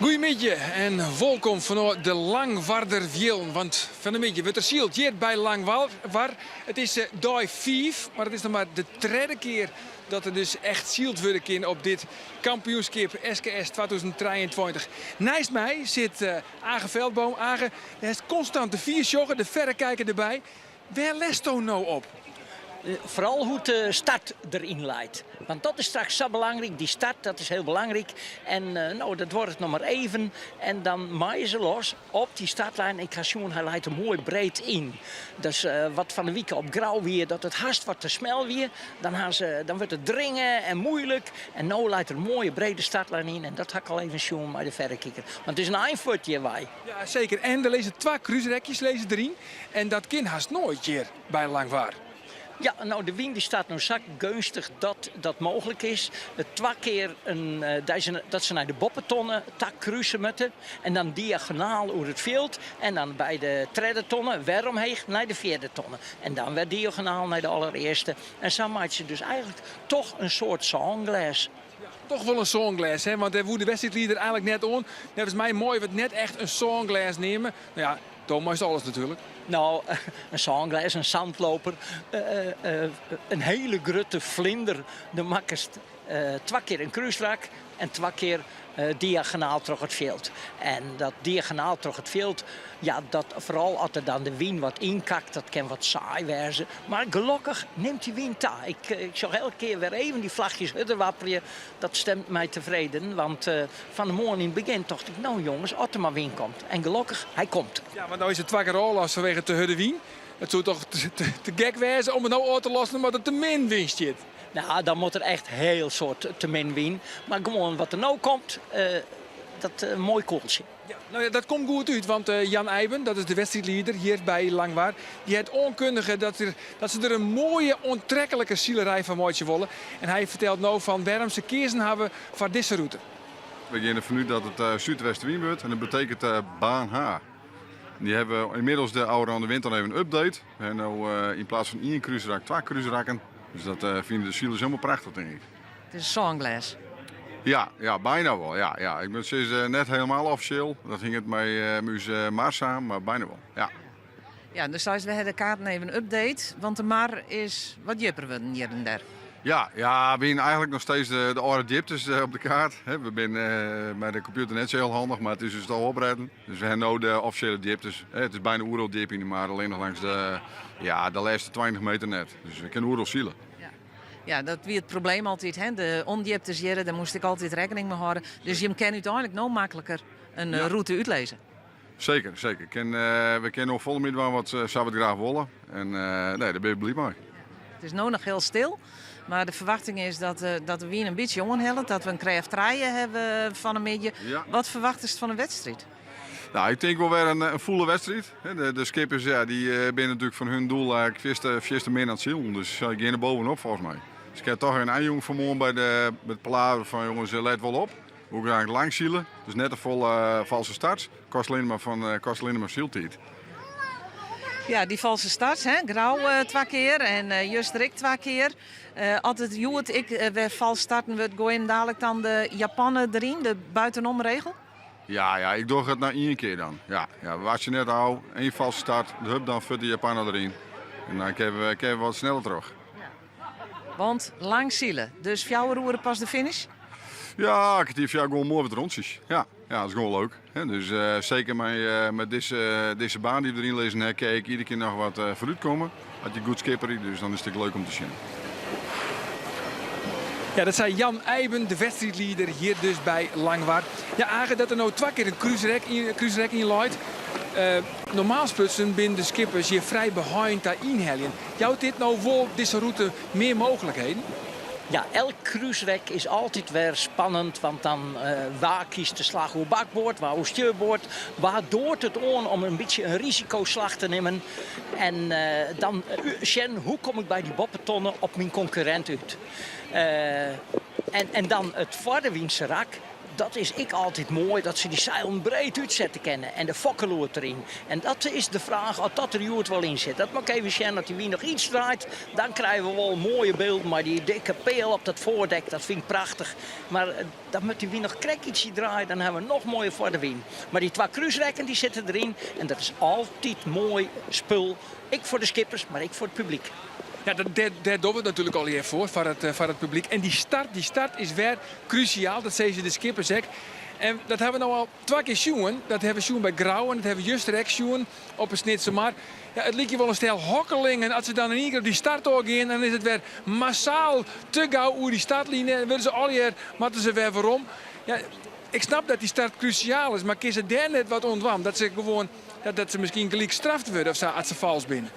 Goedemiddag en welkom vanuit de Langwarder Want vanmiddag wordt er zield hier bij Langwar. Het is dag 5, maar het is nog maar de derde keer dat er dus echt zield wordt kan op dit kampioenschap SKS 2023. Naast mij zit Age Veldboom. Age, er is constant de vier joggen, de verrekijker erbij. Waar lest u nou op? Vooral hoe de start erin leidt. Want dat is straks zo belangrijk. Die start, dat is heel belangrijk. En dat wordt het nog maar even. En dan maaien ze los op die startlijn. Ik ga zien, hij leidt er mooi breed in. Dus wat van de week op grauw weer, dat het haast wat te snel weer. Dan wordt het dringen en moeilijk. En nu leidt er een mooie brede startlijn in. En dat ga ik al even zien bij de verrekijker. Want het is een eindvoortje wij. Ja, zeker. En er lezen 2 cruiserekjes erin. En dat kan haast nooit hier bij Langwaar. Ja, nou de wind die staat nou zo gunstig dat dat mogelijk is. 2 keer dat ze naar de boppentonnen tak cruisen moeten. En dan diagonaal over het veld. En dan bij de derde tonnen weer omheen naar de 4e tonnen. En dan weer diagonaal naar de allereerste. En zo maakt ze dus eigenlijk toch een soort songles. Toch wel een songlas, hè? Want daar woede de wedstrijdleider eigenlijk net on. Dat is mij mooi, wat net echt een songlas nemen. Nou ja, Thomas is alles natuurlijk. Nou, een songles, een zandloper, een hele grote vlinder. De makkest 2 keer een kruisrak en 2 keer diagonaal terug het veld. En dat diagonaal terug het veld, ja, dat vooral als er dan de wind wat inkakt, dat kan wat saai wezen. Maar gelukkig neemt die wind daar. Ik zag elke keer weer even die vlagjes wapperen. Dat stemt mij tevreden, want van de morgen in het begin dacht ik, nou jongens, als er maar wind komt. En gelukkig, hij komt. Ja, maar nou is het 2 keer al als vanwege te hudde wind. Het zou toch te gek wezen om het nou uit te lossen, maar dat te min winst zit. Nou, dan moet er echt heel soort te min winnen. Maar gewoon wat er nou komt, dat mooi koeltje. Ja, nou ja, dat komt goed uit, want Jan Eiben, dat is de wedstrijdleider hier bij Langwaar, die heeft onkundige dat ze er een mooie, onttrekkelijke zielerij van mooitje willen. En hij vertelt nou van waarom ze kiezen hebben voor deze route. We gaan ervan uit dat het Zuidwestenwind wordt en dat betekent baan H. Die hebben inmiddels de oude aan de wind dan even een update. We hebben nou in plaats van 1 cruiserak 2 cruiserakken. Dus dat vinden de zielers helemaal prachtig, denk ik. Het is een songles. Ja, bijna wel. Ja. Ik ben sinds net helemaal officieel. Dat hing het met Muze Mars samen, maar bijna wel. Ja. Ja, dus we hebben de kaarten even een update. Want de Mar is wat jipper worden hier en daar. Ja, we hebben eigenlijk nog steeds de oude dieptes op de kaart. We zijn met de computer net zo heel handig, maar het is dus al opredden. Dus we hebben nu de officiële dieptes. Het is bijna oerel diep in de maar alleen nog langs de laatste 20 meter net. Dus we kunnen oerel zielen. Ja, dat was het probleem altijd. Hè? De ondieptes hier, daar moest ik altijd rekening mee houden. Dus je kan uiteindelijk nog makkelijker een route uitlezen. Zeker. We kennen nog volle midden wat zou we graag willen. En daar ben ik blij mee. Het is nu nog heel stil. Maar de verwachting is dat we weer een beetje onhellen. Dat we een kreefterijen hebben van een midje. Ja. Wat verwacht is van een wedstrijd? Nou, ik denk wel weer een volle wedstrijd. De skippers die zijn natuurlijk van hun doel eigenlijk meer aan het ziel. Dus ik ga er bovenop volgens mij. Dus ik heb toch een aanjong vanmorgen bij het palaver van jongens, let wel op. Hoe graag lang zielen. Dus net een volle valse start. Kost alleen maar zieltijd. Ja, die valse starts, hè? Grauw 2 keer en Just Rik 2 keer. Altijd joet ik vals starten, we gooien dadelijk dan de Japanen erin, de buitenomregel. Ja, ik doe het na 1 keer dan. Ja, wat je net al, 1 valse start, de hub dan voor de Japaner erin. En dan kunnen we wat sneller terug. Want lang zielen, dus fjouwer roeren pas de finish? Ja, ik heb gewoon mooi wat rondjes. Ja, dat is gewoon leuk. Dus zeker met deze baan die we erin lezen, kijk ik iedere keer nog wat vooruit komen. Had je goed skipper, dus dan is het leuk om te zien. Ja, dat zei Jan Eiben, de wedstrijdleider hier dus bij Langwaar. Ja, Age, dat er nou 2 keer een cruiserek in leidt. Normaal gesproken binnen de skippers hier vrij behind daar inhellen. Jouwt dit nou wel deze route meer mogelijkheden? Ja, elk cruiserek is altijd weer spannend, want dan waar kiest de slag hoe bakboord, waar hoe stuurboord, waar doort het om een beetje een risicoslag te nemen. En dan, hoe kom ik bij die boppentonnen op mijn concurrent uit? En dan het voorderwindse rak, dat is ik altijd mooi, dat ze die zeilen breed uitzetten kennen. En de fokkeloert erin. En dat is de vraag of dat er Joert wel in zit. Dat mag ik even zien dat die wie nog iets draait. Dan krijgen we wel mooie beelden. Maar die dikke peel op dat voordek, dat vind ik prachtig. Maar dan moet die wie nog krek ietsje draaien, dan hebben we nog mooier voor de wien. Maar die twee kruisrekken die zitten erin. En dat is altijd mooi spul. Ik voor de skippers, maar ik voor het publiek. Ja, daar doen we het natuurlijk al hier voor het publiek. En die start is weer cruciaal, dat zeggen ze de skippers ook. En dat hebben we nou al 2 keer zien. Dat hebben we zien bij Grauw en dat hebben we juist direct zien op een snitse. Maar ja, het lijkt je wel een stel hokkelingen. Als ze dan in één keer op die start gaan, dan is het weer massaal te gauw over die startlinie. En willen ze al hier, moeten ze weer waarom. Ja, ik snap dat die start cruciaal is, maar kies ze daar net wat ontwam. Dat ze gewoon, dat ze misschien gelijk gestraft worden of zo, als ze vals binnen.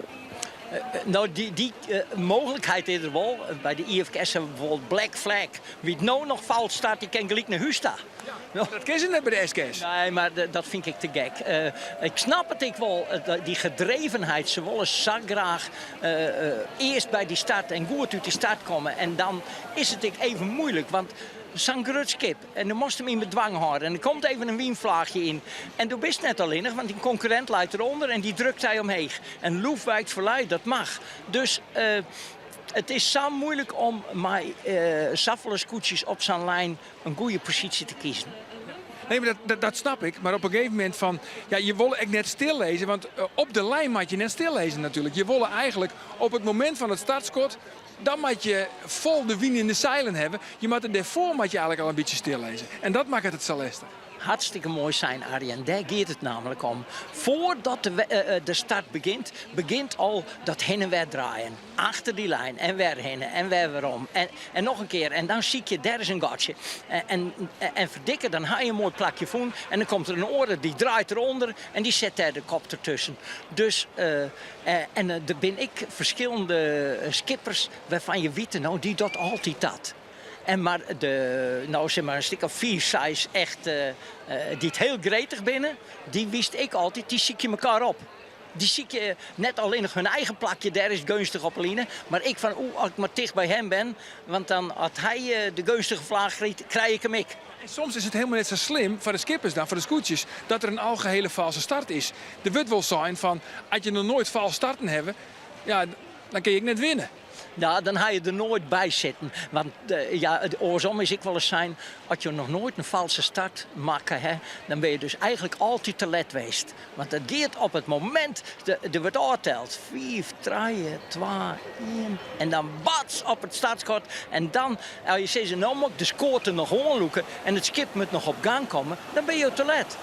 Nou, die mogelijkheid is er wel. Bij de IFKS hebben we bijvoorbeeld Black Flag. Wie het nou nog fout staat, die kan gelijk naar huis staan. Dat kennen ze net bij de SKS. Nee, maar dat vind ik te gek. Ik snap het ik wel, die gedrevenheid. Ze willen zo graag eerst bij die start en goed uit die start komen. En dan is het even moeilijk, want zo'n grutskip. En dan moest hem in bedwang houden. En er komt even een wienvlaagje in. En toen is het net alleen, want die concurrent leidt eronder en die drukt hij omheen. En Loef wijkt verluid, dat mag. Dus het is zo moeilijk om met Saffelerskoetjes op zijn lijn een goede positie te kiezen. Nee, maar dat snap ik. Maar op een gegeven moment van... Ja, je wil echt net stillezen. Want op de lijn moet je net stillezen natuurlijk. Je wil eigenlijk op het moment van het startschot... Dan moet je vol de wien in de zeilen hebben. Je moet er daarvoor moet je eigenlijk al een beetje stillezen. En dat maakt het zo lastig. Hartstikke mooi zijn, Arjen. Daar gaat het namelijk om. Voordat de start begint al dat heen en weer draaien. Achter die lijn en weer heen en weer waarom. En nog een keer. En dan zie je, daar is een gatje. En verdikken, dan haal je een mooi plakje voen. En dan komt er een orde, die draait eronder. En die zet daar de kop ertussen. Dus, er ben ik verschillende skippers waarvan je weet, nou, die dat altijd dat. En maar een stuk of 4, 6 echt, die het heel gretig binnen, die wist ik altijd, die zie je elkaar op. Die zie je net alleen nog hun eigen plakje, daar is gunstig op Aline. Maar ik van, als ik maar dicht bij hem ben, want dan als hij de gunstige vlaag krijg ik hem ik. En soms is het helemaal net zo slim voor de skippers dan, voor de scootjes, dat er een algehele valse start is. Er wordt wel zijn van, als je nog nooit vals starten hebben, ja, dan kun je net winnen. Ja, dan ga je er nooit bij zitten. Want het oorsom is ik wel eens zijn, als je nog nooit een valse start maakt, dan ben je dus eigenlijk altijd te let geweest. Want het gaat op het moment, er wordt aanteld. 4, 3, 2, 1. En dan bats op het startschot. En dan, als je zegt, nou moet ik de score nog aanloeken en het skip moet nog op gang komen, dan ben je te let.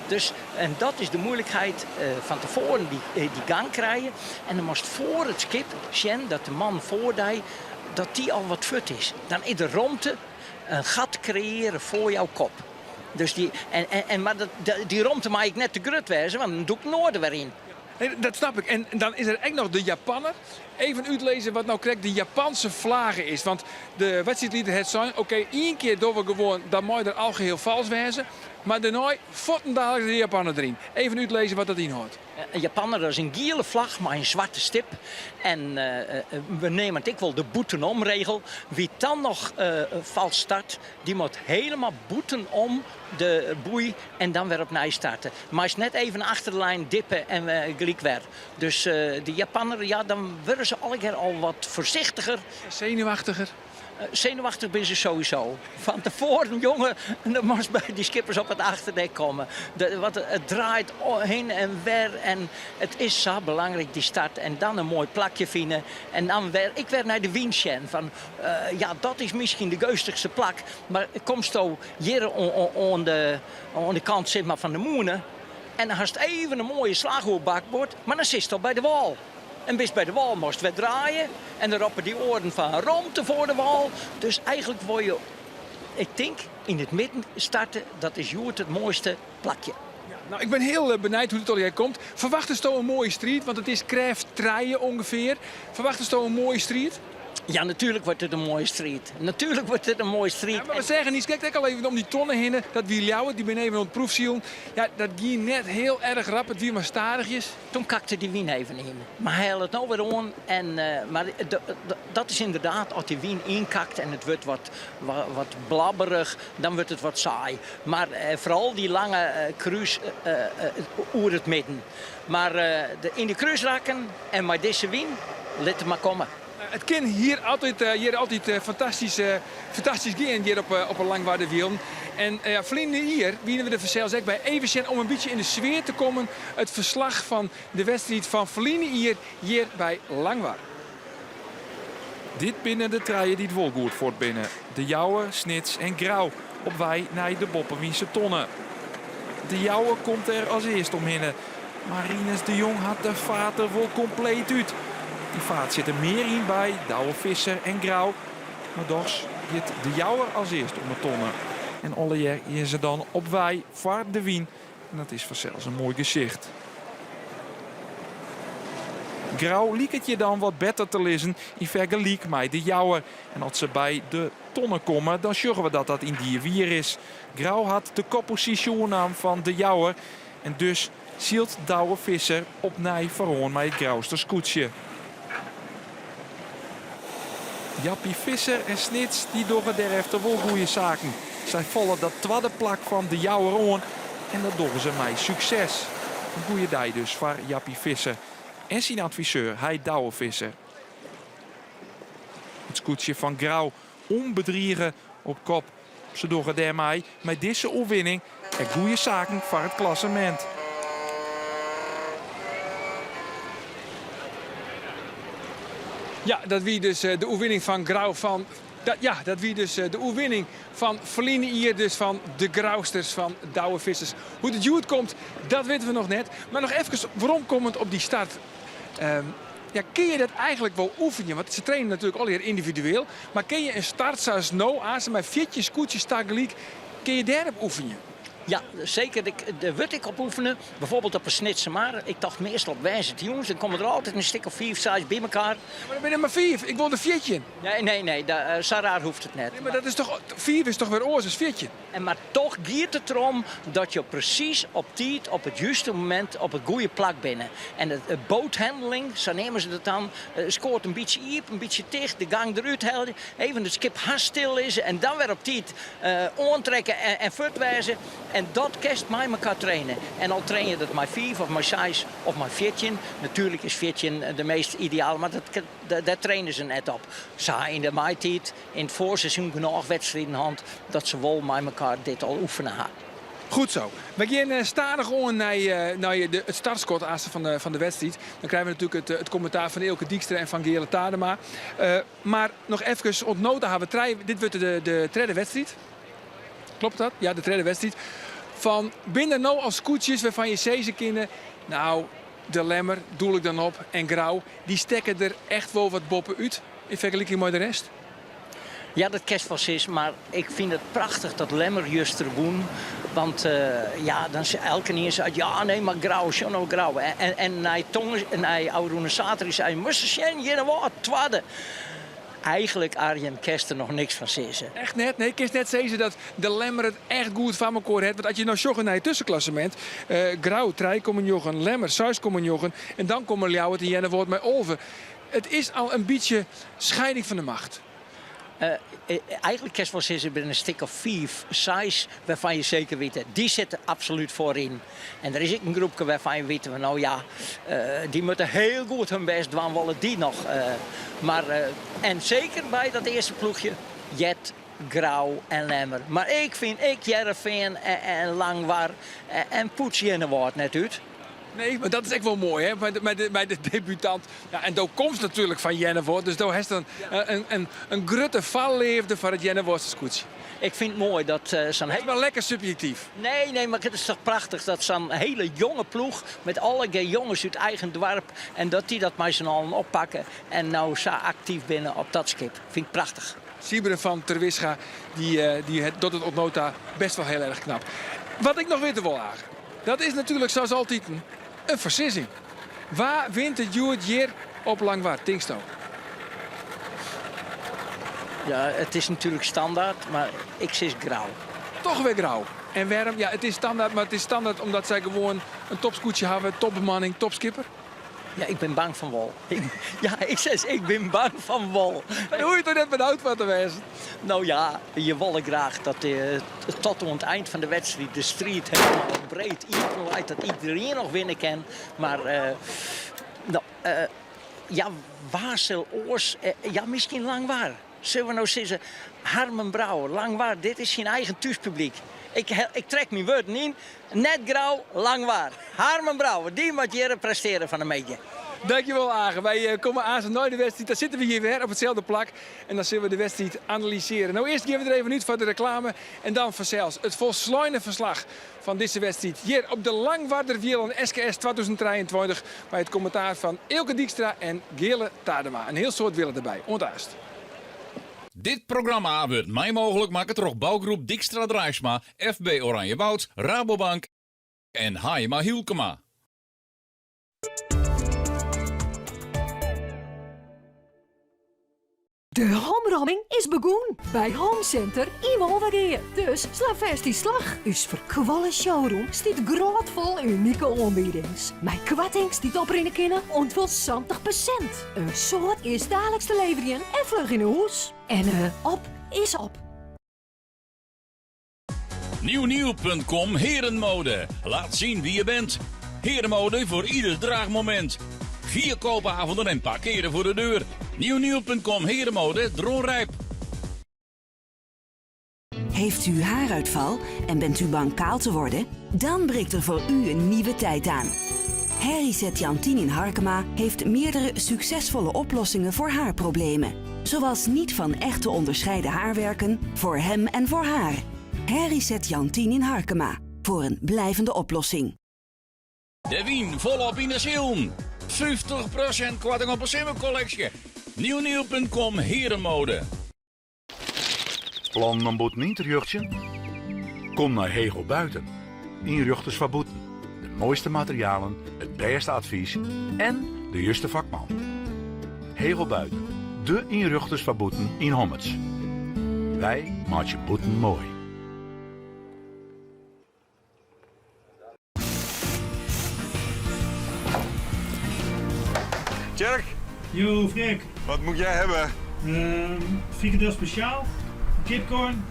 Dus, en dat is de moeilijkheid van tevoren die gang krijgen. En dan moest voor het skip zien dat de man voor die, dat die al wat fut is. Dan is de ruimte een gat creëren voor jouw kop. Dus maar die ruimte mag ik net te grut wezen, want dan doe ik noorden weer in. Nee, dat snap ik. En dan is er echt nog de Japanner. Even uitlezen wat nou correct de Japanse vlagen is. Want de wedstrijdleider het zijn, oké, 1 keer doen we gewoon, dan moet je er al geheel vals wezen. Maar daarna votten dadelijk de Japanner erin. Even uitlezen wat dat inhoudt. Een Japanner, dat is een gele vlag, maar een zwarte stip. En we nemen het wel de boetenomregel. Wie dan nog vals start, die moet helemaal boeten om de boei en dan weer opnieuw starten. Maar is net even achter de lijn dippen en gelijk weer. Dus de Japanner, ja, dan worden ze al wat voorzichtiger. Zenuwachtiger. Zenuwachtig ben ze sowieso. Van tevoren, jongen, dan moest bij die skippers op het achterdek komen. Het draait heen en weer en het is zo belangrijk, die start. En dan een mooi plakje vinden. En dan ik werd naar de Wiensjen van, ja, dat is misschien de gunstigste plak. Maar komst zo hier aan de kant zeg maar, van de moenen. En dan had je even een mooie slag op het bakbord, maar dan zit je al bij de wal. En bis bij de wal moest we draaien. En dan roepen die oren van ruimte voor de wal. Dus eigenlijk word je, ik denk, in het midden starten. Dat is Joert het mooiste plakje. Ja, nou, ik ben heel benieuwd hoe het al hier komt. Verwacht je een mooie strijd? Want het is Craft 3 ongeveer. Verwacht je een mooie strijd? Ja, natuurlijk wordt het een mooie strijd. Natuurlijk wordt het een mooie strijd. Ja, maar we zeggen niet, kijk al even om die tonnen heen. Dat wie Ljouwert, die ben even aan het proefzielen. Ja, dat ging net heel erg rap. Het wie maar stadigjes. Toen kakte die wien even in. Maar hij had het nou weer aan. Maar dat is inderdaad, als die wien inkakt en het wordt wat blabberig, dan wordt het wat saai. Maar vooral die lange cruise oer het midden. Maar in de cruisraken en met deze wien, laat het maar komen. Het kan hier altijd fantastisch gaan hier op een Langwaarderwiel. En vrienden hier winnen we de verzels bij even om een beetje in de sfeer te komen. Het verslag van de wedstrijd van Verliezen hier bij Langwaard. Dit binnen de treien die het wolgoed voort binnen. De Jouwe, Snits en Grauw op wij naar de Boppenwiense tonnen. De Jouwe komt er als eerst omhinnen. Maar Rinus de Jong had de vaart er wel compleet uit. Die vaart zit er meer in bij Douwe Visser en Grauw. Maar toch zit de Jouwer als eerst om de tonnen. En Ollier is ze dan op wij voor de wien. En dat is vanzelfs een mooi gezicht. Grauw liek het je dan wat beter te lezen in vergelijk met de Jouwer. En als ze bij de tonnen komen, dan zorgen we dat dat in die wier is. Grauw had de koppositie aan van de Jouwer. En dus zielt Douwe Visser op nij verhoorn met het Grauwste scootje. Jappie Visser en Snits die doen er wel goede zaken. Zij vallen dat tweede plak van de Jouwer aan en dat doen ze met succes. Een goede dag dus voor Jappie Visser en zijn adviseur, hij Douwe Visser. Het scootje van Grauw onbedriegen op kop. Ze doen daarmee met deze overwinning en goede zaken voor het klassement. Ja, dat wie dus de oefening van Grauw van... Dat wie dus de oefening van Verliezen hier, dus van de Grauwsters, van Douwe Vissers. Hoe het Jude komt, dat weten we nog net. Maar nog even waarom komend op die start. Kun je dat eigenlijk wel oefenen? Want ze trainen natuurlijk al hier individueel. Maar kun je een start zoals nou, aan ze met fietjes, scootjes, tegelijk, kun je daarop oefenen? Ja, zeker. Daar word ik op oefenen. Bijvoorbeeld op een snitse maar. Ik dacht meestal op wijze jongens. Dan komen er altijd een stuk of 5, 6 bij elkaar. Maar dan ben je maar 5. Ik wil een fietje. Nee. Zo raar hoeft het net. Nee, maar dat is toch... 5 is toch weer oors als fietje? Maar toch gaat het erom dat je precies op tijd, op het juiste moment, op het goede plak bent. En de boothandeling, zo nemen ze dat dan, scoort een beetje iep, een beetje dicht, de gang eruit halen. Even het skip haast stil is en dan weer op tijd aantrekken en voortwijzen. En dat kerst mij elkaar trainen. En al train je dat met 5 of met 6 of met 14. Natuurlijk is 14 de meest ideaal, maar daar trainen ze net op. Ze hebben in de maaitijd, in het voorseizoen genoeg wedstrijden hand dat ze wel met elkaar dit al oefenen hebben. Goed zo. We gaan stadig aan naar het startschot van de wedstrijd. Dan krijgen we natuurlijk het commentaar van Eelke Dijkstra en van Gele Tadema. Maar nog even ontnoten hebben we dit wordt de tweede wedstrijd. Klopt dat? Ja, de tweede wedstrijd. Van binnen nou als koetsjes waarvan je zezen kinderen. Nou, de Lemmer, doel ik dan op, en Grauw, die stekken er echt wel wat boppen uit in vergelijking met de rest. Ja, dat kerst is, maar ik vind het prachtig dat Lemmer juist er doen. Want dan zei elke keer uit, ja nee, maar Grauw, John Grauw. En hij tongen, en hij oude Satri zei, moest je je wat tweede. Eigenlijk Arjen Kerst er nog niks van zeggen. Echt net? Nee, Kerst net zeggen dat de Lemmer het echt goed van elkaar heeft. Want als je nou joggen naar het tussenklassement. Grauw, 3 komen joggen, Lemmer, 6 komen joggen. En dan komen Ljouwert en Jenne wordt met Olven. Het is al een beetje scheiding van de macht. Eigenlijk kerst wel zeggen bij een stuk of 5, 6 waarvan je zeker weet, die zitten absoluut voorin. En er is ook een groepje waarvan je weet, nou ja, die moeten heel goed hun best doen, willen die nog. En zeker bij dat eerste ploegje, Jet, Grauw en Lemmer. Maar ik vind, Jereveen en Langwaar en Poetsje wordt net uit. Nee, maar dat is echt wel mooi, hè? Bij de debutant. Ja, en daar komt natuurlijk van Jennevoort. Dus daar heeft een grote valleefde van het Jennevoortse scootje. Ik vind het mooi dat zo'n... Het is wel lekker subjectief. Nee, maar het is toch prachtig dat zo'n hele jonge ploeg met alle jongens uit eigen dorp en dat die dat met z'n allen oppakken en nou zo actief binnen op dat schip. Vind ik prachtig. Sieberen van Terwisga, die doet het op nota best wel heel erg knap. Wat ik nog weten wil aangen, dat is natuurlijk zoals altijd een beslissing. Waar wint het Juwet hier op Langwaard, Tingsto? Ja, het is natuurlijk standaard, maar ik zie grauw. Toch weer grauw. En waarom? Ja, het is standaard, maar het is standaard omdat zij gewoon een topscootje hebben, topbemanning, topskipper. Ja, ik ben bang van wol. Ik ben bang van wol. Dan hoor je toch net benauwd van te wezen. Nou ja, je wilde graag dat tot aan het eind van de wedstrijd de street helemaal breed leidt dat iedereen nog winnen kan. Maar waar zal oors? Ja, misschien lang waar. Zullen we nou zeggen, Harmen Brouwer, lang waar, dit is zijn eigen thuispubliek. Ik trek mijn woorden in. Net grauw, lang waar. Harmen Brouwer, die moet je presteren van de media. Dankjewel, Agen. Wij komen aan naar de wedstrijd. Dan zitten we hier weer op hetzelfde plak. En dan zullen we de wedstrijd analyseren. Nou, eerst geven we er even uit voor de reclame. En dan vanzelfs het volsluitende verslag van deze wedstrijd. Hier op de Langwarderwielen SKS 2023. Bij het commentaar van Eelke Dijkstra en Gele Tadema. Een heel soort willen erbij. Ontaast. Dit programma wordt mij mogelijk maken door bouwgroep Dijkstra Drijfsma, FB Oranjewoud, Rabobank en Hayema Hielkema. De homromming is begonnen bij Homecenter in Wolvergeer. Dus sla vast die slag. Us verkwallen showroom stiet grootvol unieke aanbiedings. Mijn kwarting stiet oprinnen kunnen ontwil 70%. Een soort is dadelijks te leveren en vlug in huis. En op is op. Nieuwnieuw.com Herenmode. Laat zien wie je bent. Herenmode voor ieder draagmoment. 4 koopavonden en parkeren voor de deur. Nieuwnieuw.com Herenmode Droonrijp. Heeft u haaruitval en bent u bang kaal te worden? Dan breekt er voor u een nieuwe tijd aan. Herriset Jantien in Harkema heeft meerdere succesvolle oplossingen voor haarproblemen. Zoals niet van echt te onderscheiden haarwerken voor hem en voor haar. Herriset Jantien in Harkema. Voor een blijvende oplossing. De wien volop in de zilm. 50% korting op een simmercollectie. Nieuwnieuw.com Herenmode. Plan een boet interieuurtje? Kom naar Hegel Buiten. Inrichters van Boeten. De mooiste materialen, het beste advies en de juiste vakman. Hegel Buiten. De inrichters van Boeten in Hommets. Wij maken je boeten mooi. Tjerk, Yo, Freek. wat moet jij hebben? Frikandel speciaal, kipcorn.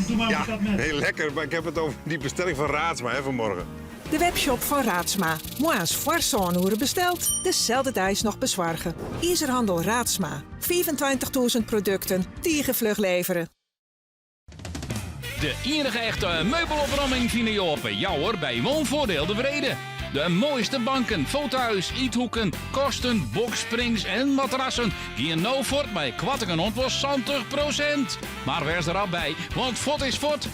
Doe maar Ja, dat met. heel lekker, maar ik heb het over die bestelling van Raadsma vanmorgen. De webshop van Raadsma. Moa's Farsoonhoeren besteld, dezelfde dag nog bezorgen. Ijzerhandel Raadsma. 25.000 producten, vlug leveren. De enige echte meubelopruiming vind je op Jouwer bij Woonvoordeel de Vrede. De mooiste banken, fauteuils, eethoeken, kosten, boksprings en matrassen. Hier nou voort bij Kwattingen ontwas 70%. Maar wees er al bij, want fort is fort.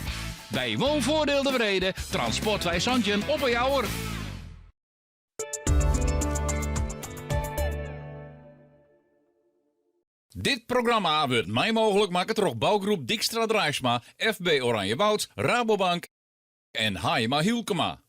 Bij Woonvoordeel de Vrede, transport wij Santjen op een Jouwer. Dit programma wordt mij mogelijk maken door bouwgroep Dijkstra Drijfsma, FB Oranjewoud, Rabobank en Hayema Hielkema.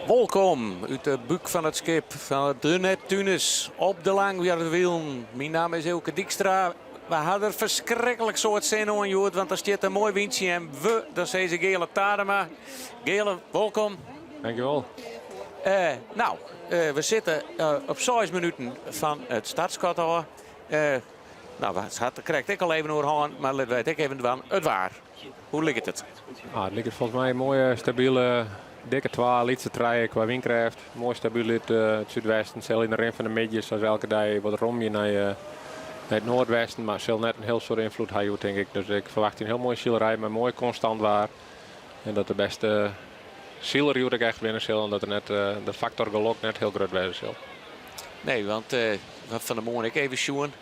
Welkom uit de buik van het schip van de Neptunus op de Langwarderwielen. Mijn naam is Eelke Dijkstra. We hadden er verschrikkelijk soort zin aan, Joert, want er staat een mooi windje en dat zijn ze Gele Tadema. Gele, welkom. Dankjewel. We zitten op 6 minuten van het startschot al. Het krijgt ik al even overhand, maar let weet ik even van het waar. Hoe ligt het? Het ligt volgens mij een mooie, stabiele, dikke 12 lietse treien qua windkracht. Mooi stabiel uit het zuidwesten. Zelfs in de rim van de midjes, zoals elke dag wat romje naar het noordwesten. Maar zal net een heel soort invloed hebben, denk ik. Dus ik verwacht een heel mooie zielerij met mooi constant waar. En dat de beste zieler ik echt winnen zal. En dat er net de factor geluk net heel groot wezen zal. Nee, want wat van de morgen ik even zien.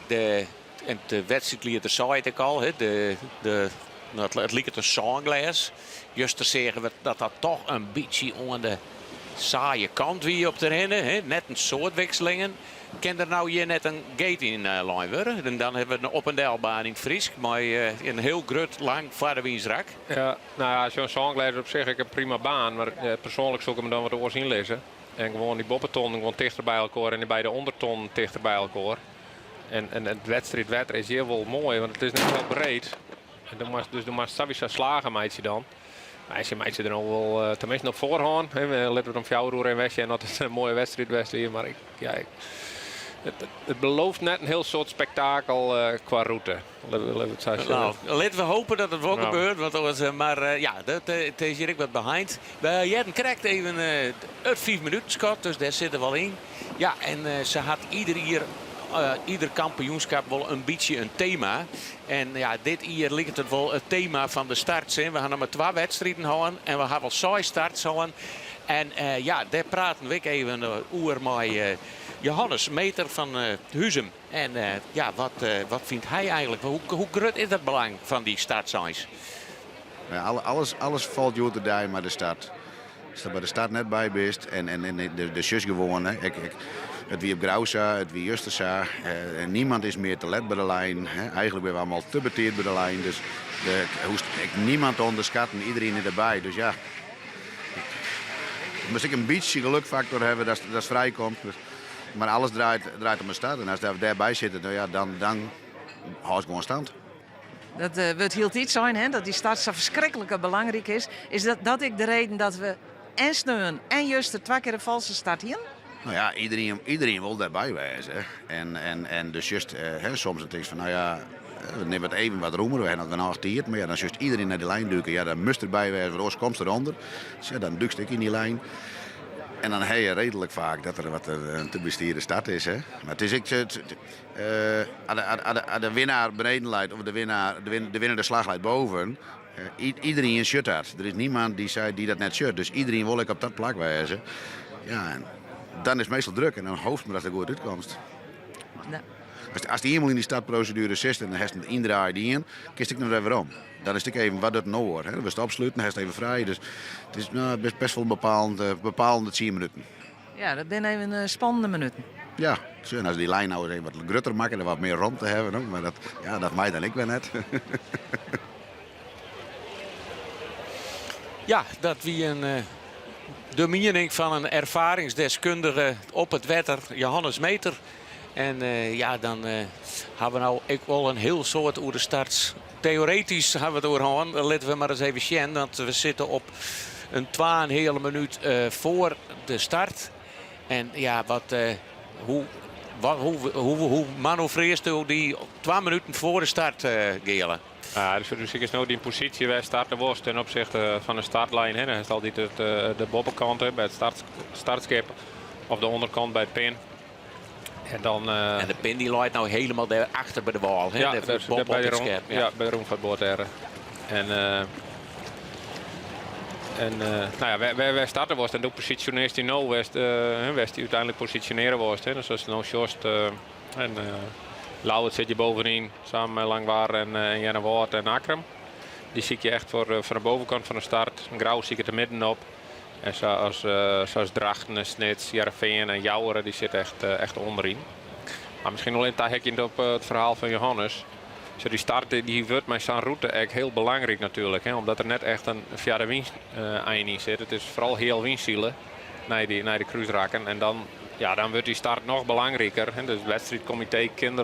De wedstrijd liet er zei ik al. Het liep het een songles. Juist te zeggen dat dat toch een beetje onder de saaie kant wie op te rennen. Hè? Net een soort wisselingen. Kan er nou hier net een gate in lijn worden? En dan hebben we een op- en delbaan in het Friesk. Maar een heel grut, lang vaderwiensrak. Ja, nou ja, zo'n zangleider op zich ik een prima baan. Maar persoonlijk zoek ik me dan wat oors inlezen. En gewoon die boppenton gewoon dichter bij elkaar en bij de onderton dichter bij elkaar. En het wedstrijd is heel wel mooi, want het is niet heel breed. En dus dan maar sowieso slagen meidje dan. Meidje er nog wel tenminste op voorhand. Laten we om 4 uur in Westje en dat is een mooie wedstrijd hier. Maar het belooft net een heel soort spektakel qua route. Laten we hopen dat het wel gebeurt. Want het is hier ook wat behind. Jetten krijgt even het 5 minuten schot, dus daar zit er wel in. Ja, en ze had ieder kampioenschap wel een beetje een thema. En ja, dit hier ligt het wel het thema van de start. We gaan nog maar 2 wedstrijden houden en we hebben wel 6 starts houden. En daar praten we even over met Johannes Meter van Huzum. En wat vindt hij eigenlijk? Hoe groot is het belang van die startsize? Ja, alles valt jou te draaien maar de start. Als je bij de start net bij bent en de zus gewoon. Hè. Het wie op Grauwsa, het wie Justersa. Niemand is meer te let bij de lijn. Hè. Eigenlijk ben we allemaal te beteerd bij de lijn. Dus niemand te onderschatten, iedereen is erbij. Dus ja, moest ik een beetje gelukfactor hebben dat het vrijkomt. Maar alles draait om de start. En als we daarbij zitten, nou ja, dan houdt het gewoon stand. Dat wordt heel iets zijn, hè, dat die start zo verschrikkelijk belangrijk is. Is dat ik de reden dat we en Sneun en Juster 2 keer een valse start hier? Nou ja, iedereen wil daarbij wezen. En dus juist soms het is van, nou ja, we nemen het even wat roemer. We hebben nog geacht, maar ja, dan juist iedereen naar de lijn duiken. Ja, dan moest erbij wezen, want anders komt eronder. Dus ja, dan duik ik in die lijn. En dan heb je redelijk vaak dat er wat te bestieren start is. Hè. Maar het is als de winnaar beneden leidt of de winnaar de slag leidt boven. Iedereen een shirt had. Er is niemand die dat net shirt. Dus iedereen wil ik op dat plak wezen. Ja, en dan is het meestal druk en dan hoofd me dat er goed uitkomt. Ja. Als die eenmaal in die startprocedure zit en dan heeft het indraaien die in, kies ik nog even om. Dan is het even wat het nou wordt. We staan opsluiten, dan is het even vrij. Dus het is best wel bepalende 10 minuten. Ja, dat zijn even spannende minuten. Ja, en als die lijn nou eens even wat grutter maken en wat meer rond te hebben. Ook, maar dat mij dan ik wel net. Ja, dat wie de mening van een ervaringsdeskundige op het wetter, Johannes Meter. En dan hebben we nou ook wel een heel soort oer de starts. Theoretisch hebben we het doorgaan. Dan laten we maar eens even zien. Want we zitten op een 2,5 minuut voor de start. En ja, hoe manoeuvreerst u die 2 minuten voor de start, Gele? Ja, dus ik is nou die positie waar starten was ten opzichte van de startlijn. Hè. Dan is altijd de bobbenkant bij het startskip of de onderkant bij het pin. En de pin die loopt nou helemaal achter bij de wal. Hè? Ja, bij de rondvaartboord. Wij starten was en ook positioneert hij nou west hij uiteindelijk positioneren was. Dus als nou Sjost en Lauwert zit je bovenin samen met Langwaar en Jenne Woord en Akram. Die zie je echt voor de bovenkant van de start. Grauw zie ik het er midden op. En zoals Drachten, Snits, Jarreveen en Jouweren, die zitten echt onderin. Maar misschien wel in het hekje op het verhaal van Johannes. Zo die start die wordt met zijn route echt heel belangrijk natuurlijk. Hè, omdat er net echt een via de winst in zit. Het is vooral heel winstzielen naar de cruiseraken. En dan wordt die start nog belangrijker. Hè. Dus het wedstrijdcomité kan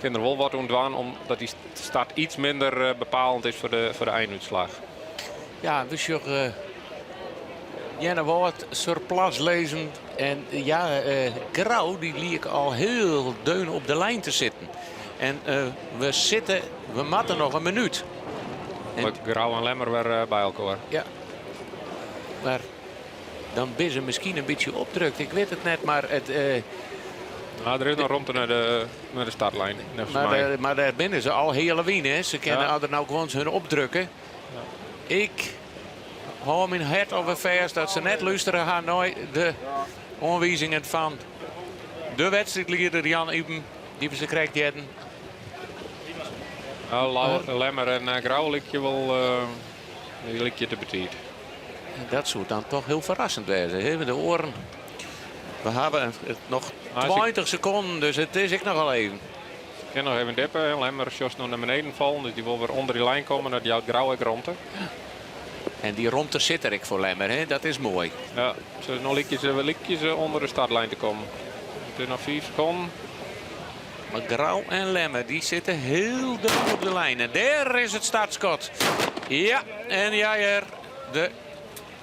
er wel wat ontwaan. Omdat die start iets minder bepalend is voor de einduitslag. Ja, dus je... Jenne Woord, surplus lezen. En ja, Grauw die liep al heel deun op de lijn te zitten. En we matten nog een minuut. Grauw en Lemmer weer bij elkaar. Ja. Maar dan ben ze misschien een beetje opdrukt. Ik weet het net, maar het... er is nog rond naar de startlijn. Maar daar binnen ze al hele wien. Ze kunnen er nou gewoon hun opdrukken. Ja. Ik hou mijn hart over vast dat ze net luisteren gaan naar de aanwijzingen van de wedstrijdleider Jan Iben. Die ze krijgt hebben. Lemmer en Grauw lik je wel te betiet. Dat zou dan toch heel verrassend wezen. Hè? De oren. We hebben het nog 20 seconden, dus het is ik nog wel even. Ik kan nog even dippen. Lemmer just nog naar beneden vallen. Dus die wil weer onder die lijn komen. Dat jouw grauwe romte. En die romte zit er ik voor Lemmer. Hè? Dat is mooi. Ja, ze is nog lichtjes onder de startlijn te komen. Het is nog 4 seconden. Maar Grauw en Lemmer die zitten heel dicht op de lijn. En daar is het startschot. Ja, en Jajer.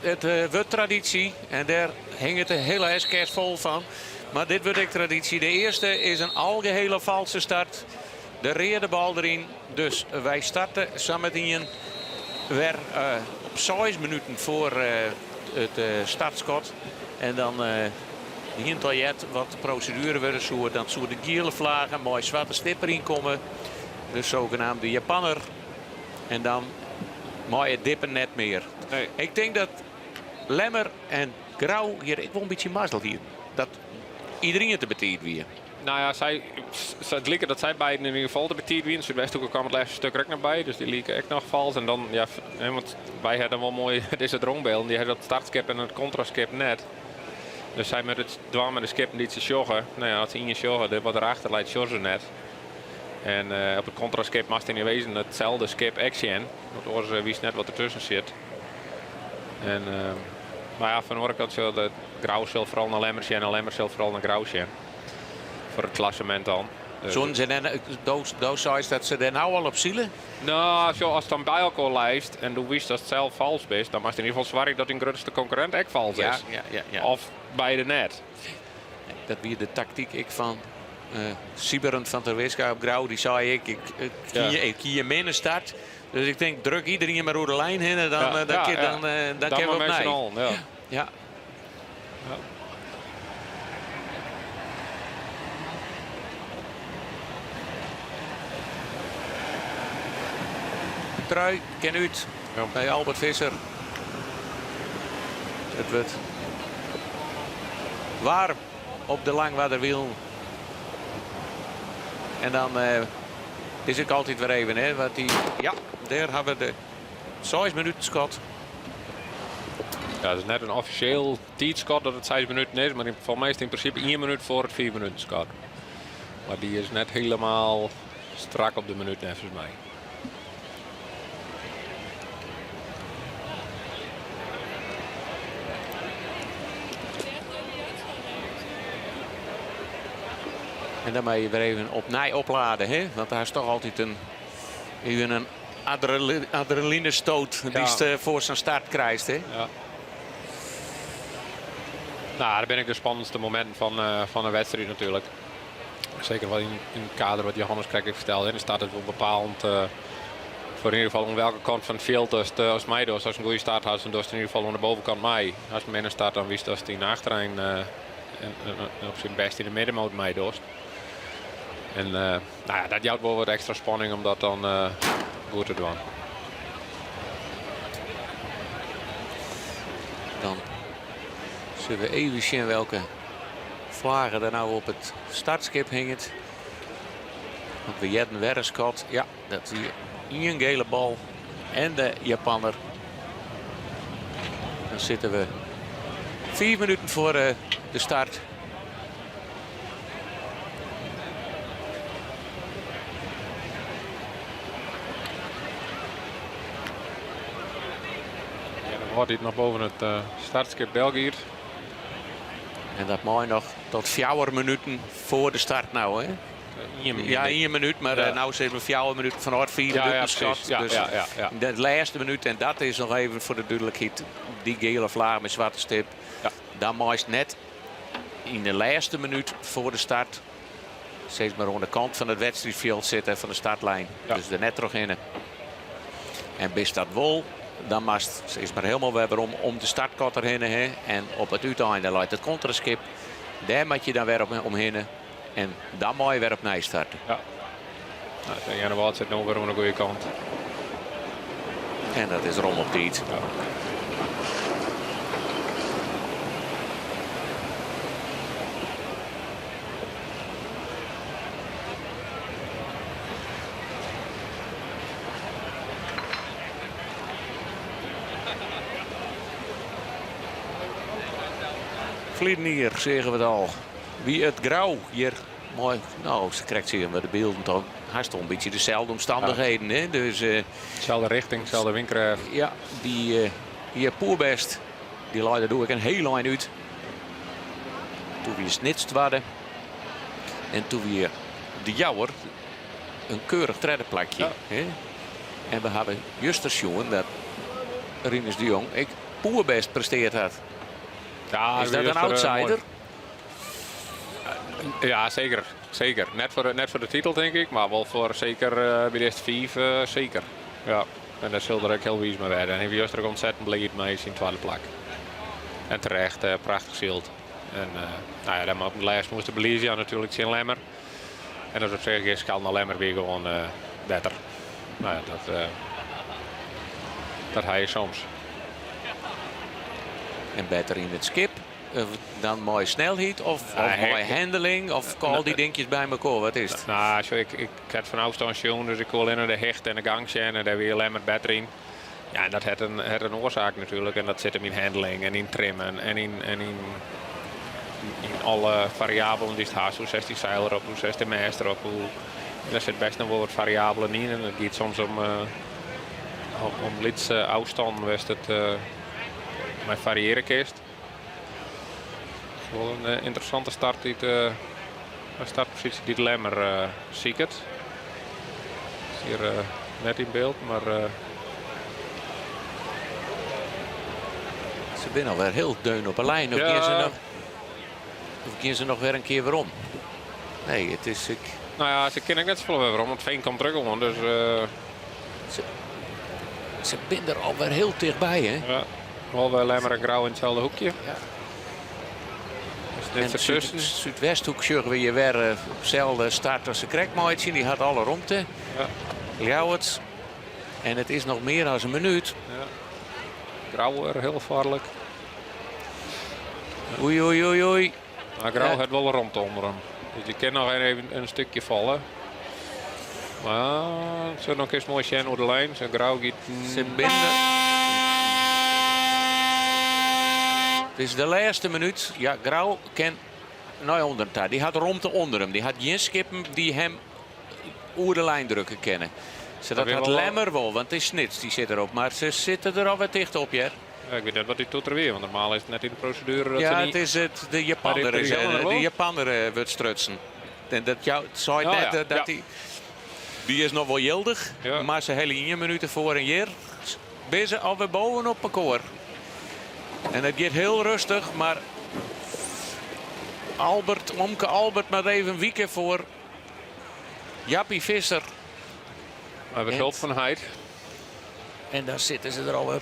Het wordt traditie. En daar hing het de hele SKS vol van. Maar dit wordt ook traditie. De eerste is een algehele valse start. De reerde bal erin. Dus wij starten samen met weer op 6 minuten voor het startschot. En dan hier wat procedure worden zo. Dan zo de gele vlaggen, mooi zwarte stip erin komen. De zogenaamde Japanner. En dan mooie dippen net meer. Nee. Ik denk dat Lemmer en Grauw hier ik wel een beetje mazzel hier. Dat iedereen het betiert weer. Nou ja, het lijkt dat zij beiden in ieder geval de betiert winnen. Zuidwesthoek kwam het laatste stuk er ook naar bij. Dus die lieken echt nog vals. En dan, ja, want wij hadden wel mooi, het is het drongbeeld. Die hadden het startskip en het contraskip net. Dus zij met het dwam en de skip niet te joggen. Nou ja, als hij in je joggen, wat erachter leidt, joggen ze net. En op het contraskip mag het in wezen hetzelfde skip action. Want oors wist net wat ertussen zit. En, maar ja, van oorkant zal de Grauw zal vooral naar Lemmer zijn en Lemmer zal vooral naar Grauw zijn. Voor het klassement dan. Zo'n doos dat ze er nou al op zielen? Nou, zo, als het dan bij elkaar lijst en du wist dat het zelf vals is, dan mag het in ieder geval zwaar dat een grootste concurrent ook vals is. Ja. Of beide net. Dat weer de tactiek ik van Sieberend van der Weeska op Grauw. Die zei ik kies minder start. Dus ik denk, druk iedereen maar door de lijn heen en dan kunnen we op mij. Ja. Trui, ken uit bij Albert Visser. Het wordt warm op de Langwaarderwiel. En dan is ik altijd weer even, hè, wat die, ja, daar hebben we de 6 minuten schot. Ja, het is net een officieel tijdschot dat het 6 minuten is, maar voor mij is het in principe 1 minuut voor het 4 minuten schot. Maar die is net helemaal strak op de minuut, volgens mij. En dan moet je weer even opnieuw opladen, hè? Want daar is toch altijd een adrenalinestoot die je voor zijn start krijgt, hè? Ja. Nou, daar ben ik de spannendste momenten van een wedstrijd natuurlijk. Zeker wat in het kader wat Johannes Krek heeft verteld. En dan staat het wel bepalend voor in ieder geval om welke kant van het veld als mij doet. Als een goede start had, dan doet het in ieder geval aan de bovenkant mij. Als het minder staat, dan wist dat hij naar achterin en op zijn best in de middenmoot mij doet. En nou ja, dat jouwt wel wat extra spanning om dat dan goed te doen. Dan zullen we even zien welke vlaggen er nou op het startskip hingen. Want we hebben een werkschot. Ja, dat is hier een gele bal. En de Japanner. Dan zitten we 4 minuten voor de start. Wordt dit nog boven het startskip België. En dat mooi nog tot 4 minuten voor de start nou, hè? Ja, 1 minuut, maar ja. nou zitten we 4 minuten vanuit 4 minuten schot. Dus de laatste minuut, en dat is nog even voor de duidelijkheid, die gele vlaag met zwarte stip. Ja. Dan moest net in de laatste minuut voor de start steeds maar aan de kant van het wedstrijdveld zitten van de startlijn. Ja. Dus er net terug in. En bis dat wol, dan mast is maar helemaal weer om de startkotter heen. Hè. En op het uiteinde leidt het contraskip. Daar moet je dan weer omheen. En dan moet je weer opnieuw starten. Ja. Nou, Jan Wout zit nu weer aan de goede kant. En dat is Rom op tijd. Ja. verleden hier, zeggen we het al. Wie het grauw hier. Mooi. Nou, ze krijgt zien met de beelden toch. Hij stond een beetje dezelfde omstandigheden. Ja. Hè? Dus, dezelfde richting, dezelfde windkracht. Ja, die hier Poerbest. Die leidde doe ik een heel lijn uit. Toen weer snitst waren. En toen weer de Jouwer. Een keurig treddenplakje. Ja. Hè? En we hebben juist gezien dat Rinus de Jong Poerbest presteerd had. Ja, is dat een outsider? Ja, zeker. Zeker. Net voor de titel, denk ik. Maar wel voor zeker bij de eerste 5, zeker. Ja. En daar zullen er ook heel wies mee werden. En heeft juist er ook ontzettend blij mee zijn tweede plak. En terecht, prachtig zield. En nou ja, dan op de lijst moesten Belizia natuurlijk zijn Lemmer. En dat op zich is kan Lemmer weer gewoon beter. Nou ja, dat hij is soms. En beter in het skip. Dan mooie snelheid of mooie handeling of al die dingetjes bij elkaar. Wat is het? Nou, ik had van afstand zien, dus ik wil in de hecht en de gang zijn en daar weer Lemmer beter in. Ja, en dat heeft een oorzaak natuurlijk. En dat zit hem in handling en in trimmen en in alle variabelen die het haast. Hoe zet die zeiler op, hoe zet de meester op. Er zit best nog wel wat variabelen in. En het gaat soms om lidse afstand, was het met variëren kist. Wel een interessante start, een startpositie die de Lemmer ziet het. Is hier net in beeld, maar ze zijn alweer heel deun op een lijn. Of gaan ze nog weer een keer waarom? Nee, het is... Nou ja, ze kennen net zoveel weer waarom, want Veen kan terug gewoon. Dus, ze zijn er alweer heel dichtbij, hè? Ja, wel bij Lemmer en Grauw in hetzelfde hoekje. Ja. En Zuidwesthoek zorgen we hier weer op dezelfde start als ze krijgt. Die had alle ruimte. Ja. Ljouwert. En het is nog meer dan een minuut. Ja. Grauw heel gevaarlijk. Oei, oei, oei, oei. Maar Grauw heeft wel een ruimte onder hem. Dus die kan nog even een stukje vallen. Maar zo nog eens mooi zijn over de lijn. Zo Grauw gaat... Ze binnen. Het is de laatste minuut. Ja, Grauw kan nou onder het. Die had ruimte onder hem. Die had geen skippen die hem over de lijn drukken kennen. Zodat had Lemmer wel, want het is snits die zit erop. Maar ze zitten er alweer dicht op, ja. Ja, ik weet net wat hij doet er weer, want normaal is het net in de procedure. Dat ja, ze het is de Japaner. De Japaner wordt strutsen. En dat zei net dat die is nog wel jeldig. Ja. Maar ze hele 1 minuut voor en hier. Bezig alweer bovenop elkaar. En het gaat heel rustig, maar Omke Albert maar even wieken voor Jappie Visser. Maar we hulp van Heid. En daar zitten ze er alweer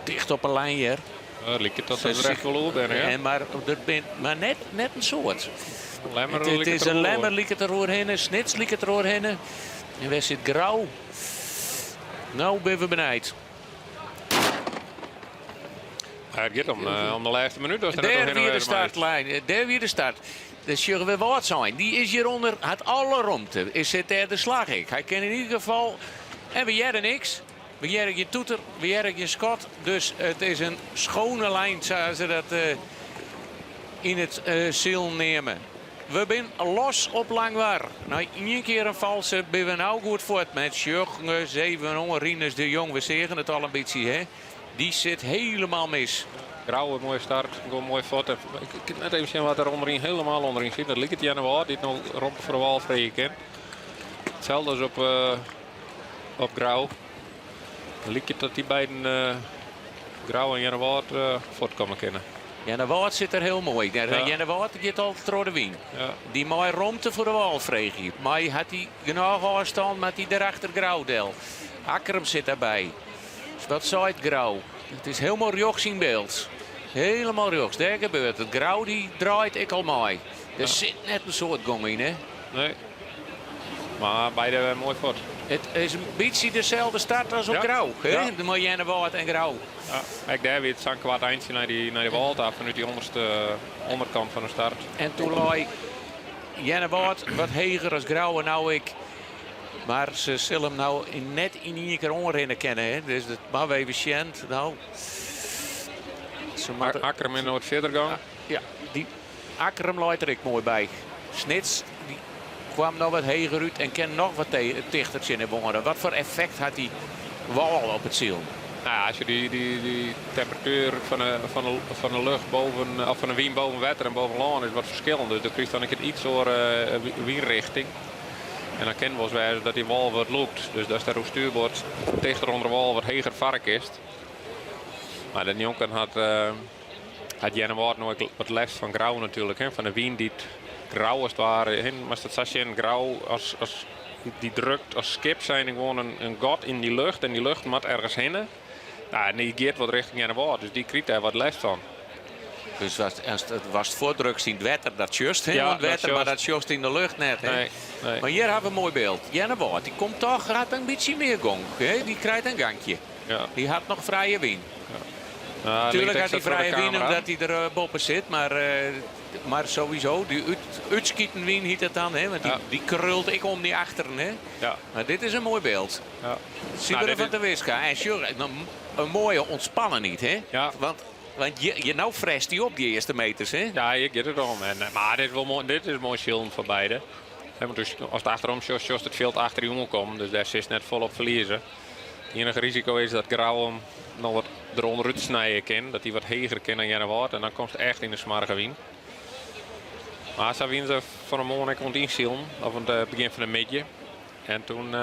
dicht op een lijn hier. Ja, lijkt het dat ze er echt wel op zijn, ja. Maar net een soort. Het is een Lemmer liek het er doorheen, een Snits liek het er doorheen. En waar zit Grauw? Nou ben we benijd. Ja, het gaat om de laatste minuut. Daar weer de startlijn. Daar weer de start. Dus zullen we wat zijn. Die is hieronder, had alle ruimte. Is het de slag ik. Hij kan in ieder geval. En we jaren niks. We jaren je toeter, we jaren je schot. Dus het is een schone lijn, zoals ze dat in het ziel nemen. We zijn los op Langwaar. Nou, 1 keer een valse, ben we nou goed voor het met Jurgen, 7 Rinus de Jong. We zeggen het al een beetje, hè. Die zit helemaal mis. Grauw, een mooie start, een mooi foto. Ik kan net even zien wat er helemaal onderin zit. Dat lijkt het Januar, dit nog rond voor de wal vrij ken. Hetzelfde als op Grauw. Dan lijkt het dat die beiden Grauw en Januar voortkomen kunnen. Januar zit er heel mooi. Januar gaat al door de wien. Ja. Die mooie ruimte voor de wal vrij. Maar had hij genoeg afstand met die daarachter Grauwdel. Akkerum zit daarbij. Wat zei het Grauw? Het is helemaal rechts in beeld. Helemaal rechts. Daar gebeurt het. Grauw die draait ik al mooi. Er zit net een soort gong in, hè? Nee. Maar beide mooi voort. Het is een beetje dezelfde start als op Grauw. Ja. De Marianne Wout en Grauw. Ja, ik daar weer het zankwaard eindje naar de wal af vanuit die onderkant van de start. En toen lag Janne Wout wat heger als Grauw en nou ik. Maar ze zullen hem nou net in 1 keer onderin kennen. Hè? Dus dat maar even Sjent. Nou. Akkerum in nooit verder gaan. Ja, die Akkerum loopt er ook mooi bij. Snits die kwam nog wat heger uit en kan nog wat dichter in de wongeren. Wat voor effect had die wal op het ziel? Nou ja, als je die temperatuur van de lucht boven, of van de wind boven water en boven land is wat verschillend. Dus dan krijg je dan een iets door windrichting. En dan kennen we wel dat die wal wat loopt. Dus dat is daar op stuurboord tegen onder de wal wat heger vark is. Maar de jongen had Jennewaard nooit wat les van grauw natuurlijk. Hè? Van de wind die het grauw als het ware. Maar dat zag je in grauw als die drukt als skip zijn gewoon een gat in die lucht. En die lucht moet ergens heen. Nou, en die geeft wat richting Jennewaard. Dus die krijgt daar wat les van. Dus het was voordrugs in het wetter, dat just Ja, het wetter, dat maar dat just in de lucht net. Hè? Nee. Maar hier hebben we een mooi beeld. Jennewaard, die komt toch, gaat een beetje meer gong. Hè? Die krijgt een gangje. Ja. Die had nog vrije wien. Ja. Natuurlijk had hij vrije wien omdat hij er boven zit, maar sowieso, die uitschieten wien heet het dan, hè? Want die krult ik om die achteren. Hè? Ja. Maar dit is een mooi beeld. Ja. Zie je van de Wiska. En sure, een mooie ontspannen niet, hè? Ja. Want je nou frest die op die eerste meters, hè? Ja, ik get het om. Maar dit is wel mooi, dit is mooi schillen voor beide. Dus als het achterom Jos het veld achter die jongen komt, dus daar is net volop verliezen. Het enige risico is dat Grauw hem nog wat eronder snijden kan, dat hij wat heger kan dan Jennewaard en dan komt het echt in de smarge wien. Maar ze winnen ze van een morgen komt inzielen, of aan het begin van de middag. En toen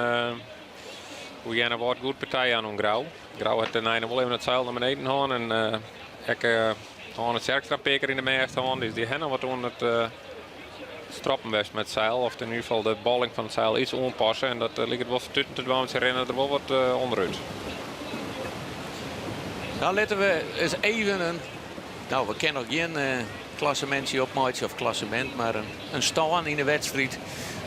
hoe Jennewaard goed partij aan Grauw. Grauw had de wel even het zeil naar beneden gaan en ik had het zerkstrappeker in de meest gaan, dus die hebben wat toen het strappen best met het zeil, of in ieder geval de balling van het zeil iets onpassen en dat ligt het wel vertutten te doen, ze rennen er wel wat onderuit. Nou, laten we eens even nou, we kennen nog geen klassementje opmaatje of klassement, maar een staan in de wedstrijd.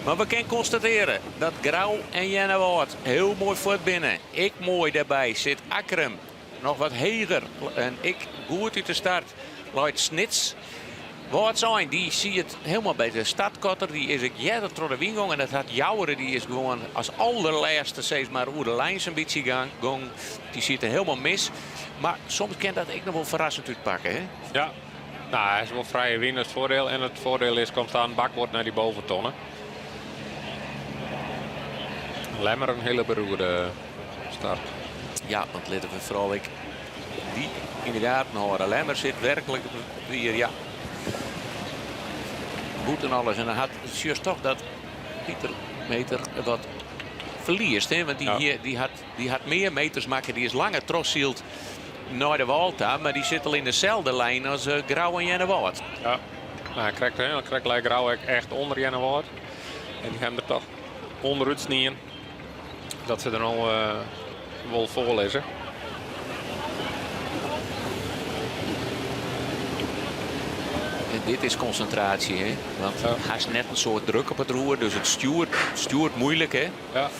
Maar we kunnen constateren dat Grauw en Jennewaard heel mooi voor het binnen. Ik mooi daarbij zit Akkerum nog wat heger en ik goed uit de start. Luid Snits. Wat zijn, die zie het helemaal bij de stadkotter. Die is ik jeder door de wingong. En dat had Jouweren, die is gewoon als allerlaatste steeds maar hoe de lijn een beetje gang. Die ziet er helemaal mis. Maar soms kan dat ik nog wel verrassend uitpakken, hè? Ja, nou, hij is wel vrije win, dat is het voordeel. En het voordeel is, komt aan bakbord naar die boventonnen. Lemmer een hele beroerde start. Ja, want laten we vooral die in de gaten houden. Lemmer zit werkelijk hier, ja. Goed en alles. En dan had het juist toch dat Pieter Meter wat verliest. Hè? Want die had meer meters maken. Die is langer trossield naar de Walta. Maar die zit al in dezelfde lijn als Grauw en Jennewaard. Ja, nou, hij krijgt lijkt Grauw echt onder Jennewaard. En die hebben er toch onderuit snieën. Dat ze er al wel vol is. En dit is concentratie, hè? Want hij is net een soort druk op het roer. Dus het stuurt moeilijk, hè? Ja.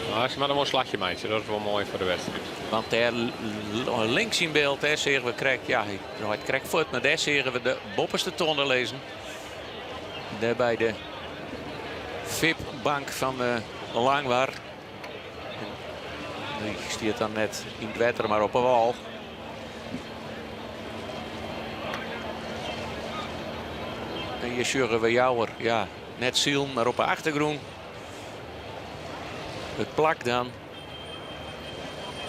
Nou, als je maar een mooi slagje maakt, dat is wel mooi voor de wedstrijd. Want daar links in beeld, hè, zeggen we, hij krijgt voet, maar daar zeggen we de bopperste tonnen lezen. Daar bij de VIP-bank van Langwaar. Die stiert dan net in het wetter, maar op een wal. En hier sjurren we Jouwer, ja, net ziel, maar op de achtergrond. Het plak dan.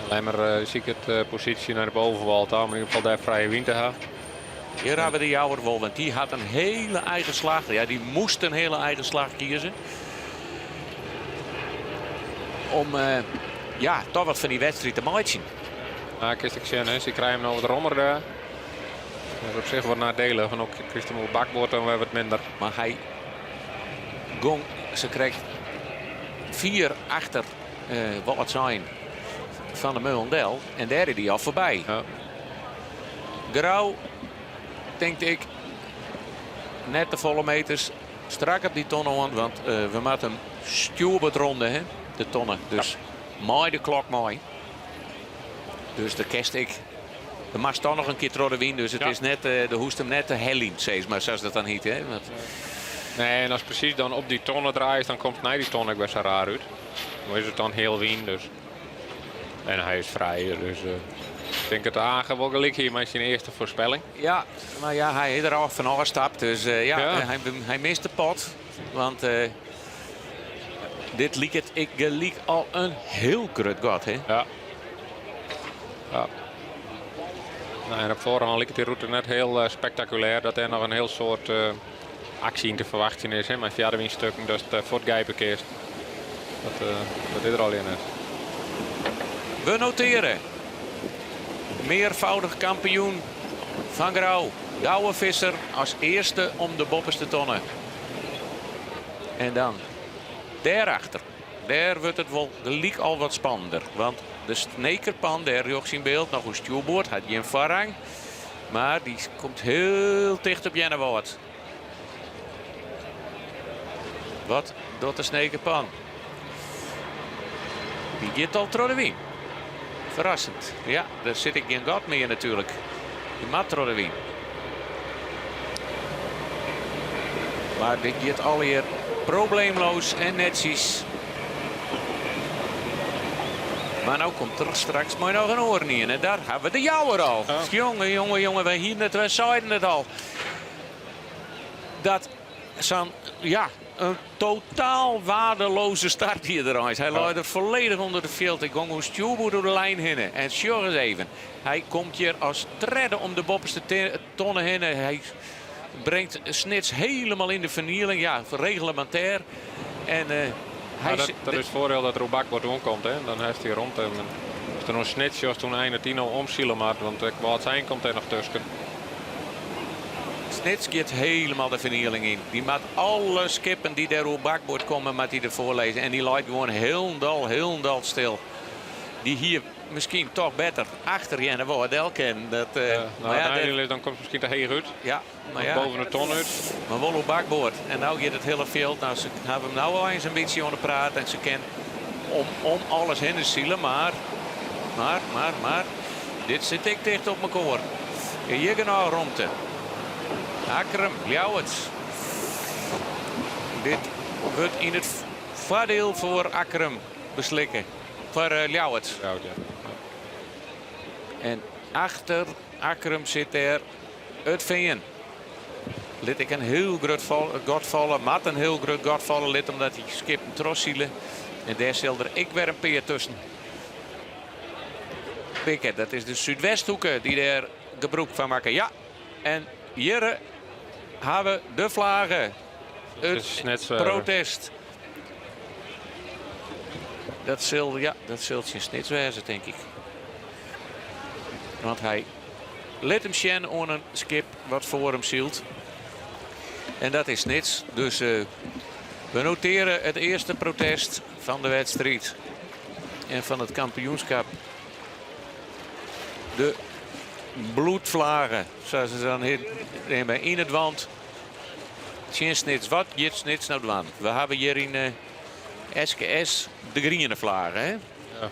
Lemmer zie ik het positie naar de bovenwal, maar in ieder geval daar vrije wind te hebben. Hier hebben we de Jouwer wel, want die had een hele eigen slag. Ja, die moest een hele eigen slag kiezen. Om ja, toch wat van die wedstrijd te maken. Ja, kijk, ze krijgen hem nou wat rommer daar. Dat is op zich wat nadelig, van ook Christen op bakboord dan weer wat minder. Maar hij gong, ze krijgt 4 achter wat zijn van de Meulendel. En daar is hij al voorbij. Ja. Grauw, denk ik, net de volle meters. Strak op die tonnen, want we moeten hem stuurbeurt ronden, hè, de tonnen. Dus mooi de klok mooi. Dus de kerst ik. De mag toch nog een keer door de wind, dus het is net, de hoest hem net de helling, zeg maar, zoals dat dan heet. Hè? Want... Nee, en als precies dan op die tonnen draait, dan komt naar die tonnen best raar uit. Dan is het dan heel wind, dus. En hij is vrij, dus Ik denk dat Agen wel gelijk hier met zijn eerste voorspelling. Ja, maar ja, hij is er al van afgestapt. Dus hij mist de pot. Want dit liep het gelijk al een heel groot gat, hè? Ja. Nou, en op voorhand lijkt die route net heel spectaculair. Dat er nog een heel soort actie in te verwachten is. Hè? Met stukken, dus het voortgrijpen keert. Dat is er al in net. We noteren. Meervoudig kampioen van Grauw. Douwe Visser als eerste om de bopperste tonnen. En dan daarachter. Daar wordt het wel gelijk al wat spannender. Want de Snekerpan, daar jocht in beeld, nog een stuurboord, had je een varang. Maar die komt heel dicht op Jennewoord. Wat doet de Snekerpan? Die gaat al door de wien. Verrassend. Ja, daar zit ik geen gat meer natuurlijk. Die mat door de wien. Maar dit gaat alweer probleemloos en netjes. Maar nou komt er straks maar nog een oor in. En daar hebben we de jouwer al. Oh. Jongen, we zeiden het al. Dat zo'n, een totaal waardeloze start hier eruit. Hij loopt er volledig onder de veld. Ik ging een stuurboer door de lijn heen. En sure eens even. Hij komt hier als tredde om de bopperste tonnen heen. Hij brengt Snits helemaal in de vernieling. Ja, reglementair. En dat is het voordeel dat er op bakbord omkomt. Hè? Dan heeft hij rond hem. Als er nog Snits was toen einde Tino omzielen maakt. Want wat zijn komt er nog tussen. Snits gaat helemaal de vernieling in. Die maakt alle skippen die daar op bakbord komen, maakt hij ervoor lezen. En die lijkt gewoon heel dal stil. Die hier misschien toch beter achter Jennewoord kennen. Dan komt het misschien te heeg uit. Ja, maar ja. Boven de ton uit. Maar wel op bakboord. En nou gaat het hele veld. Nou, ze hebben hem nou al eens een beetje aan de praat. En ze kennen om alles heen te zielen. Maar. Dit zit ik dicht op mijn koor. Hier genau romte. Akkerum, Ljouwert. Dit wordt in het voordeel voor Akkerum beslikken. Voor Ljouwert. Ja. En achter Akkerum zit er het Veen. Liet ik een heel groot gat vallen. Mat een heel groot gat vallen. Liet omdat hij skip een tros zielen. En daar zal er ik weer een peer tussen. Pikken, dat is de Zuidwesthoeken die daar gebruik van maken. Ja, en hier hebben we de vlaggen. Het protest. Dat zult je Snits wezen, denk ik. Want hij let hem zien aan een skip wat voor hem zielt. En dat is Snits. Dus we noteren het eerste protest van de wedstrijd. En van het kampioenschap. De bloedvlagen, zoals ze dan nemen in het wand. Tjen Snits, wat gaat Snits nou doen? We hebben hier in SKS de groene vlagen, hè? Ja.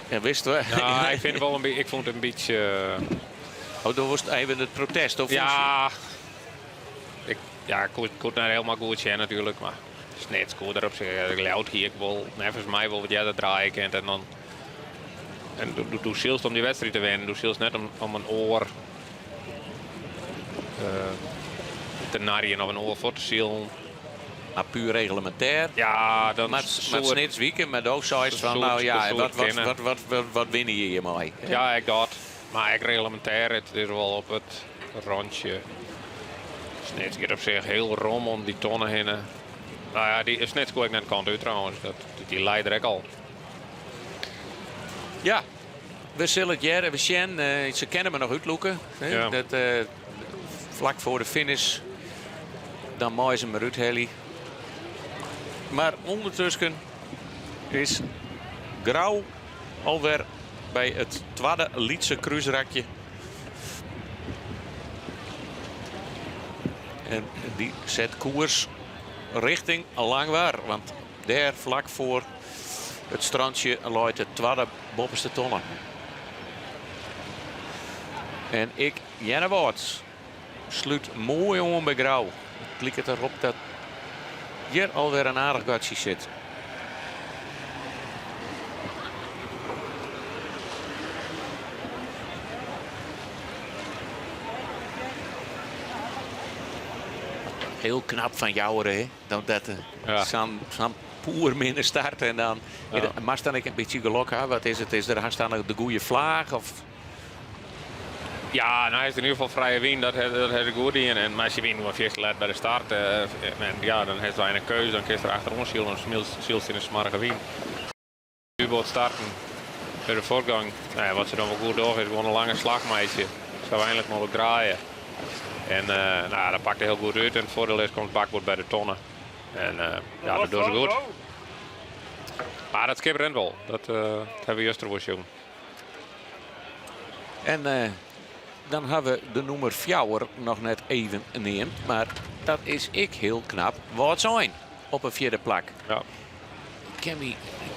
En wisten we? Ja, ik vond het een beetje... Oh, dat was even het protest, of ja. Ik kon het helemaal goed zijn natuurlijk, maar Snits goed erop zeggen. Luid hier, ik wil, nevens mij wil wat jij dat draaien kent en dan... En doe Sils om die wedstrijd te winnen. Doe Sils net om een oor te narien of een oor voor te zielen. Maar puur reglementair. Ja, dan met Snits wieken met ook zoiets van nou ja, wat winnen je hiermee? Ja, ik dat. Maar ik reglementair, het is wel op het randje. Snits gaat op zich heel rom om die tonnen heen. Nou ja, die Snits kon ik net kant uit trouwens. Die leidt er al. Ja, we zullen het jaren, we zien, ze kennen me nog uitloeken. Ja. Dat vlak voor de finish, dan mooi ze maar uit Heli. Maar ondertussen is Grauw alweer bij het tweede Lietse cruiserakje. En die zet koers richting Langwaar, want daar vlak voor het strandje loopt het tweede bopperste tonnen. En Jennewoord sluit mooi om bij Grauw. Het lijkt het erop dat hier alweer een aardig gatje zit. Heel knap van jou, hè? Dat zo'n poer minder start en dan... Maar dan ik een beetje geluk hebben. Wat is het? Is er haast aan de goede vlaag? Of... Ja, nou is in ieder geval vrije wien, dat is goed in. En als je wint maar eerst let bij de start, en ja, dan heeft hij een keuze, dan kun je er achterom schielen en zielst in een smarige wien. U-boot starten bij de voortgang. Nou ja, wat ze dan wel goed doen is gewoon een lange slagmeisje. Zou eindelijk mogelijk draaien. En nou, dat pakt hij heel goed uit en het voordeel is, komt het bakboord bij de tonnen. En ja, dat doen ze goed. Maar dat skip rent wel, dat hebben we juist ervoor zien. En dan hebben we de nummer 4 nog net even neemt. Maar dat is ik heel knap. Wat zijn op een 4e plek. Ja. Ik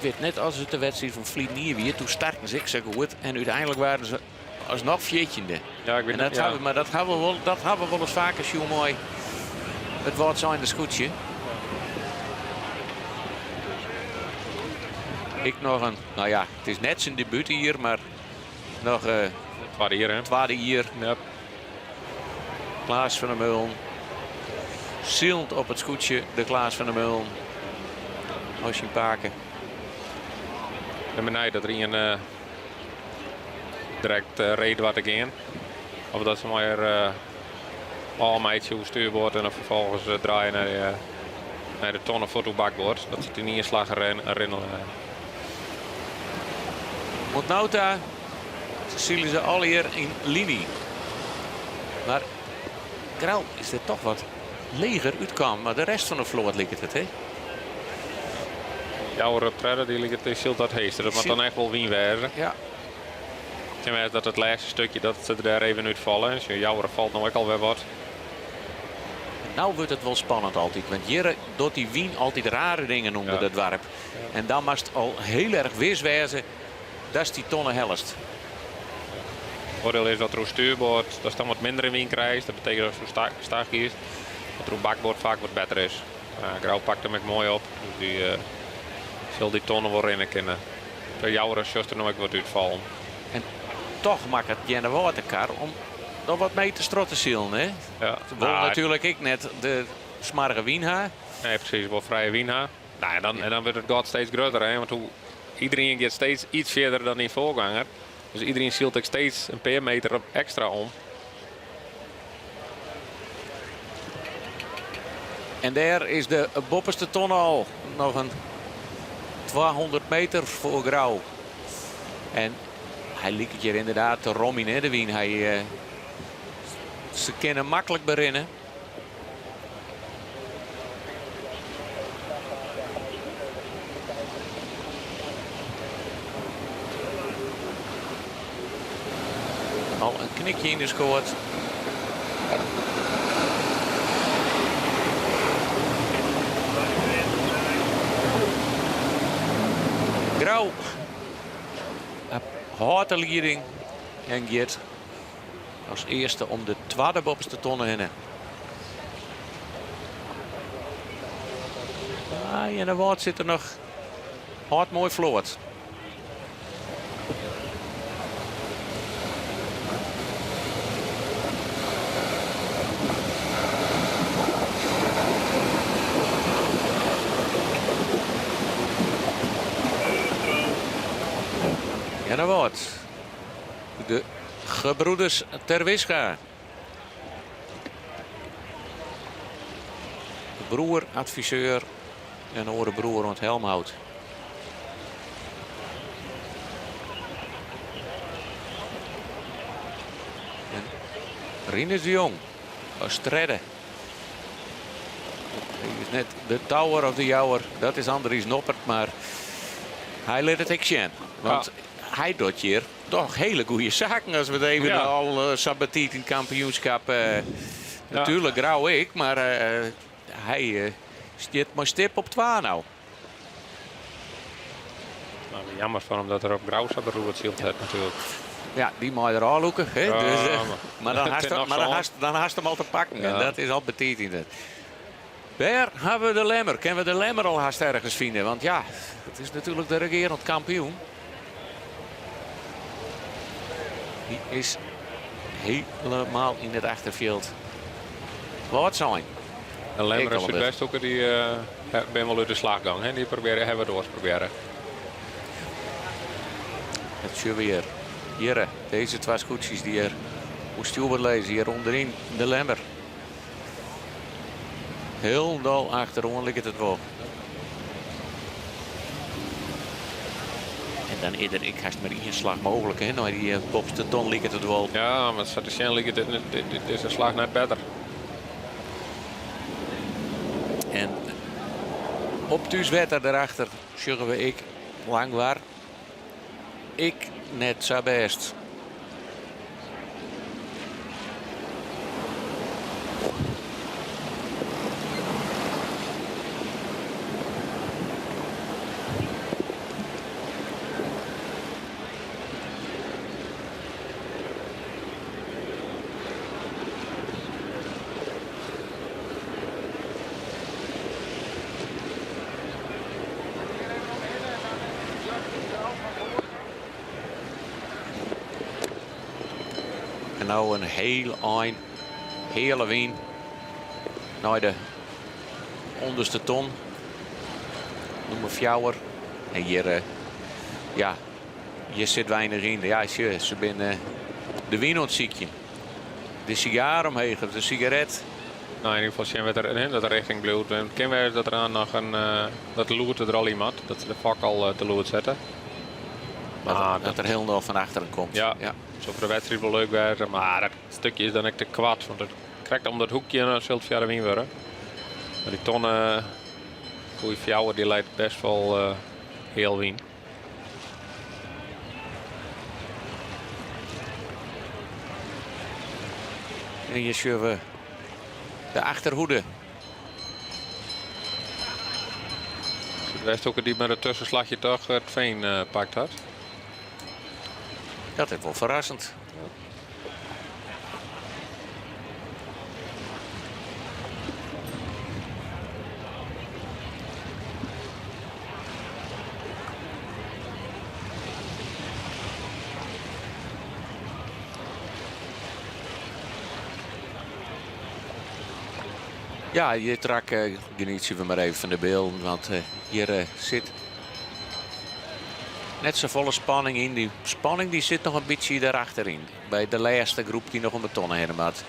weet net als het de wedstrijd van Vliet niet weer. Toen starten ze zo goed. En uiteindelijk waren ze alsnog 14e. Ja, ik weet en dat niet. maar dat hebben we wel eens vaker zo mooi. Het wordt zijn de scootje. Ik nog een, nou ja, het is net zijn debuut hier, maar nog tweede hier, hè? Tweede hier. Yep. Klaas van der Meulen. Zielend op het scootje, de Klaas van der Meulen. Als je paken. En beneden dat er een direct reden wat ik in. Of dat ze maar al meidje hoe stuurboord en dan vervolgens draaien naar de tonnen voor het bakboord. Dat ze er niet in slag rennen. Want Nauta zien ze al hier in linie. Maar Grauw is er toch wat leger uitkwam. Maar de rest van de vloot ligt het, hè? Jouw optreden die ligt het zilt dat heester. Dat moet dan echt wel wien werden. Ja. Ik weet dat het laatste stukje dat ze er daar even uitvallen. Dus jouw valt nou ook alweer wat. Nou wordt het wel spannend altijd. Want hier doet die wien altijd rare dingen onder het warp. Ja. En dan was het al heel erg weerswijzen. Dat is die tonnen helst. Het voordeel is dat er een stuurboord dat dan wat minder in wien krijgt. Dat betekent dat het zo stag is. Dat er een bakboord vaak wat beter is. Grauw pakt hem ook mooi op. Dus die zal die tonnen wel rennen kunnen. Bij jou is er nog wat uitvallen. En toch maakt het Jenne Waterkar om nog wat mee te strotten zielen, hè? Ja. Ze willen natuurlijk ik net de smarige wien hebben. Nee, precies. Wel vrije wien hebben. Nou, en dan wordt het gat steeds groter, hè? Want iedereen gaat steeds iets verder dan die voorganger. Dus iedereen zielt ook steeds een paar meter extra om. En daar is de bopperste ton al. Nog een 200 meter voor Grauw. En hij liep het hier inderdaad te rommen, hè, de wien. Ze kunnen makkelijk berennen. Al een knikje in de scoort. Grauw houdt de leiding en gaat als eerste om de tweede bopste tonnen heen. En de woord zit er nog hard mooi vloot. En dan wordt de gebroeders Terwisga. De broer, adviseur en de andere broer rond Helmhout. En Rinus de Jong, Stredde. Hij is net de tower of de jouwer, dat is Andries Noppert, maar hij leert het ook zien. Want hij doet hier toch hele goede zaken als we het even al sabatiet in het kampioenschap. Natuurlijk Grauw ik, maar hij zit maar stip op 2 nou. Nou, jammer van hem dat er op Grauw zat de roer zielt het natuurlijk. Ja, die mag je er al loeken. Hè? Ja, Dus, maar dan haast hem al te pakken. Ja. En dat is al betiteld. Daar hebben we de Lemmer. Kunnen we de Lemmer al haast ergens vinden? Want ja, het is natuurlijk de regerend kampioen. Die is helemaal in het achterveld. Wat zijn? En Lemmer en Zuidwesthoeken die ben wel uit de slaggang. Hè? Die hebben we door proberen. Het is weer. Hier, deze twee scootjes die er moest je lezen. Hier onderin de Lemmer. Heel dol achterom ligt het wel. En dan eerder, ik haast maar één slag mogelijk. Hè? Nou, die Bobste ton ligt het wel. Ja, maar statistisch ligt dit is een slag net beter. En op Thuiswetter daarachter zeggen we ik lang waar. Ik net zo best. En nou een hele wien naar de onderste ton. Noem maar fjouwer. En hier, ja, hier zit weinig in. Ja, ze binnen de wien ontziekje. De sigaar omheen, of de sigaret. Nou, in ieder geval zien we er dat de richting bloed. We kennen dat er aan nog dat de loert er al iemand. Dat ze de vak al te loert zetten. Dat er heel nog van achteren komt. Ja. Zo voor de wedstrijd wel leuk werden, maar dat stukje is dan echt te kwad. Want het krijgt om dat hoekje zult via de wien worden. Maar die tonnen, goede fjouwer, die leidt best wel heel wien. En hier zien we de achterhoede. De Westhoeken die met het tussenslagje toch het veen pakt had. Dat is wel verrassend. Ja, hier genieten we maar even van de beelden, want hier zit net zo volle spanning in. Die spanning die zit nog een beetje daarachterin. Bij de laatste groep die nog een beton heen had.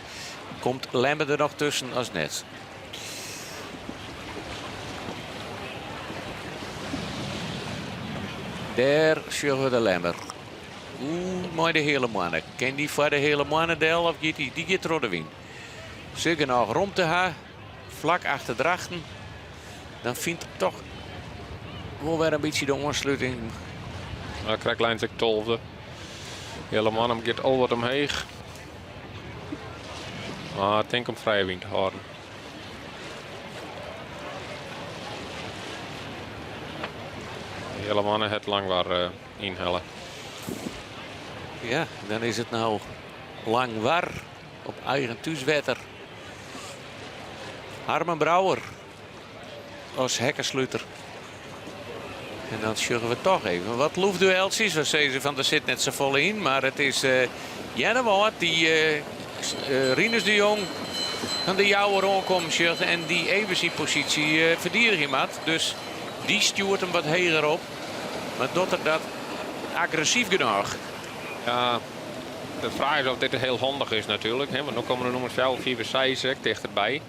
Komt Lemmer er nog tussen als net. Daar zien we de Lemmer. Mooi de hele mannen. Ken die voor de hele mannen deel of gaat die gaat er win? Zeker nog rond te gaan. Vlak achter drachten. Dan vindt het toch wel weer een beetje de ontsluiting. Dan krijgt Lijns ik 12e. Hele man gaat al wat omheen. Maar ik denk om vrije wind te houden. Hele mannen het lang waar inhellen. Ja, dan is het nou lang war op eigen thuiswetter. Harmen Brouwer als hekkensluiter. En dan zeggen we toch even wat loefdueltjes. We zeggen van er zit net zo vol in. Maar het is Jennewoord die Rinus de Jong van de jouwe aankomt en die even zijn positie verdedigen had. Dus die stuurt hem wat hoger op. Maar doet er dat agressief genoeg. Ja, de vraag is of dit heel handig is natuurlijk. Hè? Want nu komen er nummers 4, 5 en 6 dichterbij.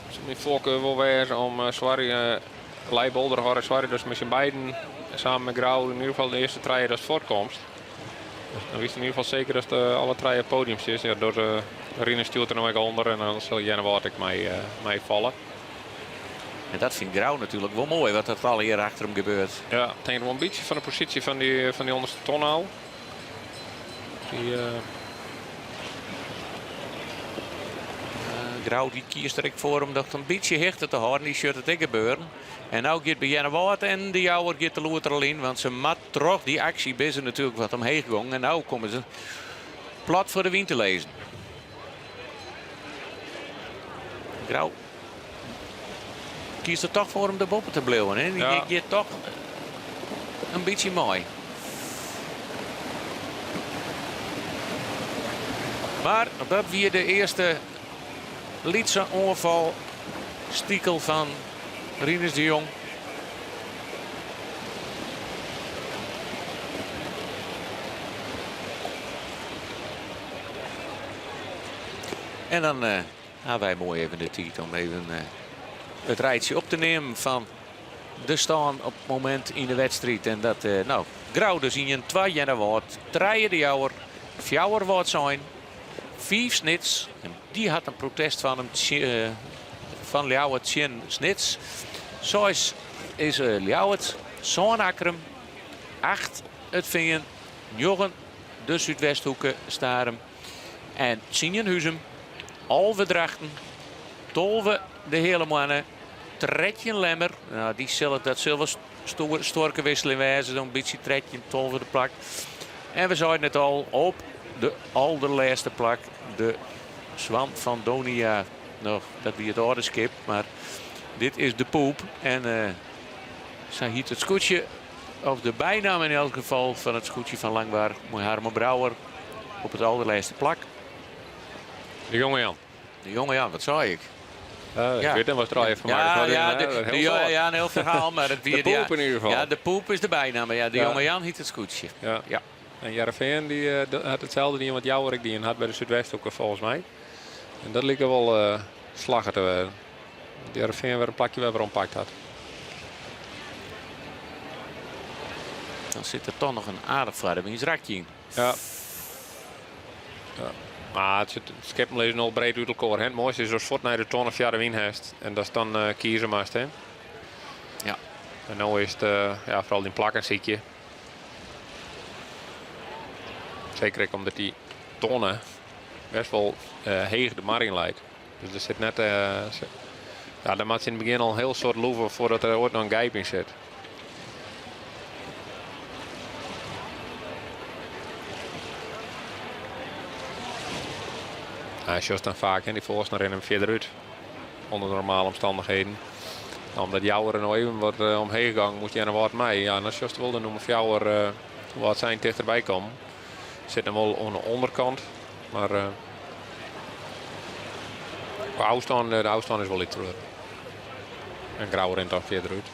Dus mijn voorkeur wil weer om Zwarri, Leibolder, Harry Zwarri, dus met zijn beiden samen met Grauw in ieder geval de eerste treien dat voorkomst. Dus dan wist in ieder geval zeker dat alle treien podiums is. Ja, door Rinus stuurt er nog even onder en dan zal Jenne Waard mee vallen. En dat vindt Grauw natuurlijk wel mooi wat er al hier achter hem gebeurt. Ja, ik denk wel een beetje van de positie van die onderste ton al. Grauw die kiest er voor om dat een beetje hechter te houden. Die shirt het ook gebeuren. En nu gaat bij Jenne Waard en de jouwer gaat de loer er al in. Want ze mat toch die actie best natuurlijk wat omheen gegaan. En nu komen ze plat voor de wind te lezen. Grauw kiest er toch voor om de boppen te blijven. Hè? Die gaat toch een beetje mooi. Maar dat weer de eerste Lietse ongeval Stiekel van Rinus de Jong. En dan hebben wij mooi even de tijd om even het rijtje op te nemen van de staan op het moment in de wedstrijd. En dat, nou, Grauw dus in 2 en wordt 3 de Jouwer, 4 wordt zijn, 5 Snits. En die had een protest van hem, van Ljouwert, 10 Snits. 6 is Ljouwert, zo'n Akkerum, 8 het Vingen, 9 de Zuidwesthoeken Starem en 10 Huzem. Alve Drachten, 12 de hele mannen, 13 Lemmer. Nou, die zullen dat storke wisselen wijzen, zo'n beetje 13, 12 de plak. En we zeiden het al, op de allerlaatste plak, de Zwan van Donia. Nou, dat wie het oude skip, maar dit is de poep. En zij hiet het scootje, of de bijnaam in elk geval van het scootje van Langwaar, mooi Harmen Brouwer, op het allerlaatste plak. De jonge Jan. De jonge Jan, wat zei ik? Ik weet hem was er al even van ja, een heel verhaal. Maar het de poep in ieder geval. Ja, de poep is de bijnaam. Maar ja, de jonge Jan hiet het scootje. Ja. En Jarreveen die had hetzelfde die wat Jouwerik die had bij de Zuidwesthoeken volgens mij. En dat leek er wel slagger te werden. Jarreveen weer een plakje waar we ompakt had. Dan zit er toch nog een aardig Vladimirsrakje in. Ja. Maar het skip is nog breed uit elkaar. Het mooiste is als voort naar de ton of jaar de win heeft. En dat is dan kiezen maar. Ja. En nu is het vooral die plakken zie je. Zeker ook omdat die tonnen best wel heeg de mar in leidt. Dus er zit net... ja, daar maakt ze in het begin al een heel soort loeven voordat er ooit nog een gijp in zit. Hij is dan vaak in die volgens naar in hem verder uit. Onder normale omstandigheden. Omdat Jouwer er nog even wat omheen gegaan, moet je er wat mee. Ja, en als je wilde noemen of Jouwer wat zijn dichterbij komen. Zit hem wel aan de onderkant. Maar de afstand is wel iets terug. En Grauw rent dan verder uit.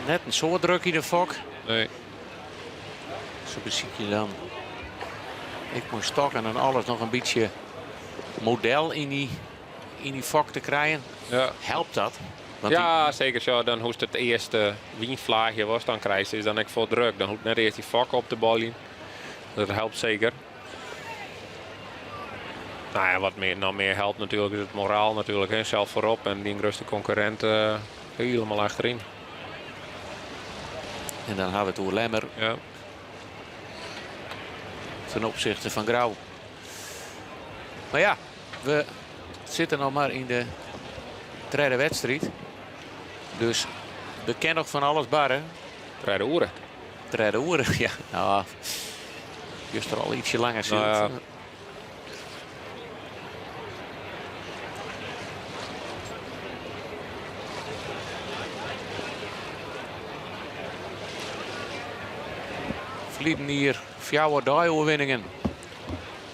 Net een soort druk in de fok. Nee. Zo beziek je dan. Ik moet stokken en alles nog een beetje model in die fok te krijgen. Ja. Helpt dat? Want ja, zeker zo. Dan hoest het eerste wienvlaagje was dan krijgt is dan ik voor druk. Dan hoeft net eerst die fok op de bal in. Dat helpt zeker. Nou ja, wat meer helpt natuurlijk is het moraal natuurlijk. Hè. Zelf voorop en die rustige concurrent helemaal achterin. En dan hebben we het over Lemmer. Ja. Ten opzichte van Grauw. Maar ja, we zitten nog maar in de derde wedstrijd. Dus we kennen nog van alles barren. Derde uren. Derde uren, ja. Nou, juist er al ietsje langer zit. Nou ja. Verliepen hier 4 overwinningen.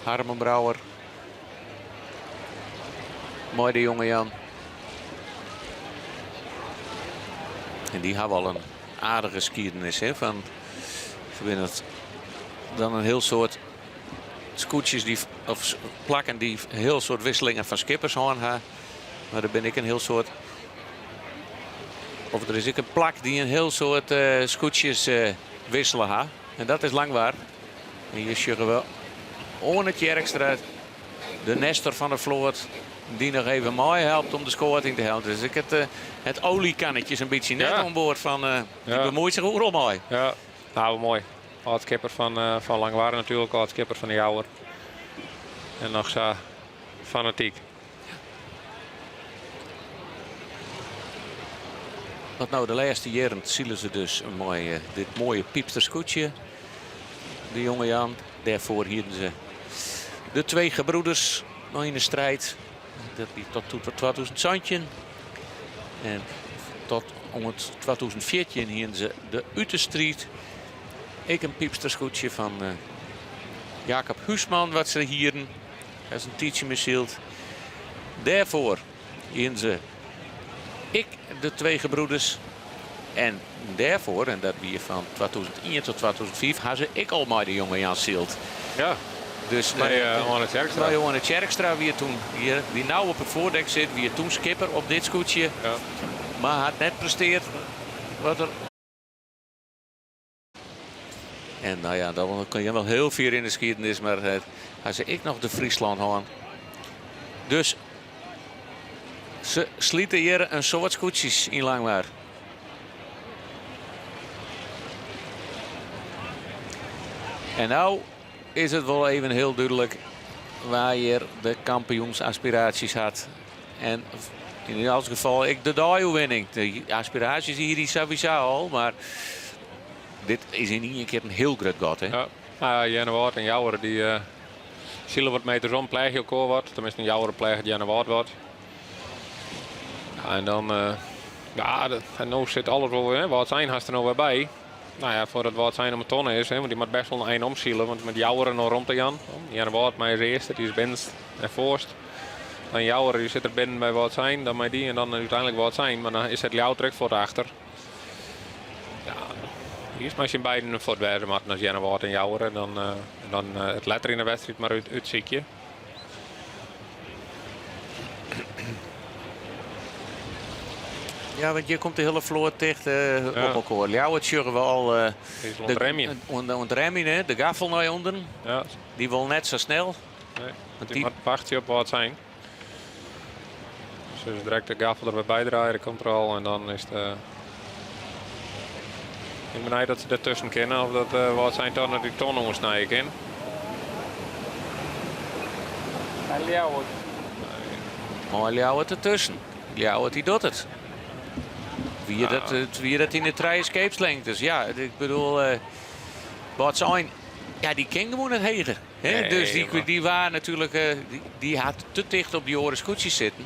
Harmen Brouwer. Mooi de jonge Jan. En die hebben al een aardige geschiedenis. Hè, van het dan een heel soort scootjes die, of plakken die een heel soort wisselingen van skippers hebben. Maar dan ben ik een heel soort... Of er is ook een plak die een heel soort scootjes wisselen ha. En dat is Langwaar. En hier zeggen we Onetje extra de Nestor van de Vloot. Die nog even mooi helpt om de score in te helpen. Dus ik het oliekannetje is een beetje net aan boord van. Die bemoeit zich ook al mooi. Ja, nou mooi. Al skipper van Langwaar natuurlijk. Al skipper van de Jouwer. En nog zo fanatiek. Want nou de laatste jaren zien ze dus een mooi, dit mooie piepsterscootje. De jonge Jan. Daarvoor hielden ze de 2 gebroeders nog in de strijd. Dat liep tot 2000. En tot om het 2014 hielden ze de Utenstrijd. ik een piepstersgoedje van Jacob Huisman, wat ze hieren. Dat is een teacher missield. Daarvoor in ze ik de twee gebroeders. En daarvoor, en dat weer van 2001 tot 2005, hadden ze ik al maar de jonge Jan Sielt. Ja. Dus Johannes Tjerkstra. Johannes Tjerkstra, wie toen hier, die nou op het voordek zit, wie toen skipper op dit scootje. Ja. Maar had net presteerd wat er. En nou ja, dan kun je wel heel veel in de geschiedenis, maar hij zei ik nog de Friesland hoor. Dus ze slieten hier een soort scootjes in Langwaar. En nou is het wel even heel duidelijk waar je de kampioensaspiraties had. En in ieder geval ik de Daio-winning. De aspiraties hier die sowieso al, maar dit is in ieder keer een heel groot gat. Hè? Ja, Janne Woord en Jouwer die zullen wat meters om plegen elkaar wordt. Tenminste een Jouwer plegen Janne Woord wordt. Ja, en dan en nu zit alles wel weer. Wat zijn haast er nog weer bij. Nou ja, voordat wat zijn om een ton is, hè, want die moet best wel een eind omzielen. Want met Jouwer nog rond te Jan. Janne Woord mij is eerste, die is binnenst en voorst. Dan Jouwer die zit er binnen bij wat zijn, dan mij die en dan uiteindelijk wat zijn. Maar dan is het Jouw terug voor de achter. Ja, hier is misschien beiden voor het werden, maar als Janne Woord en Jouwer. En dan het letter in de wedstrijd maar uit ziekje. Ja, want je komt de hele vloer dicht op elkaar. Ja, het sjurren we al de remmen, de gaffel naar onder. Ja. Die wil net zo snel. Nee, die moet wachten op wat zijn. Dus direct de gaffel erbij bijdraaien, de controle en dan is de. Ik ben blij dat ze ertussen kennen of dat wat zijn dan naar die tonnen snijden in. Maar Ljouwert ertussen. Ljouwert die doet het. Wie dat in de 3 escapes-lengtes. Ja, ik bedoel, wat zijn, ja, die ken gewoon het heger. Nee, dus die waren natuurlijk, die had te dicht op die oren scootjes zitten.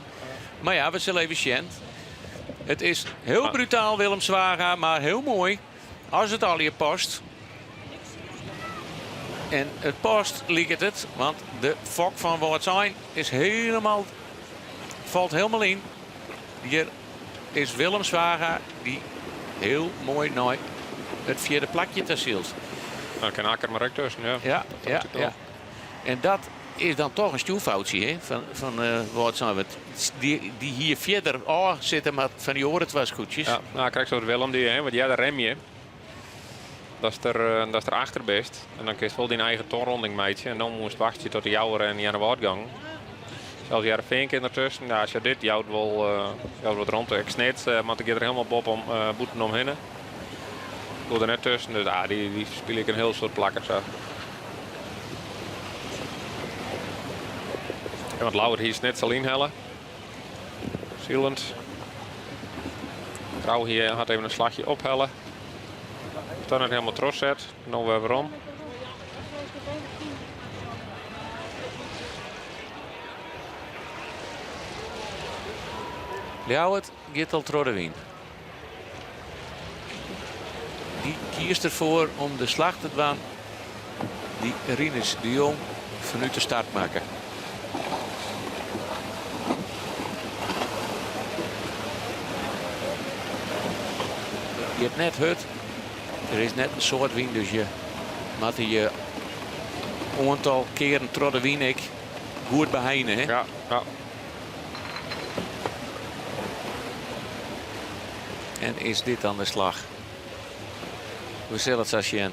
Maar ja, we zullen even zien. Het is heel brutaal Willemswaga, maar heel mooi. Als het al hier past. En het past, liekt het. Want de fok van wat zijn is helemaal, valt helemaal in. Hier is Willemswaga die heel mooi naar het 4e plakje terzielt. Nou, kan Akker maar ook tussen, ja. Ja. En dat is dan toch een stuurfoutje, hè? Van wat zijn we? Die hier verder zitten met van die oren was goedjes. Ja, nou krijg zo Willem die, hè, want jij daar rem je. Dat is er achter best. En dan kun je wel die eigen tonronding meidje. En dan moest wachten tot de Jouwer en Janne Woordgang. Zelfs jaren Veenkind ertussen. Ja, als je dit jouwt wel wat rond. Ik sneed, maar ik er helemaal boeten omheen. Ik doe er net tussen. Dus die speel ik een heel soort plakkers af. En want Lauwer hier net zal inhellen. Zielend. Grauw hier had even een slagje ophellen. Dan het helemaal trots zet. En dan weer om. Ljouwert gaat al Trodewien. Die kiest ervoor om de slag te doen die Rinus de Jong vanuit de start maken. Je hebt net het. Er is net een soort wien, dus je moet je aantal keren Trodewien ik goed beheinen. Hè? Ja. En is dit dan de slag? We zullen het zo zien.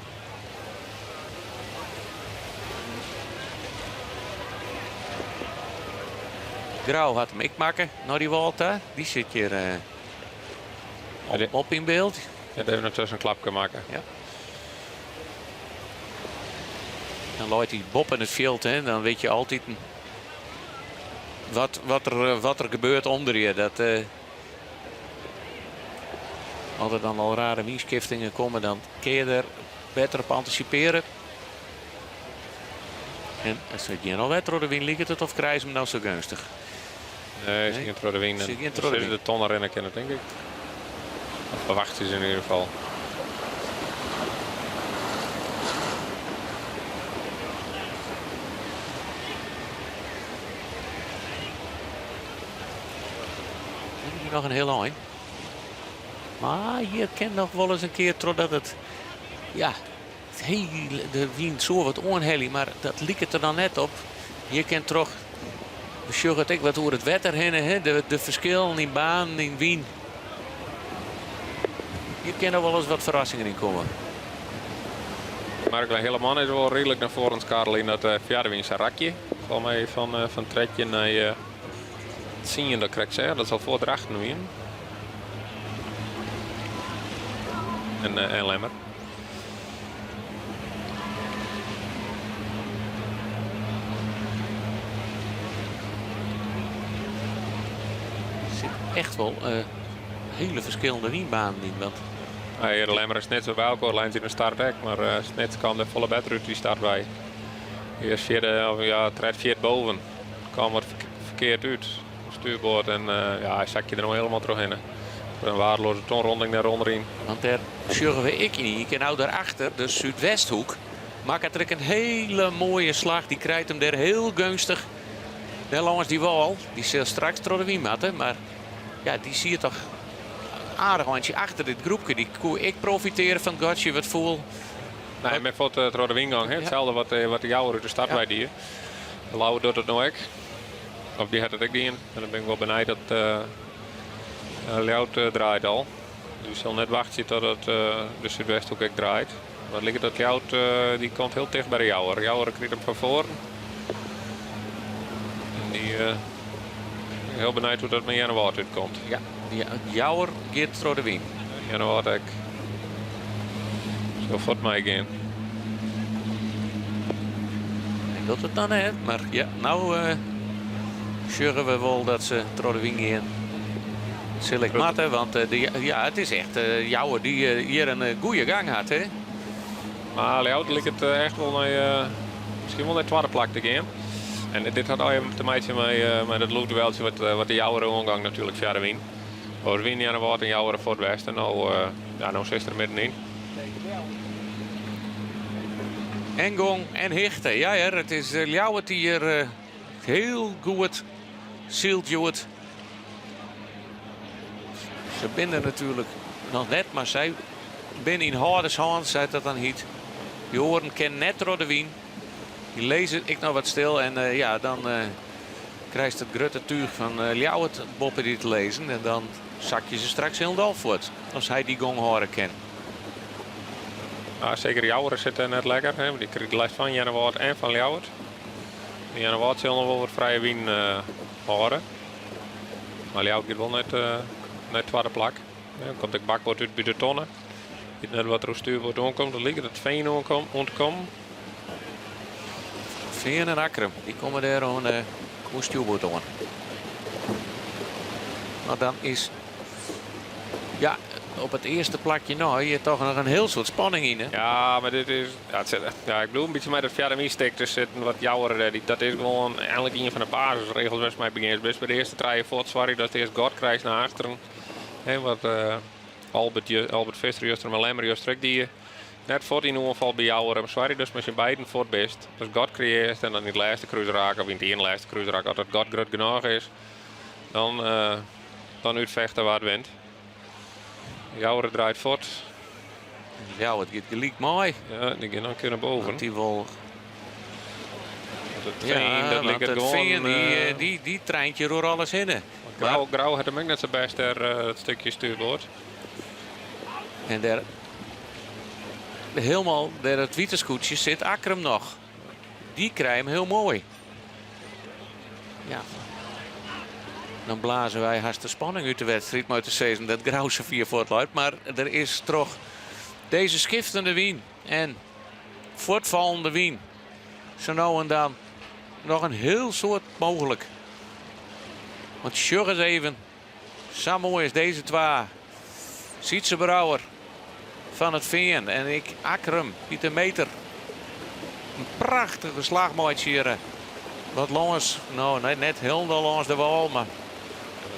Grauw had hem ik maken naar die Walter. Die zit hier op in beeld. Ja, dat hebben we tussen een klapje maken. Ja. Dan laat hij Bob in het veld, hè. Dan weet je altijd wat er gebeurt onder je. Dat, als er dan al rare wienskiftingen komen, dan kun je er beter op anticiperen. En als je al weet, Trodewien liegt het of krijgen ze hem nou zo gunstig? Nee, ze gaan Trodewien. De ton erin kennen, denk ik. Of verwacht is in ieder geval. Hier nog een heel lijn. Maar hier kan nog wel eens een keer, totdat het... Ja, het hele, de wind zo wat onhellig, maar dat liep het er dan net op. Je kent toch... We het ik wat over het wetter heen, hè? De verschillen in baan, in wind. Hier kan er wel eens wat verrassingen in komen. Mark helemaal is wel redelijk naar voren Karel in dat vierde wind zijn rakje. Volgens mij van Tredje naar het zien, dat krijg ik dat zal voor de achter nu in. En Lemmer. Echt wel hele verschillende wienbanen in. Want... De Lemmer is net zo bij elkaar, lijnt in de start ook, maar net kan de volle bedroute die start bij. Eerst viert boven. Kwam wat verkeerd uit. Stuurboord en hij zak je er nog helemaal terug in. Een waardeloze tonronding naar onderin. Want daar zorgen we ik niet. Ik ken nou daarachter, de Zuidwesthoek. Maakt er een hele mooie slag. Die krijgt hem daar heel gunstig. Daar langs die wal. Die zal straks door de wienmatten. Maar ja, die zie je toch aardig handje achter dit groepje. Die kon ik profiteren van Gotje wat voel. Nee, met wat door de wingang. Hetzelfde wat de jouwer uit de start bij die. De Lauwe doet het nou ook. Of die had het ook niet in. En dan ben ik wel benijd dat Ljout draait al. Dus je zal net wachten tot het de Zuidwesthoek ook draait. Maar ligt dat Ljout die komt heel dicht bij de jouwer. De jouwer krijgt hem van voren. En die heel benijd hoe dat met Janne Waard uitkomt. Ja, die jouwer gaat door de wind. Janne Waard ook. Zo voort mij gaan. Ik doe het dan net, maar ja, nou zorgen we wel dat ze door de wind gaan. Select matten, want het is echt jouwer die hier een goede gang had. Hè? Maar Ljout ligt het echt wel naar, misschien wel naar de tweede plak te gaan. En dit had ook te maken met het loopdueltje wat de jouwere omgang natuurlijk via de wien. Over wien aan de water en jouwere voor het westen. Nou zit er middenin. Engong en Hichte. Ja, het is Ljouwert die hier heel goed zielt. Ze binnen natuurlijk nog net, maar zij binnen in Hardershand, zei dat dan niet. Die horen ken net door de wien. Die lezen ik nog wat stil en dan krijgt het grutte tuig van Ljouwert boppen die te lezen. En dan zak je ze straks heel Dalvoort als hij die gong horen kent. Nou, zeker Jouwer zit net lekker. Hè? Die krijgt de lijst van Janne Waard en van Ljouwert. Janne Waard zal nog wel wat vrije wien houden. Maar Ljouwert gaat wel net tweede plak. Dan komt de bakboord uit bij de tonnen. Net wat er op stuurboord aankomt. Dan ligt het Veen ontkomen. Veen en Akrum, die komen daar aan de stuurboord aan. Maar dan is... Ja, op het eerste plakje nou, hier toch nog een heel soort spanning in. Hè? Ja, maar dit is... Ja, ik bedoel een beetje met het vierde wienstek te zitten. Wat Jouwer, dat is gewoon eigenlijk een van de basisregels. Best mij begint best bij de eerste trein voort. Sorry dat eerst God krijgt naar achteren. He, wat Albert Visser juster met Lemmer juster die net voor die aanval bij Jouwer. Sorry, dus met je beiden voor het best. Dus God creëert en dan in het laatste cruise raken. Of in de ene laatste cruise raken. Als het God groot genoeg is. Dan uitvechten waar het wint. Jouwer draait voort. Ja, het gaat gelijk mooi. Ja, die gaan dan kunnen boven. Die wil... Het Veen, die treintje door alles heen. Grauw had hem ook net zo best het stukje stuurboord. En daar helemaal daar het witte scootje zit Akrum nog. Die krijgt hem heel mooi. Ja. Dan blazen wij haast de spanning uit de wedstrijd. Maar te zeggen dat Grauw ze 4 voortluidt. Maar er is toch deze schiftende wien. En voortvallende wien. Zo nou en dan nog een heel soort mogelijk. Want sjug eens even. Zo mooi is deze twee. Sietse Brouwer van het Veen. En ik Akrum, Pieter Meter. Een prachtige slagmaatje hier. Wat langs, nou net heel langs de wal, maar...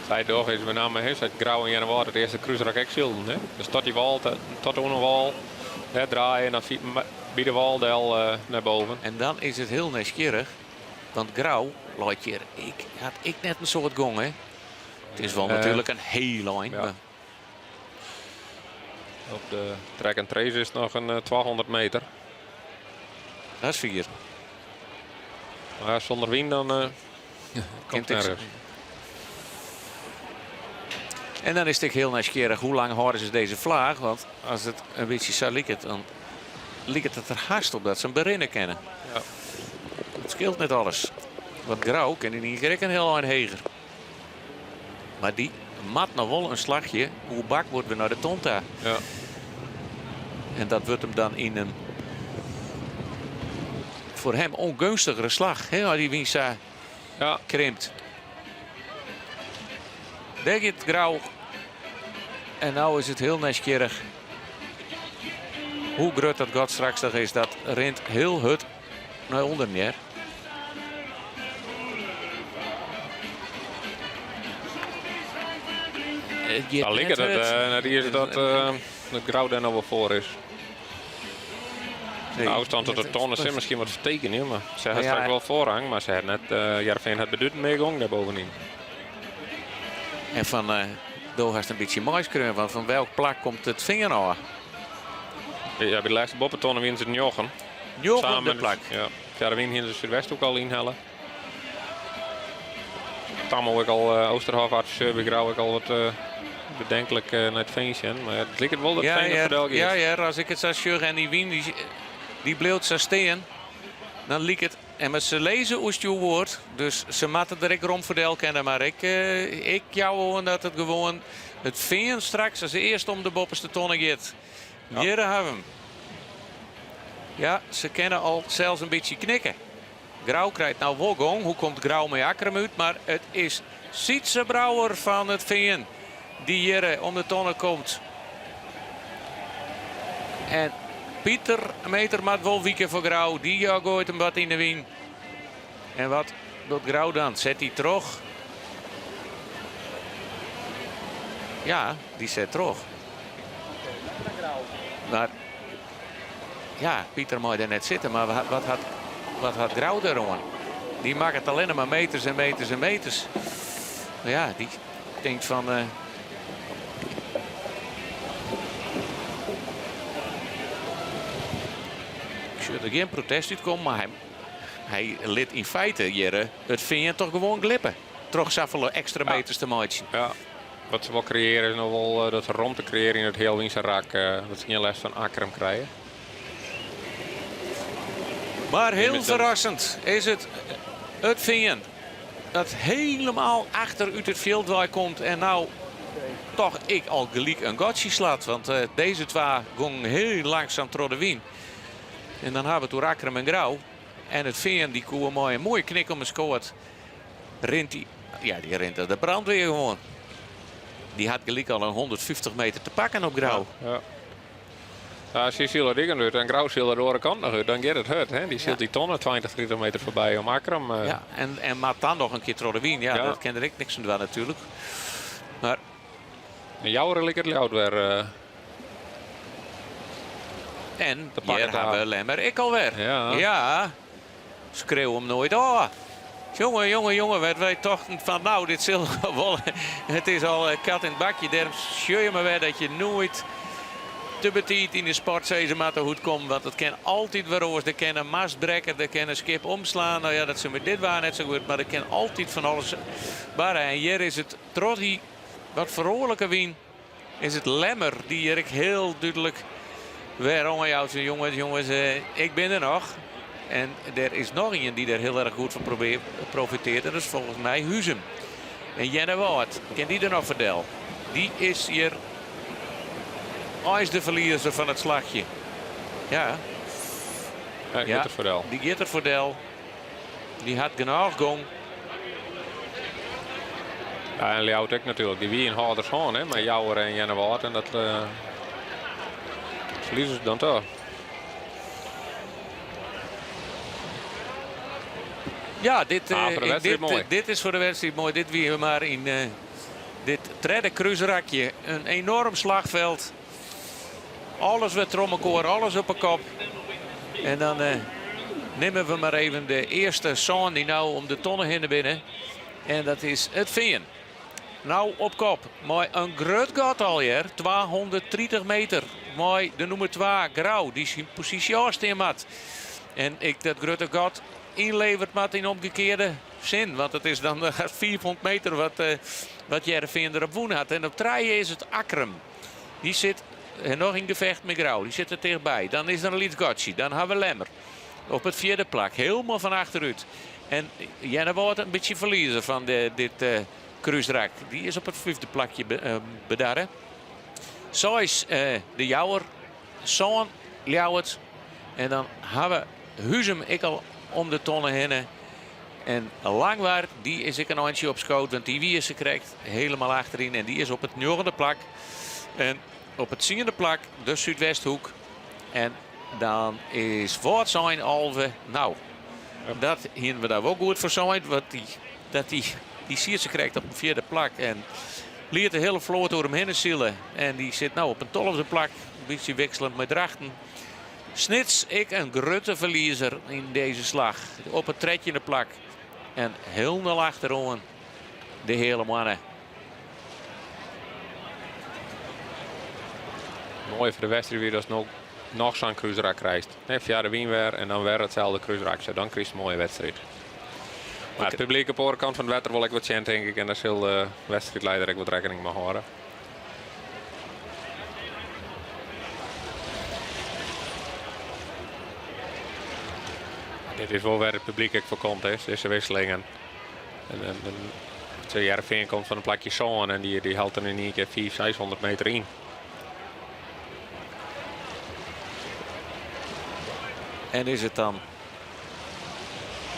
Zij toch is met name heeft het Grauw en Janne Waard het eerste cruiser ook schilden. Dus tot die wal, tot de wal, draaien en dan bij de wal naar boven. En dan is het heel nieuwsgierig, want Grauw, had ik net een soort gong, hè? Het is wel natuurlijk een heel eind. Ja. Op de track and trace is het nog een 1200 meter. Dat is 4. Maar zonder wind dan komt het nergens. En dan is het heel nieuwsgierig hoe lang houden ze deze vlaag. Want als het een beetje zo lijkt, dan lijkt het er haast op dat ze hem berinnen kennen. Ja. Het scheelt net alles. Want Grauw kan die niet een heel eind heger. Maar die mat nog wel een slagje. Hoe bak wordt we naar de Tonta. Ja. En dat wordt hem dan in een voor hem ongunstigere slag. Hè, die Winsa krimpt. Daar gaat Grauw. En nou is het heel nieuwsgierig. Hoe groot dat God straks nog is. Dat rent heel hut naar onder neer. Dan lijkt het is dat Grauw daar nog wel voor is. De afstand tot de tonnen zijn misschien wat vertekenen, maar ze had straks wel voorrang, maar ze had net Heerenveen had beduid meegang daar bovenin. En van Doe heeft een beetje moois kunnen, want van welk plak komt het vinger nou? Ja, bij de laatste boppentonnen winnen ze het Jochen. Jochen op de plak. Ja, verder winnen ze Zuidwest ook al inhalen. Tam ook al Oosterhof, bij Grauw ook al wat bedenkelijk naar het feestje. Maar het lijkt wel dat het fijne verdel gaat. Ja, als ik het zou zeggen en die wien, die bleef zo steen, dan liep het. En met ze lezen hoe het je woord, dus ze matten er ik rond verdel kennen, maar ik jou gewoon dat het gewoon het veen straks als ze eerst om de bopperste tonnen gaat. Ja. Hier hebben we hem. Ja, ze kennen al zelfs een beetje knikken. Grauw krijgt nou wel gong. Hoe komt Grauw mee Akkerum uit? Maar het is Sietse Brouwer van het Veen die hier om de tonnen komt. En Pieter Meter maakt wel wieken voor Grauw. Die gooit hem wat in de wien. En wat doet Grauw dan? Zet hij terug? Ja, die zet terug. Maar ja, Pieter moet er net zitten. Maar wat had Grauw erom? Die maakt het alleen maar meters en meters en meters. Maar ja, die denkt van... Ik zou er geen protest uitkomen, maar hij liet in feite hier het Veen toch gewoon glippen. Toch zoveel extra meters te maken. Ja, wat ze wel creëren is nog wel dat rond te creëren in het heel Wiense raak. Dat ze geen les van Akkerum krijgen. Maar heel verrassend is het Veen dat helemaal achter uit het veld komt. En nou toch ik al gelijk een gotje slaat. Want deze twee gingen heel langzaam door de wien. En dan hebben we toen Akkerum en Grauw. En het Veen die koe een mooie knik om een scoort. Rent die, ja, die rent de brandweer gewoon. Die had gelijk al een 150 meter te pakken op Grauw. Ja. Ja, als je ziet dingen uit en Grauw ziet er de andere kant nog uit, dan gaat het hut. Hè? Die ziet die tonnen 20, 30 meter voorbij om Akkerum. Ja, en maakt dan nog een keer door de wien. Ja, dat kende ik niks van doen natuurlijk. Maar... En jouw lijkt het oud weer. En hier hebben we Lemmer ik alweer. Ja. Schreeuw hem nooit. Oh, jongen, werd wij toch van nou, dit zal wel. Het is al kat in het bakje. Daarom scheur je me weer dat je nooit te betiet in de sportseizoen maar te goed komt. Want het kan altijd weer oors. Er kan een mast breken, er kan een skip omslaan. Nou ja, dat ze met dit waren net zo goed. Maar er kan altijd van alles. Maar en hier is het Trotty, wat vrolijke wien. Is het Lemmer die hier heel duidelijk weer ongejout. Jongens, ik ben er nog. En er is nog een die er heel erg goed van profiteert. En dat is volgens mij Huzem. En Jenne Wout, kan die er nog vertellen? Die is hier als de verliezer van het slagje. Ja. Die Gitter Verdel. Die had genoeg gong. Ja, en Ljout ook natuurlijk. Die wie in Houders gewoon, hè. Maar Jouwer en Jenne Wout. En dat verliezen ze dan toch. Ja, dit is voor de wedstrijd mooi. Dit wie we maar in dit derde cruiserakje. Een enorm slagveld. Alles met trommelkoor, alles op een kop. En dan nemen we maar even de eerste zoon die nou om de tonnen heen binnen. En dat is het Veen. nou op kop. Maar een groot gat alweer. 230 meter. Maar de nummer 2, Grauw, die zijn positie in mat. En ik dat grote gat inlevert met in omgekeerde zin. Want het is dan 400 meter wat Jereveen erop woen had. En op 3 is het Akram. Die zit nog in gevecht met Grauw. Die zit er tegenbij. Dan is er een Lietgotje. Dan hebben we Lemmer. Op het 4e plak. Helemaal van achteruit. En Jenne wordt een beetje verliezer van dit kruisrak. Die is op het 5e plakje bedarren. Zo is de Jouwer. Zo'n Ljouwert. En dan hebben we Huzem ik al om de tonnen heen. En Langwaard, die is ik een handje op schoot. Want die wie is krijgt helemaal achterin. En die is op het 9e plak. En op het 10e plak de Zuidwesthoek. En dan is voor zijn Alve. Nou, dat hier we daar wel goed voor zijn. Want die Sierse krijgt op een 4e plak. En leert de hele vloot door hem heen zielen. En die zit nou op een 12e plak. Een beetje wisselend met Drachten. Snits, ik een grote verliezer in deze slag. Op het 13e plak. En heel naar achterom de hele mannen. Mooi voor de wedstrijd weer dat je nog zo'n kruisrak krijgt. Nee, via de wien weer en dan weer hetzelfde kruisrak. Dan krijg je een mooie wedstrijd. Maar het publiek op de andere kant van het wetter wil ik wat zien, denk ik. En daar zal de wedstrijdleider ik wat rekening mee houden. Dit is wel waar het publiek ook voor komt, hè, deze wisselingen. En Jereveen komt van een plakje zo'n en die haalt er in één keer 400-600 meter in. En is het dan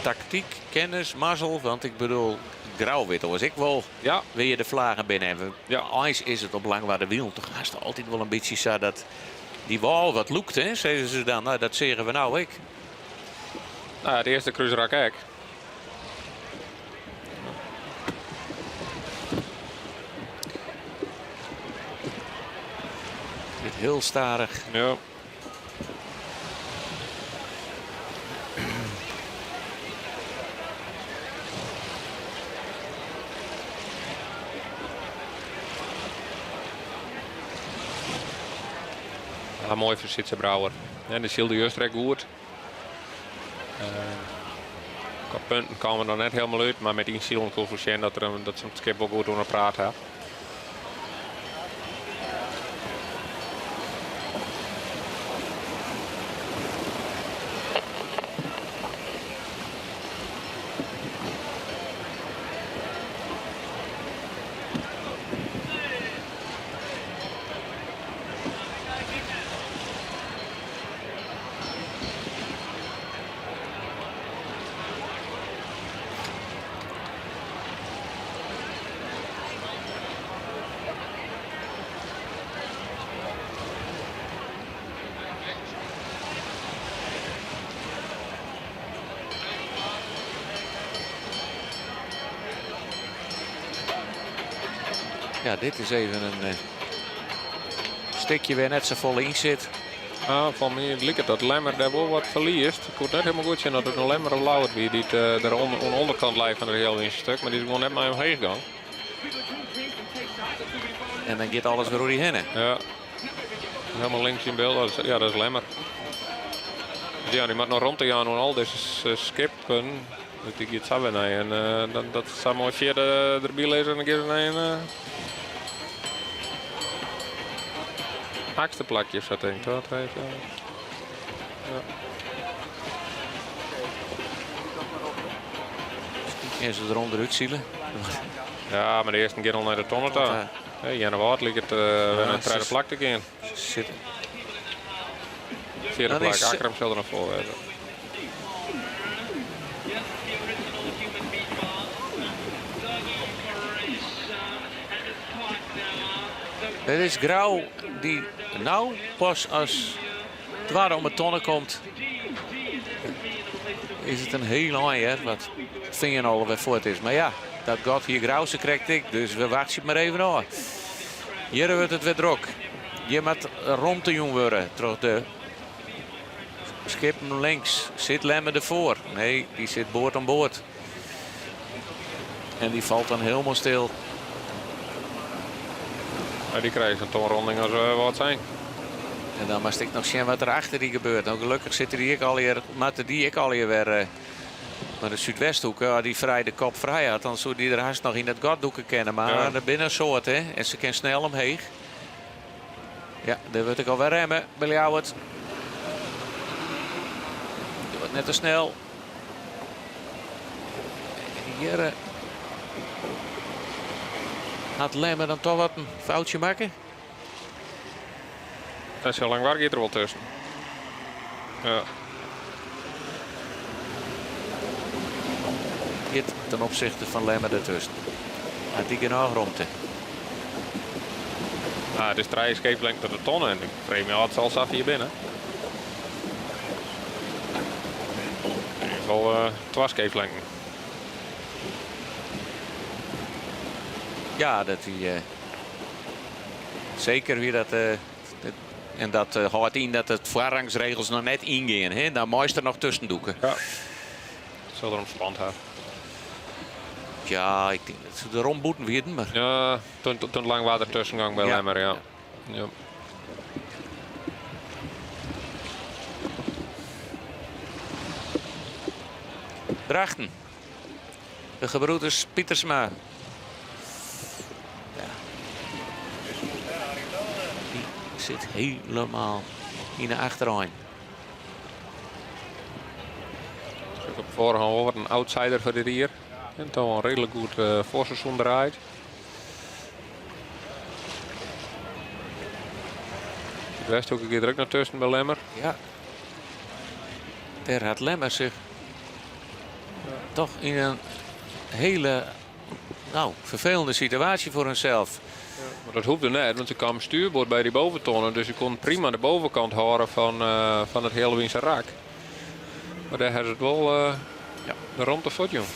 tactiek, kennis, mazzel? Want ik bedoel, Grauw was ik wel. Ja. Wil je de vlagen binnen hebben? Ja. IJs is het op Langwaarde wiel. Toch is het altijd wel een beetje zo dat die wal wat loekt, hè? Zeggen ze dan. Nou, dat zeggen we nou ik. Nou, het eerste kruisrak ek. Dit heel starig. Ja. Ja, mooi voor Sitse Brouwer. En de Silde juist recht goed. Qua punten komen we er net helemaal uit, maar met inzielen kon ik zien dat ze het skip ook goed onder praat hebben. Ja, dit is even een stukje weer net zo vol in zit. Van mij lijkt het dat Lemmer daar wel wat verliest. Ik kon net helemaal goed zien dat het een Lemmer of Lauwert wie die er aan de onderkant lijkt van het hele stuk. Maar die is gewoon net maar omheen gegaan. En dan gaat alles weer door die hennen. Ja. Helemaal links in beeld. Ja, dat is Lemmer. Ja, die moet nog rond te gaan en al deze skippen. Dat die iets hebben. En dat zou mooi via de bielezer en dan keer een haakste plakje of zo denk ik. Dat heeft, ja. En ze eronder uitzielen. Ja, maar de eerste keer al naar de tonnen toe. Janne Waard ligt het naar de tweede plak te gaan. Zitten. Vierde plak, Akram zal er nog voor wezen. Het is Grauw die nou pas als het ware om het tonnen komt. Is het een heel eind wat vinger al weer voort is. Maar ja, dat gaat hier Grauwse krijgt ik. Dus we wachten het maar even af. Hier wordt het weer druk. Je moet rond te jong worden. Terug de schip links. Zit Lemmer ervoor? Nee, die zit boord aan boord. En die valt dan helemaal stil. Ja, die krijgen een tonronding als we wat zijn. En dan moest ik nog zien wat er achter die gebeurt. Nou, gelukkig zitten die ik alweer weer maar de Zuidwesthoek. Die vrij de kop vrij had, dan zou die er haast nog in het gatdoeken kennen. Maar Ja. naar binnen soort, hè. En ze kan snel omheen. Ja, daar wil ik alweer remmen. Billy Howard. Die wordt net te snel. En hier had Lemmer dan toch wat een foutje maken. Dat is heel lang waar, gaat er wel tussen. Ja. Dit ten opzichte van Lemmer ertussen. Had die genoeg romte. Nou, het is 3 scheeplengte de tonnen en ik vreem je had zelfs af hier binnen. In ieder geval 2 scheeplengten. Ja, dat hij zeker weer dat. En dat houdt in dat het voorrangsregels nog net ingaan. Hè? Daar mooist er nog tussen doeken. Ja. Zal er een spand hebben. Ja, ik denk dat ze erom moeten weten. Maar... Ja, toen lang water tussengang bij Lemmer, ja. Ja. Drachten. De gebroeders Pietersma. Ja. Die zit helemaal in de achteraan. Op voorhand wordt een outsider voor dit hier. En toch een redelijk goed voorseizoen draait. De Westhoek een keer druk naar tussen bij Lemmer. Ja. Daar had Lemmer zich toch in een hele vervelende situatie voor hunzelf. Ja, maar dat hoefde net, want ze kwam stuurboord bij die boventonnen. Dus je kon prima de bovenkant horen van het hele Wiense raak. Maar daar hebben ze het wel de rond de voet, jong.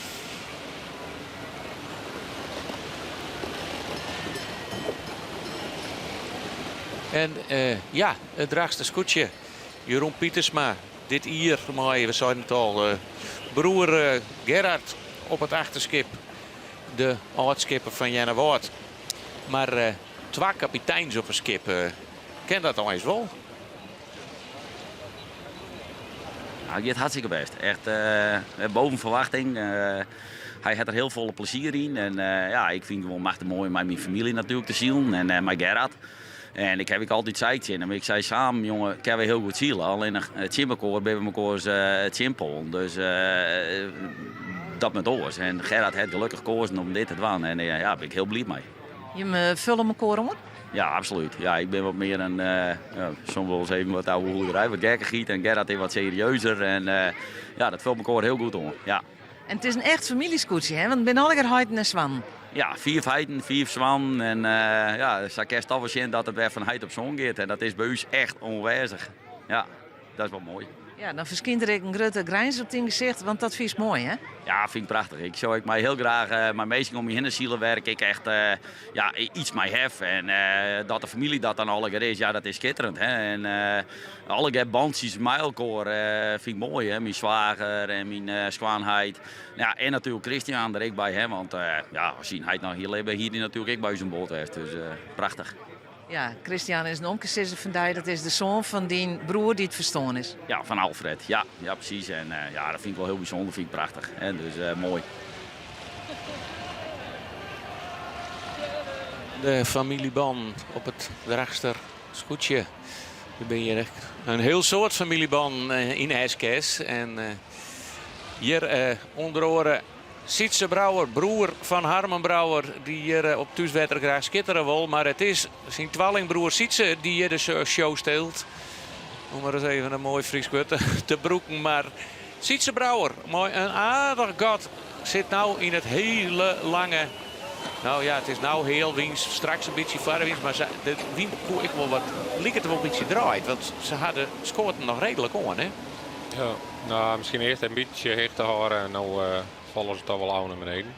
En het draagste scootje. Jeroen Pietersma. Dit hier, mooi, we zeiden het al. Broer Gerard op het achterskip. De oudskipper van Janne Woord. Maar 2 kapiteins op een skip. Ken dat al eens wel? Nou, het gaat hartstikke best. Echt boven verwachting. Hij had er heel veel plezier in. En ik vind het wel machtig mooi met mijn familie natuurlijk te zien. En met Gerard. En ik heb altijd gezegd in hem. Ik zei samen, jongen, kunnen we heel goed zielen. Alleen het Chimmerkoor bij elkaar het simpel. Dus dat met oors. En Gerard heeft gelukkig gekozen om dit te doen. En daar ben ik heel blij mee. Je vullen elkaar om? Ja, absoluut. Ja, ik ben wat meer een, soms wel eens even wat oude hoederij, wat gekker giet. En Gerard is wat serieuzer. En dat vult elkaar heel goed om. Ja. En het is een echt familiescootje, hè? Want het ben alle heiden en zwan. Ja, 4 feiten, 4 zwan. En ze kan toch wel zien dat het weer van heid op zon gaat. En dat is bij ons echt onwijzig. Ja, dat is wel mooi. Ja, dan verschijnt er een grote grijns op het gezicht, want dat vind je mooi, hè? Ja, vind ik prachtig. Ik zou mij heel graag mijn meesting om je hinderzielen werk. Ik echt iets mee hef. En dat de familie dat dan alle is, ja, dat is schitterend. Hè? En alle bandjes met elkaar vind ik mooi. Hè? Mijn zwager en mijn zwaanheid. Ja, en natuurlijk Christian er ik bij hem. Want als hij nou hier leeft, hier die natuurlijk ik bij zijn boot heeft. Dus prachtig. Ja, Christian is een omkesisser van die. Dat is de zoon van die broer die het verstoon is. Ja, van Alfred. Ja, precies. En dat vind ik wel heel bijzonder. Vind ik prachtig. Hè? Dus mooi. De familieban op het draagster scootje. Dan ben je een heel soort familieban in IJskes. En hier onder oren Sietse Brouwer, broer van Harmen Brouwer, die hier op Thuiswetter graag skitteren wil. Maar het is zijn tweelingbroer Sietse die hier de show steelt. Om maar eens even een mooi Fries te broeken. Maar Sietse Brouwer, mooi, een aardig gat, zit nou in het hele lange... Nou ja, het is nou heel wiens, straks een beetje verder wiens. Maar de wien koe ik wel wat, liek het er wel een beetje draait. Want ze hadden scoort nog redelijk on, hè? Ja, nou misschien eerst een beetje hecht te houden en nou vallen ze toch wel aan naar beneden.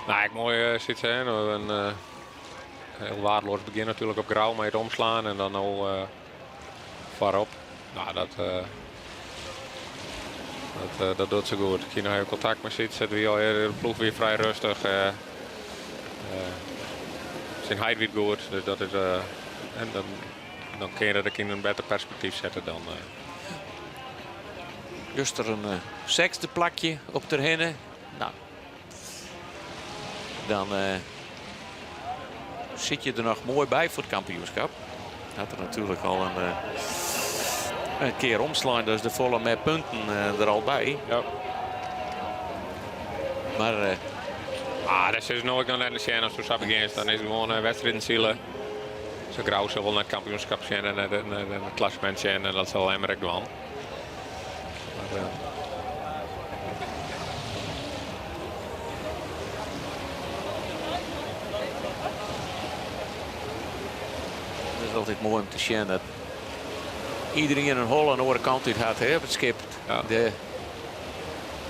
Nou, ik mooi zit zijn. Een heel waardeloos begin natuurlijk op grauw met het omslaan en dan nou voorop. Nou, dat doet ze goed. Ik zie nog even contact met zitten, zetten we al de ploeg weer vrij rustig. zijn height weer goed. Dus dat is, en dan kun je dat in een beter perspectief zetten dan. Dus er een sexte plakje op de hinnen. Nou, dan zit je er nog mooi bij voor het kampioenschap. Had er natuurlijk al een keer omslaan, dus de volle met punten er al bij. Ja. Maar dat is nooit nog net de scène als zo zag ik eens. Dan is het gewoon wedstrijden zielen. Zo grauw zal wel naar het kampioenschap zijn en naar het klassement zijn en dat zal Emmerich doen. Maar, het is altijd mooi om te zien dat iedereen een hol aan de andere kant uit had op het schip. Ja. De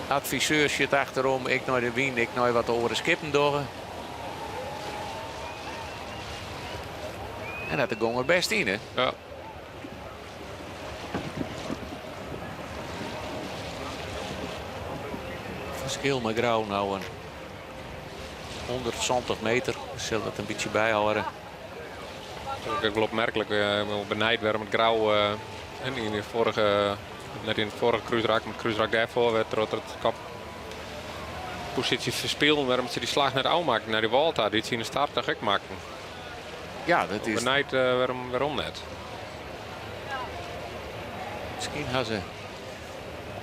adviseur zit achterom, ik naar de wien, ik naar wat over de skippen door. En dat ging er best in, hè? Ja. Verschil met Grauw nou een 120 meter. Zal dat een beetje bijhouden. Dat is wel opmerkelijk. Benijd werden met Grauw. En in de vorige, net in het vorige cruiseraak, met cruiseraak daarvoor werd er het kappositie verspeeld. Waarom ze die slag net aanmaken naar die Walta. Die het in de start nog gek maken. Ja, dat is. Benijd waarom net. Misschien had ze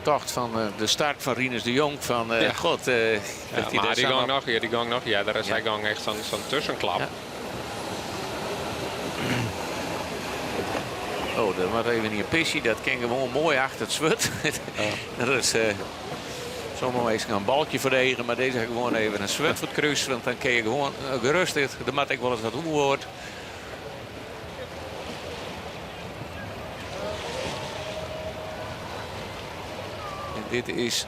dacht van de start van Rinus de Jong van god. Maar die gang nog, die gang nog. Ja, daar is hij gang echt zo'n tussenklap. Ja. Oh, dat was even niet een pissie. Dat ging gewoon mooi achter het zwet. Dat is zomaar eens een balkje verdedigen, maar deze gewoon even een zwet voor het kruis. Want dan kun je gewoon gerust. Dan moet ik wel eens wat hoe wordt. En dit is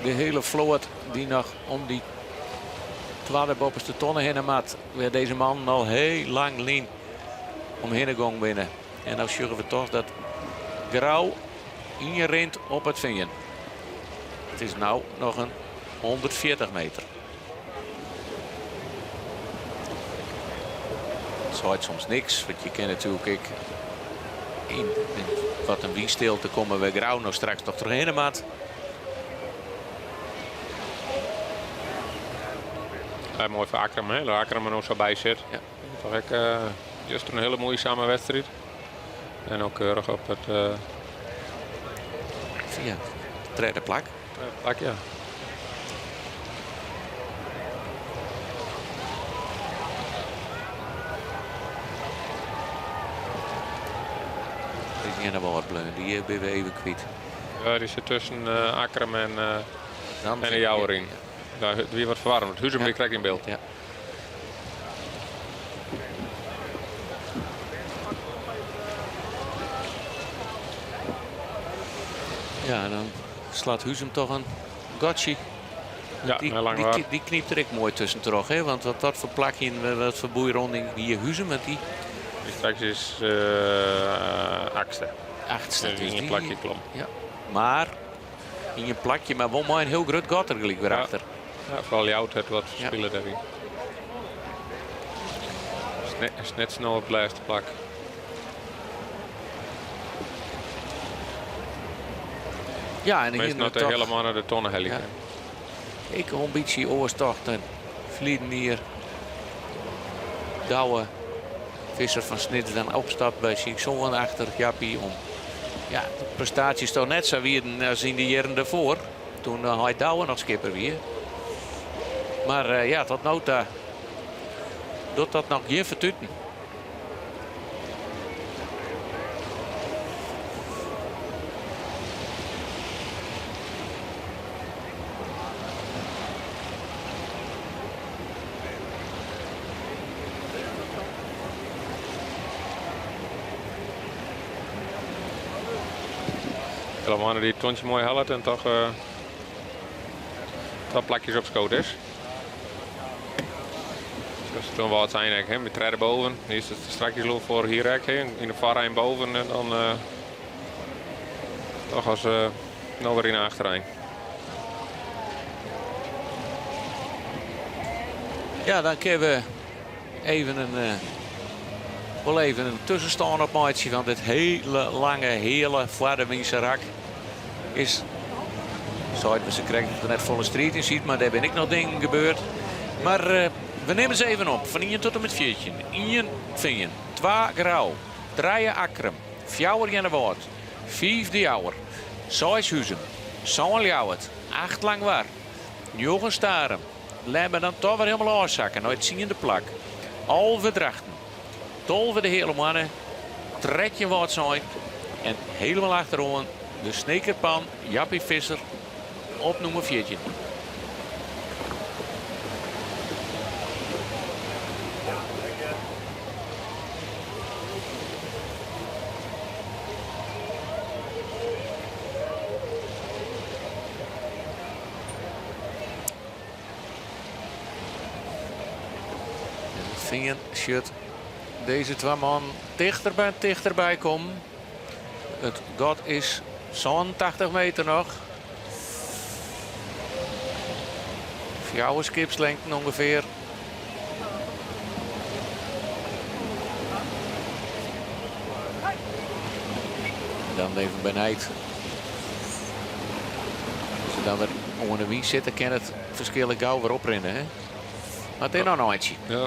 de hele vloot die nog om die 12 bovenste tonnen heen maat. Waar deze man al heel lang lien omheen gang binnen. En dan zeggen we toch dat Grauw ingerend op het vinger. Het is nou nog een 140 meter. Het zwaait soms niks, want je kan natuurlijk in wat een windstilte komen we Grauw nog straks toch terheen maat. Mooi voor Akkerman, hè? Dat Akkerman nog zo bij zit. Ja. Toch ik juist een hele mooie samenwedstrijd. En ook keurig op het... Via de derde plak. Plak, ja. Die is wel wat bleun. Die ben we even kwijt. Ja, die zit tussen Akkerman en de Jouwering. Daar weer wat verwarrend. Huzum die krijgt in beeld. Ja. Ja, dan slaat Huzum toch een gotchi. Ja, die kniept er ik mooi tussen terug, hè? Want wat voor plakje, wat voor boeironding die Huzum met die. Die straks is achtste. Achtste. Dus in je plakje klom. Ja, maar in je plakje, maar wel mooi een heel groot gat er gelijk weer achter. Ja, vooral jou het wat verspillen daarin. Is net snel op de laatste plak. Ja, en hier nog toch helemaal naar de tonnenheli. Ja. Ik een beetje oorstochten. Vlieden hier. Douwe. Visser van Snits dan opstapt bij Singson achter Jappie om. Ja, de prestaties toch net zo weer als in de jaren daarvoor. Toen hij Douwe nog skipper weer. Maar ja, tot nota doet dat nog geen vertuten. Helemaal die tontje mooi helpt en toch wat plakjes op schoot is. Dus toen wel het zijn eigenlijk, met treden boven. Eerst het strakjes loop voor hier in de varijn boven en dan toch als nou weer in de achterijn. Ja, dan kunnen we even een tussenstand op maatje van dit hele lange, hele Vaarderwiense rak. Is, ze krijgen er net volle strijd in ziet, maar daar ben ik nog dingen gebeurd. Maar we nemen ze even op, van 1 tot en met 14. 1 Vingen, 2 Grauw, 3 Akrum, 4 Jennewoord, 5 De Jouwer, 6 Huizen, 7 Ljouwert, 8 Langwaar, 9 Staren. Laten we dan toch weer helemaal afzakken naar het 10e plak. 11 Drachten, 12 de hele mannen, 13 wat zijn en helemaal achterom de snekerpan Jappie Visser op nummer 14. Vingen shirt deze 2 man dichterbij komen. Het gat is zo'n 80 meter nog. 4 skipslengten ongeveer. Dan even benijd. Als ze dan weer onder de wie zitten, kan het verschil gauw weer oprennen. Hè? Maar het is nog een eindje. Ja.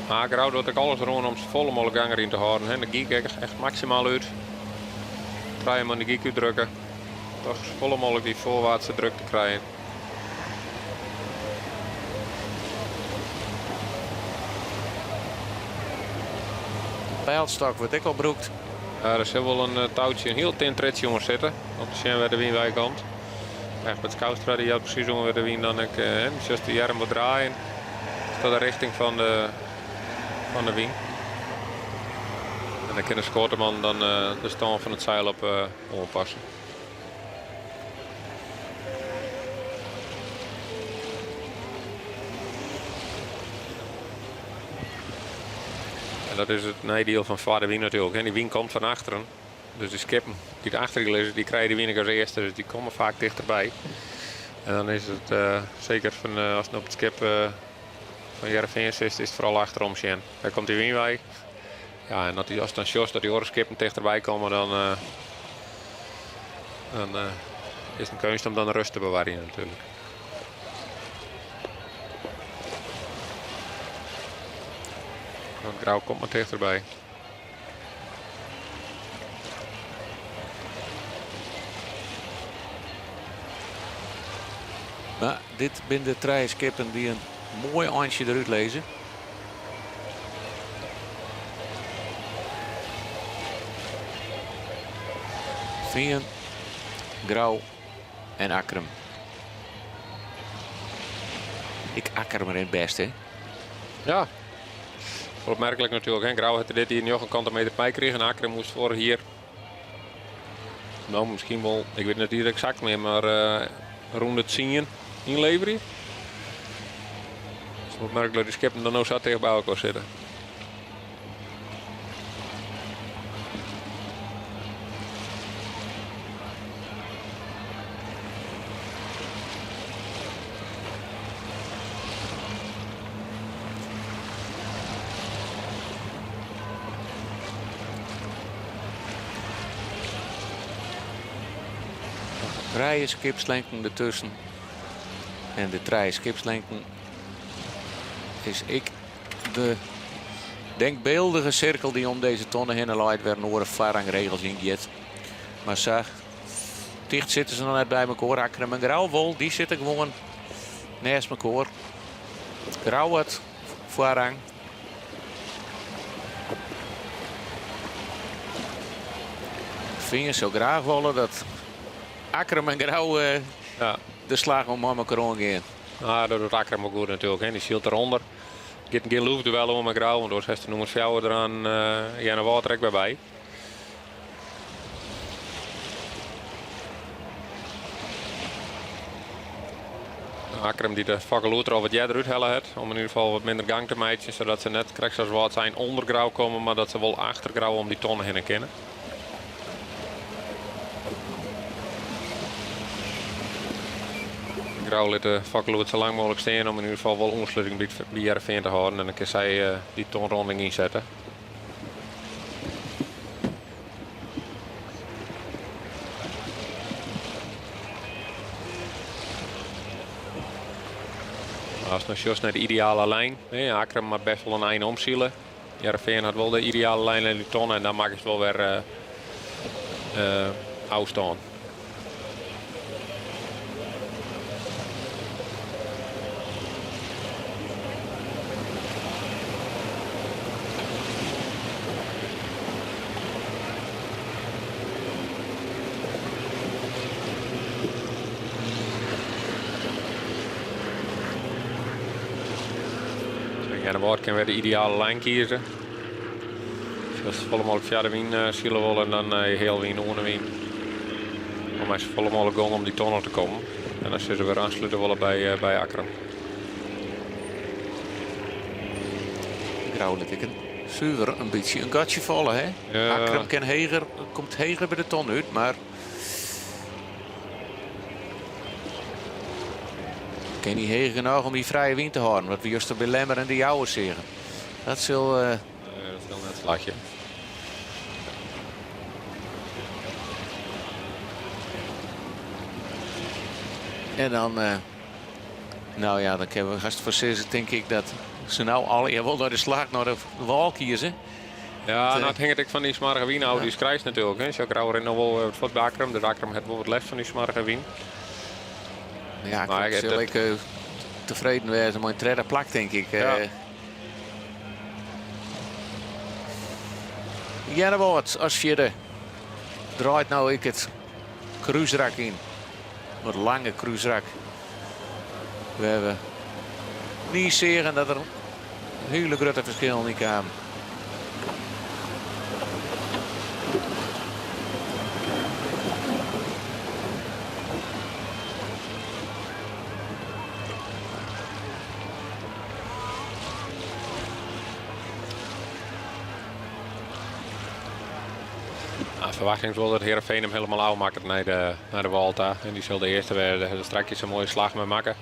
Maar Grauw doet ik alles rond om volle mogelijk ganger in te houden. Hè. De giek echt maximaal uit. Try hem aan de giek uitdrukken. Toch volle mogelijk die voorwaartse druk te krijgen. De pijlstok wordt ik al broekt. Ja, er zit wel een touwtje, een heel tin tretje onder zitten. Op de zien waar de wien komt. Echt met Skoustra die had precies onder de wien dan ik. Dus de arm wat draaien. Tot de richting van de wien. En dan kan de scoorteman dan de stand van het zeil op onpassen. En dat is het nadeel van Vader Wien natuurlijk. En die wien komt van achteren. Dus de skippen die erachter liggen, die krijgen de wien als eerste. Dus die komen vaak dichterbij. En dan is het zeker van, als het op het skip van Heerenveen is het vooral achterom zien. Daar komt die wien bij. Ja, en als het dan shows dat die orenskippen dichterbij komen, dan is het een kunst om dan de rust te bewaren natuurlijk. Want Grauw komt maar dichterbij. Maar dit zijn de 3 skippen die een mooi eindje eruit lezen. Vingen, Grauw en Akrum. Ik Akrum er in het beste. Ja, opmerkelijk natuurlijk. Hè? Grauw had dit hier nog een kantometer bij kregen. En Akrum moest voor hier. Nou, misschien wel, ik weet het niet exact meer, maar rond het 10 inleveren. Het is opmerkelijk dat die skippen dan ook zo tegen bij elkaar zitten. Rijen skipslengten ertussen. En de 3 skipslengten is ik de denkbeeldige cirkel die om deze tonnen heen leidt waar Noorden varangregels in gaat. Maar zeg, dicht zitten ze nog net bij elkaar. Akrum en Grauwwol, die zitten gewoon naast elkaar. Grauw het varang. Vingen zo graag willen dat Akrum en Grauw de slag om elkaar gaan. Ja, dat doet Akrum ook goed natuurlijk. Hè. Die zielt eronder. Gaat geen loefduel om met Grauw, want door 16 nummers 4 eraan Janne Waterrek bij. Akrum die de fakkeloeter al wat jij eruit hellen heeft, om in ieder geval wat minder gang te maken, zodat ze net krijgt zoals wat zijn onder Grauw komen, maar dat ze wel achter Grauw om die tonnen heen kennen. Grauw liet de vakloot zo lang mogelijk staan om in ieder geval wel ontsluiting bij Heerenveen te houden. En dan kan zij die tonronding inzetten. Als het nog juist naar de ideale lijn. Akram maar best wel een eind omzielen. Heerenveen had wel de ideale lijn en die tonnen en dan maak je het wel weer afstaan. Ja, de woord kan weer de ideale lijn kiezen. Als ze volle mogelijk via de wien schielen willen en dan heel wien onder wien. Om als ze volle mogelijk gaan om die tonnen te komen. En dan zullen ze weer aansluiten willen bij Akram. Grauw ik zuiver een beetje een gatje vallen, hè? Ja. Akram komt heger bij de ton uit, maar kan niet heger genoeg om die vrije wind te houden. Wat we juist bij Lemmer en de Jouwers zeggen. Dat zal dat is wel net een slagje. En dan, nou ja, dan kunnen we gast voor zes, denk ik dat ze nou al wel door de slag naar de wal kiezen. Ja, nou het hangt ook van die smarige wien af, die krijgt natuurlijk. Hè. Als Grauw nog wel wat bij Akram, de Akram heeft wel wat les van die smarige wien. Ja, ik zal tevreden wezen met een tredde plak, denk ik. Ja, wordt als vierde draait nou ik het cruiserak in. Wat lange cruiserak. We hebben niet zeggen dat er een hele grote verschil niet kan. Verwachting is wel dat Heerenveen hem helemaal afmaakt naar de Walta. En die zal de eerste weer straks een mooie slag mee maken.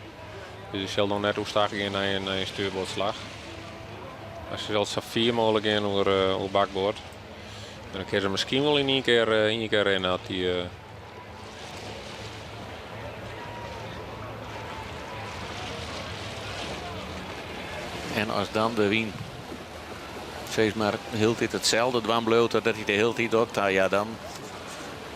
Dus die zal nog net oestagen in naar een stuurboordslag. Als je zelfs zo 4 mogelijk in over bakboord. En dan kun je ze misschien wel in één keer in had die. En als dan de wien steeds maar heel tijd hetzelfde dwambleut dat hij de hele tijd ook, ja, dan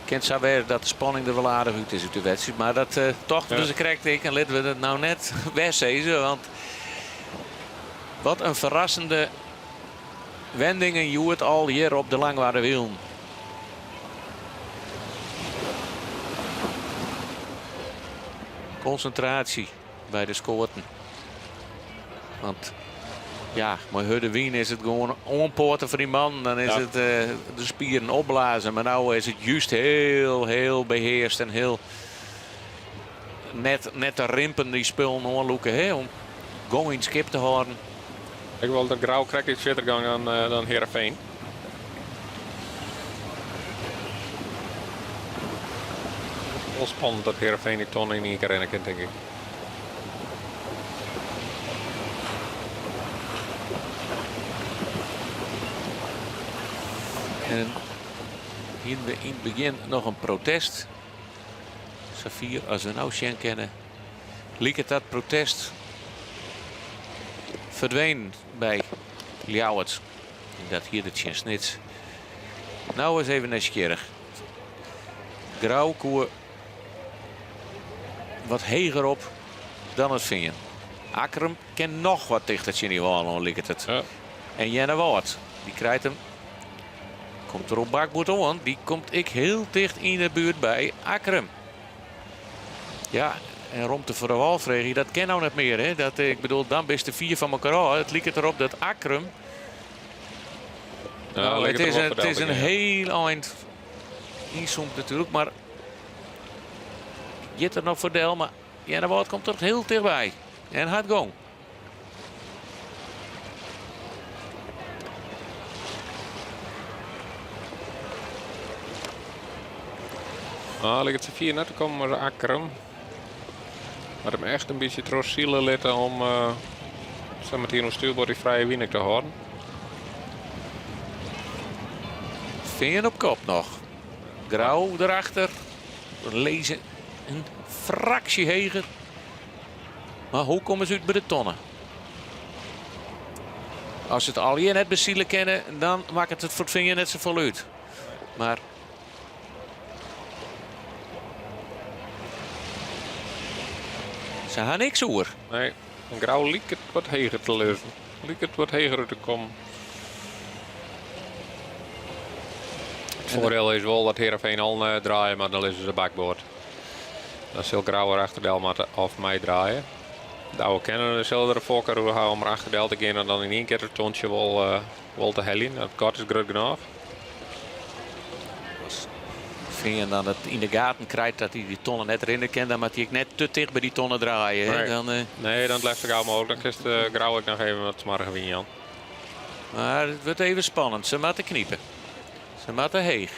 kent ze weer dat de spanning er wel aardig uit is uit de wedstrijd. Maar dat toch, dus krijgt ik en laten we het nou net wegzezen. Want wat een verrassende wending en je het al hier op de Langwaarde Wiel. Concentratie bij de scoorten. Want ja, maar de wien is het gewoon onpoorten voor die man. Dan is het de spieren opblazen. Maar nu is het juist heel beheerst en heel net te rimpen die spullen aanloeken om gewoon in skip te houden. Ik wil dat Grauw krijgt iets verder gaan dan Heerenveen. Wel spannend dat Heerenveen die ton in één keer rennen kan, denk ik. En in het begin nog een protest. Safir, als we nou Sjen kennen, liep het dat protest verdween bij Ljouwert. Dat hier de Sjen Snits. Nou eens even nieuwsgierig. Grauw koer wat heger op dan het Vingen. Akram kan nog wat dichter in die wal, lijkt het. Ja. En Jenne Woord, die krijgt hem. Komt er op bakboord aan. Die komt ik heel dicht in de buurt bij Akram. Ja, en Romte voor de Walvregie, dat ken nou net meer. Hè? Dat, ik bedoel, dan best de 4 van elkaar al. Het lijkt erop dat Akram. Nou, het is een heel eind inzoomt natuurlijk, maar je er nog voordeel, maar ja, de Woord komt er heel dichtbij. En gaat gewoon. Ligt het 4 net te komen, maar Akram. had hem echt een beetje trots zielen laten om zo meteen op stuurbord die vrije winning te houden. Veen op kop nog. Grauw erachter. Lezen een fractie heger. Maar hoe komen ze uit bij de tonnen? Als ze het al hier net bezielen kennen, dan maakt het voor het vinger net zo vol uit. Maar ze gaan niks hoor. Nee, en Grauw liep het wat heger te lezen. Liep het wat heger te komen. Het voordeel is wel dat Heerenveen al draaien, maar dan is ze bakboord. Dan zal Grauw er achter de helft of mij draaien. De oude kennen zullen er fokker we gaan om achter de helft te gaan en dan in één keer het tontje wel te hellen. Het kort is groot genoeg. Vind je dan dat in de gaten krijgt dat hij die tonnen net erin kent, dan moet hij net te dicht bij die tonnen draaien. Nee, dan, nee, dan blijft het gauw mogelijk. Dan is Grauw ook nog even wat smarrig winnen, Jan. Maar het wordt even spannend. Ze moeten kniepen. Ze moeten heeg.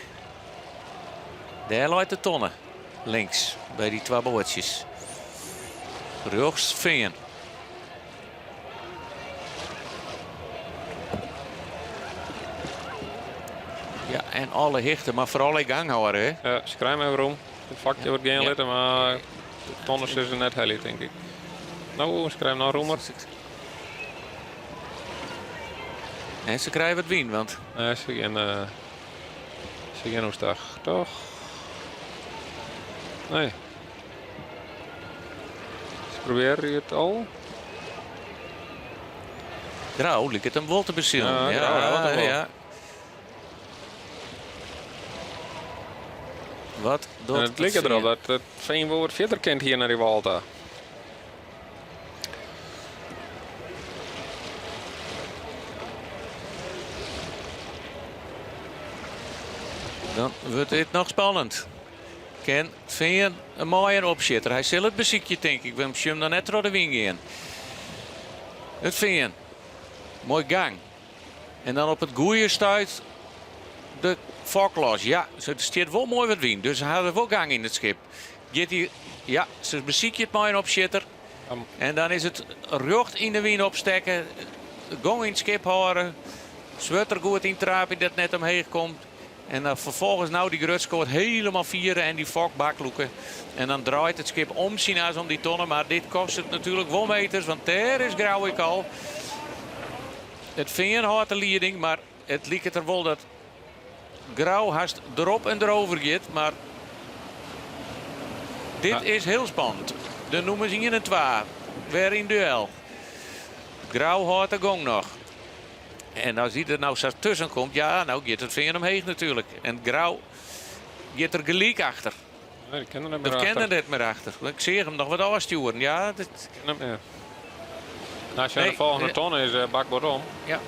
Daar loopt de tonnen. Links bij die twee bootjes. Rechts Veen. Ja, en alle hichten, maar vooral in gang houden. Hè? Ja, schrijf even om. Het vakje wordt geen litten, maar de tonnen is er net hellig, denk ik. Nou, schrijf nou Roemer. En ze krijgen het wien, want... Nee, ze gaan hoestag, toch? Nee. Ze proberen het al. Grauw lijkt het hem wel te bezielen. Ja. Wat doet het lijkt erop dat het Veen wel wat verder kent hier naar die Walta. Dan wordt dit nog spannend. Ken Veen een mooie opzitter. Hij zal het beziekje, denk ik. We hebben hem dan net door de wing in. Het Veen. Mooi gang. En dan op het goeie stuit de foklos. Ja, ze steert wel mooi wat wien. Dus ze hadden wel gang in het schip. Ja, ze beziekje het mooie opzitter. En dan is het recht in de wien opstekken. Gong in het schip houden. Zwet er goed in trapen dat net omheen komt. En dan vervolgens nou die grutskoot helemaal vieren en die fok bakloeken. En dan draait het schip om Sina's om die tonnen. Maar dit kost het natuurlijk wel meters, want daar is Grauw ik al. Het Veen houdt de leiding, maar het lijkt er wel dat Grauw haast erop en erover gaat. Maar dit is heel spannend. De noemen ze in een 2. Weer in duel. Grauw houdt de gong nog. En als hij er nou zo tussen komt, ja, nou gaat het Veen omheen natuurlijk. En Grauw gaat er gelijk achter. Nee, die kennen het meer achter. Kennen het meer achter. Ik zie hem nog wat afsturen. Ja, dat... Ja. Nou, als je de volgende ton is, bakboord om. Ja.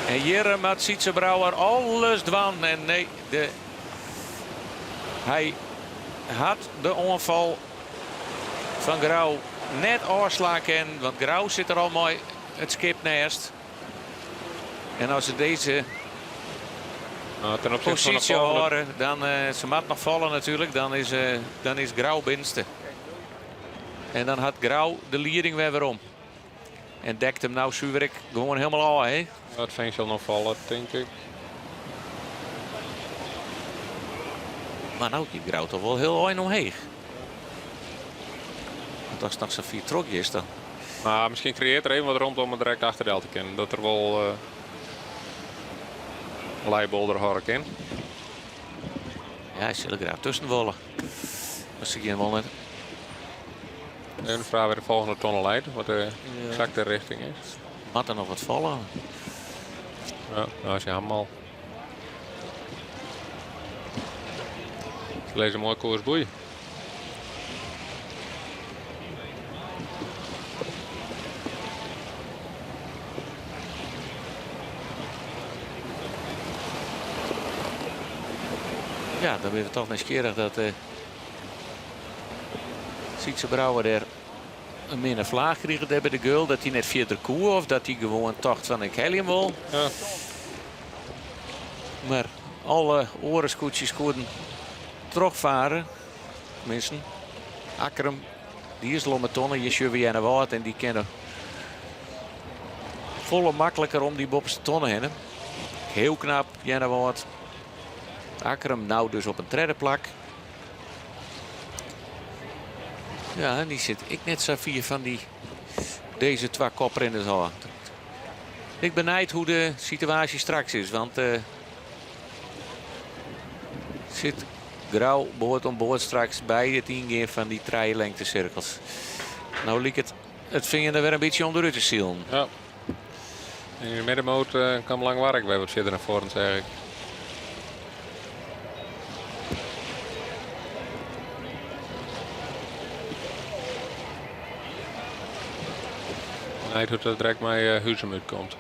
En hier maakt Sietse Brouwer alles dwan. En nee, hij had de onval van Grauw net afslaan, want Grauw zit er al mooi het schip naast. En als ze deze positie horen, dan ze mag nog vallen natuurlijk, dan is Grauw binnenste. En dan had Grauw de leiding weer om. En dekt hem nou Suwerik gewoon helemaal aan. Hè? Het Veen zal nog vallen, denk ik. Maar nou, die Grauw toch wel heel hard omheen. Want als het nog zo'n 4 trokje is dan. Maar misschien creëert er even wat rond om het direct achter de te kennen. Dat er wel leibol er horen kan. Ja, hij zal er graag tussen willen. Dat zie je wel net. En vraag weer de volgende tonnen leidt, wat de exacte richting is. Mag er nog wat vallen? Ja, nou is hij helemaal. Ze lezen een mooi koersboei. Ja, dan ben je toch nieuwsgierig dat Sietse Brouwer er een minder vlaag kreeg hebben de goal. Dat hij net via de koe of dat hij gewoon tocht van ik hel hem wel. Ja. Maar Alle orenscootjes konden terugvaren. Tenminste, Akkerum, die is Lommetonnen, je schuift weer naar wat en die kennen volle makkelijker om die bovenste tonnen heen. Heel knap, Jenna Woord. Akkerum nou dus op een derde plak. Ja, en die zit ik net zo vier van deze twee koprenners al. Ik benijd hoe de situatie straks is, want zit Grauw behoort om boord straks bij het ingaan van die lengtecirkels. Nou liep het vinger weer een beetje onder te zielen. Ja. In de middenmoot kan lang werk bij wat verder naar voren, zeg ik. Hij doet dat direct bij Huizem uitkomt.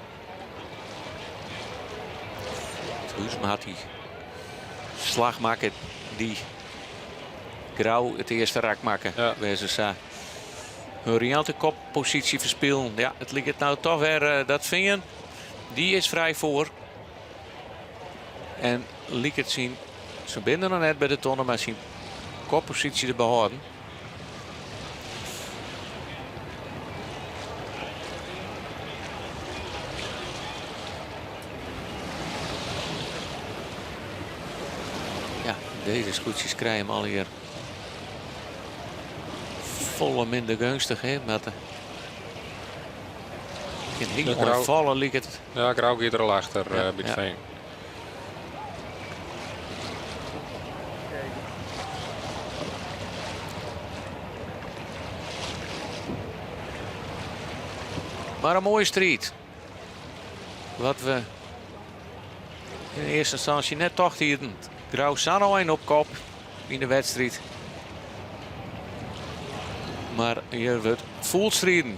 Huizem had die slag maken die Grauw het eerste raak maken. Ja. Waar ze hun riante koppositie verspelen. Ja, het ligt het nou toch weer dat vinger. Die is vrij voor. En liet het zien. Ze binden nog net bij de tonnen, maar zien koppositie te behouden. Ja, deze scootjes krijgen hem al hier volle minder gunstig, hè, met de in hele mooie vallen liep het. Ja, Grauw gaat er al achter bij het veen. Maar een mooie strijd. Wat we in eerste instantie net toch hielden. Grauw staan al een op kop in de wedstrijd. Maar hier wordt vol strijden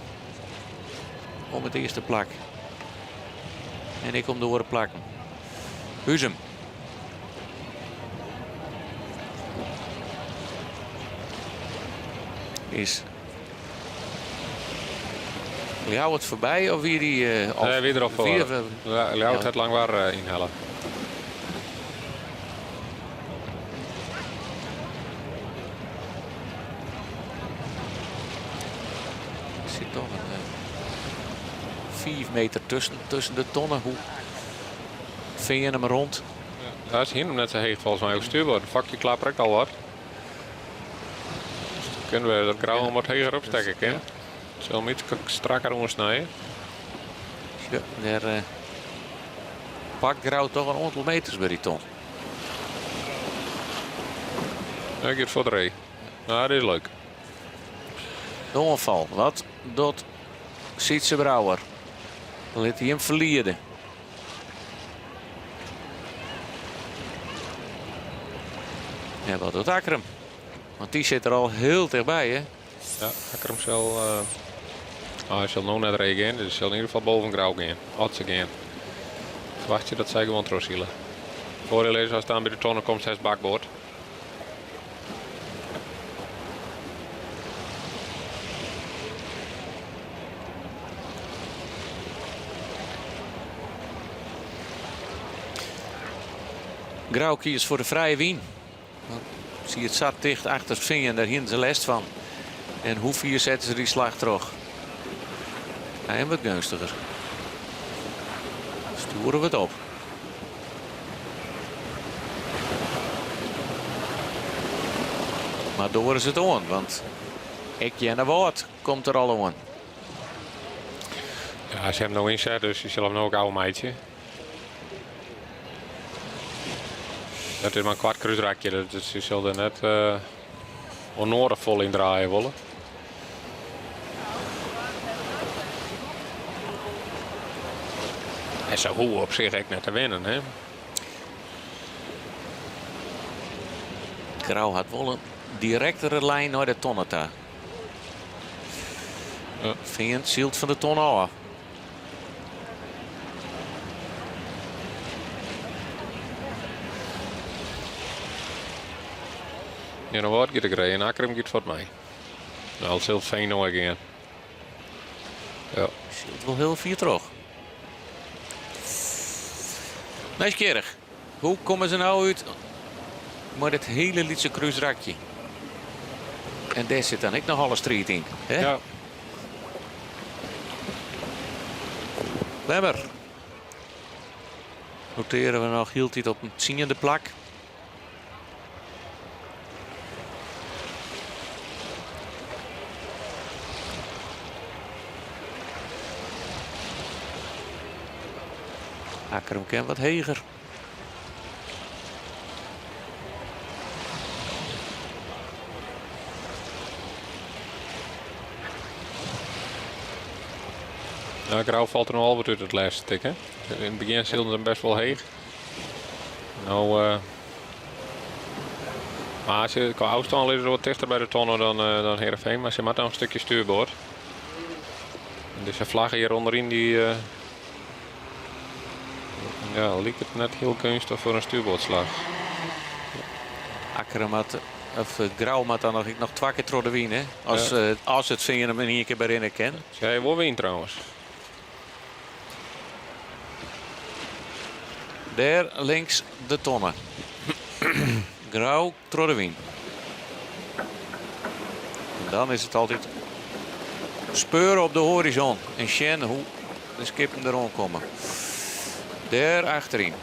om het eerste plak. En ik kom door de plakken. Huizem. Is Ljouw het voorbij of wie die... Nee, weer erop voor. Ljouw het lang waar inhalen. Er zit toch een 4 meter tussen de tonnen. Hoe vind je hem rond? Ja, dat is hier net zo heeg volgens mij op stuurboord. Het vakje klapper ik al wat. Dus dan kunnen we dat Grauw wat heger opstekken. Ja. Zullen we iets strakker omsnijden? Ja, daar pakt Grauw toch een aantal meters bij die ton. Ik ga voor de ree. Nou, dit is leuk. De onval. Wat doet Sietse Brouwer? Dan liet hij hem verliezen. Ja, wat doet Akkerum? Want die zit er al heel dichtbij, hè? Ja, Akkerum zal... hij zal nog net reageren, dus hij zal in ieder geval boven Grauw gaan. Als ze gaan. Verwacht je dat zij gewoon terugzielen. Voordeel is als dan bij de tonnen komt, 6 bakboord. Grauw kiest voor de vrije wien. Zie je het zat dicht achter het vinger en daar hielden ze last van. En hoe vier zetten ze die slag terug? Hij wat gunstiger. Sturen we het op. Maar door is het on, want ik Jenna Woord komt er al aan. Ja, ze hebben nog inzet, dus je zal hem nog ook oude meidje. Dat is maar een kwart kruisrakje, dus je zal er net onnoordvol in draaien willen. En zo hoe op zich echt net te winnen, hè? Grauw had wel een directere lijn naar de tonneta. Ja. Vingend zielt van de ton af. Ja, nou wat gaat ik rijden en Akkerum gaat voor mij. Nou, het zult fijn nog gaan. Ja. Zielt wel heel veel terug. Nieuwsgierig. Hoe komen ze nou uit met het hele Lietse kruisrakje? En daar zit dan ook nog alle strijd in. Hè? Ja. Lemmer. Noteren we nog, hield hij het op een 10e plak. Akkerum kan wat heger. Ja, Grauw valt er nog al wat uit het laatste stuk. Hè? In het begin zeilden ze hem best wel heeg. Nou, maar als je qua afstand liggen ze wat dichter bij de tonnen dan Heerenveen. Maar ze maakt nog een stukje stuurboord. En dus de vlaggen hier onderin die... ja, lijkt het net heel kunstig voor een stuurboordslag. Akkerum had, of Grauw had dan nog 2 keer door de wien, hè? Als het vinger hem in één keer bij kan. Jij wil wien trouwens. Daar links de tonnen. Grauw, Trodewien. En dan is het altijd speuren op de horizon. En zien hoe de skippen er komen. Daar achterin.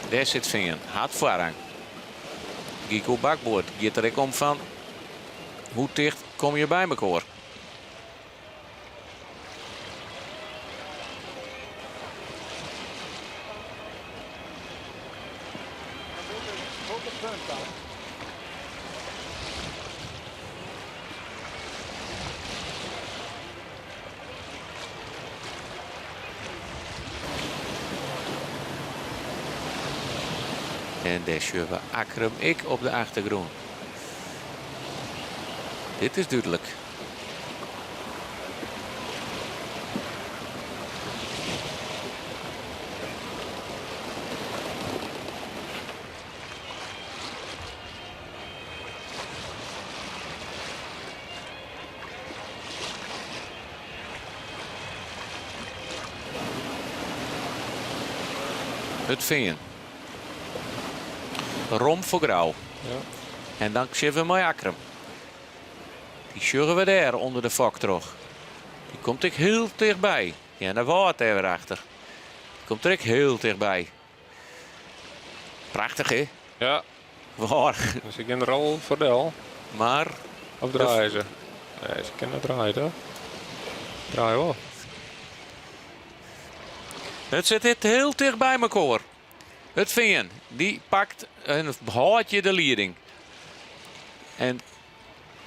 Daar zit Vingen. Hard voorrang. Gieko bakboord. Gaat er ook om van hoe dicht kom je bij elkaar. En daar zien we Akkerum ik op de achtergrond. Dit is duidelijk. Het Vingen. Rom voor Grauw. Ja. En dan zien we mooi Akkerum. Die zullen we daar onder de fok terug. Die komt ik heel dichtbij. Ja, daar wordt hij weer achter. Die komt er ook heel dichtbij. Prachtig, hè? Ja. Waar? Dus ik ken er al voordeel. Maar... Of draaien ze? Nee, ze kunnen draaien, toch? Draaien wel. Het zit heel dicht bij elkaar. Het Vingen, die pakt een haatje de leiding. En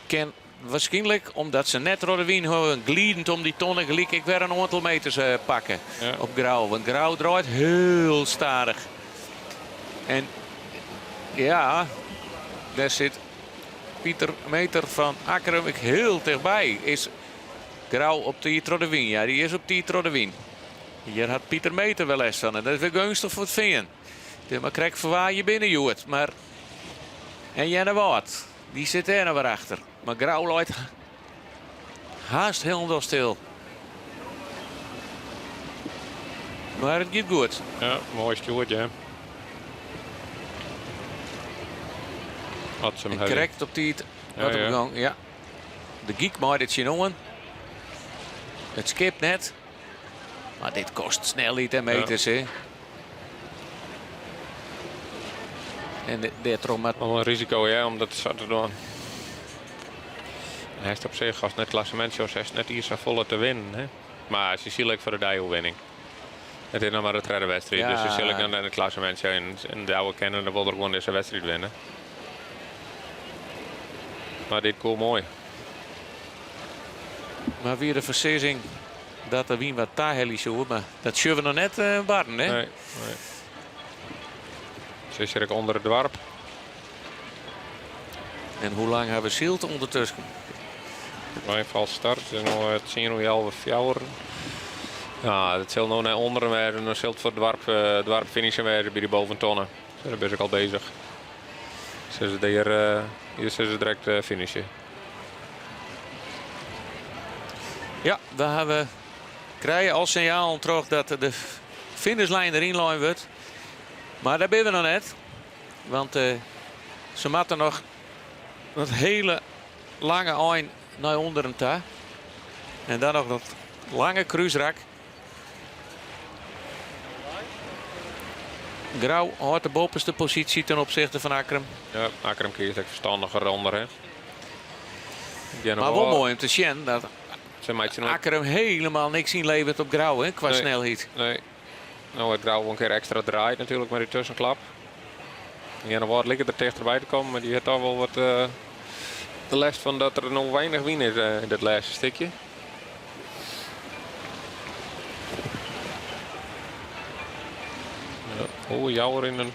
kan waarschijnlijk, omdat ze net door de wien hebben gliedend om die tonnen, gelijk ik weer een aantal meters pakken op Grauw. Want Grauw draait heel stadig. En ja, daar zit Pieter Meter van Akkerum heel dichtbij. Is Grauw op de Trodewien? Ja, die is op de Trodewien. Hier had Pieter Meter wel les van en dat is weer gunstig voor het Vingen. Maar krijg verwaar je binnen, Joet. Maar... En Jenne Waard, die zit er nou weer achter. Maar Grauw loopt haast helemaal stil. Maar het gaat goed. Ja, mooi stuurtje, hè. Had ze hem correct op die wat ja. Gang. Ja. De geek maakt het zien. Het skip net. Maar dit kost snelheid en meters, hè. En dit erom met... Wel een risico, ja, om dat zo te doen. Hij is op zich als net klassementsjos, hij is net iets voller te winnen, hè. Maar het is zielig voor de Dijl-winning. Het is nog maar de tweede wedstrijd, Ja. dus het is zielig dan in het klassementje. En de oude kennen, dan wil er gewoon deze wedstrijd winnen. Maar dit komt mooi. Maar weer de verzezing dat er wien wat taarheli zo, maar dat zullen we nog net warten, hè? Nee. Ze is er onder het dwarp. En hoe lang hebben we Zielt ondertussen? Mijn vals start, het is nog 10 uur 11 fjouwer. Ja, het zal nog naar onderen werden, dan zult voor het dwarp finishen werden bij die boventonnen. Ze zijn best al bezig. Ze hier zijn ze direct finishen. Ja, we krijgen als signaal terug dat de finishlijn erin lijn wordt. Maar daar ben we nog net. Want ze moeten nog dat hele lange eind naar onderen toe. En dan nog dat lange kruisrak. Grauw houdt de bovenste positie ten opzichte van Akkerum. Ja, Akkerum kiest echt verstandiger onder. Hè. Maar wel mooi om te zien dat Akkerum helemaal niks inlevert op Grauw, hè, qua snelheid. Nee. Nou, het Grauw een keer extra draait natuurlijk met die tussenklap. Ja, wat liggen er dichterbij te komen, maar die heeft toch wel wat de les van dat er nog weinig wien is in dit laatste stukje. Ja. Oh, Jouwer in een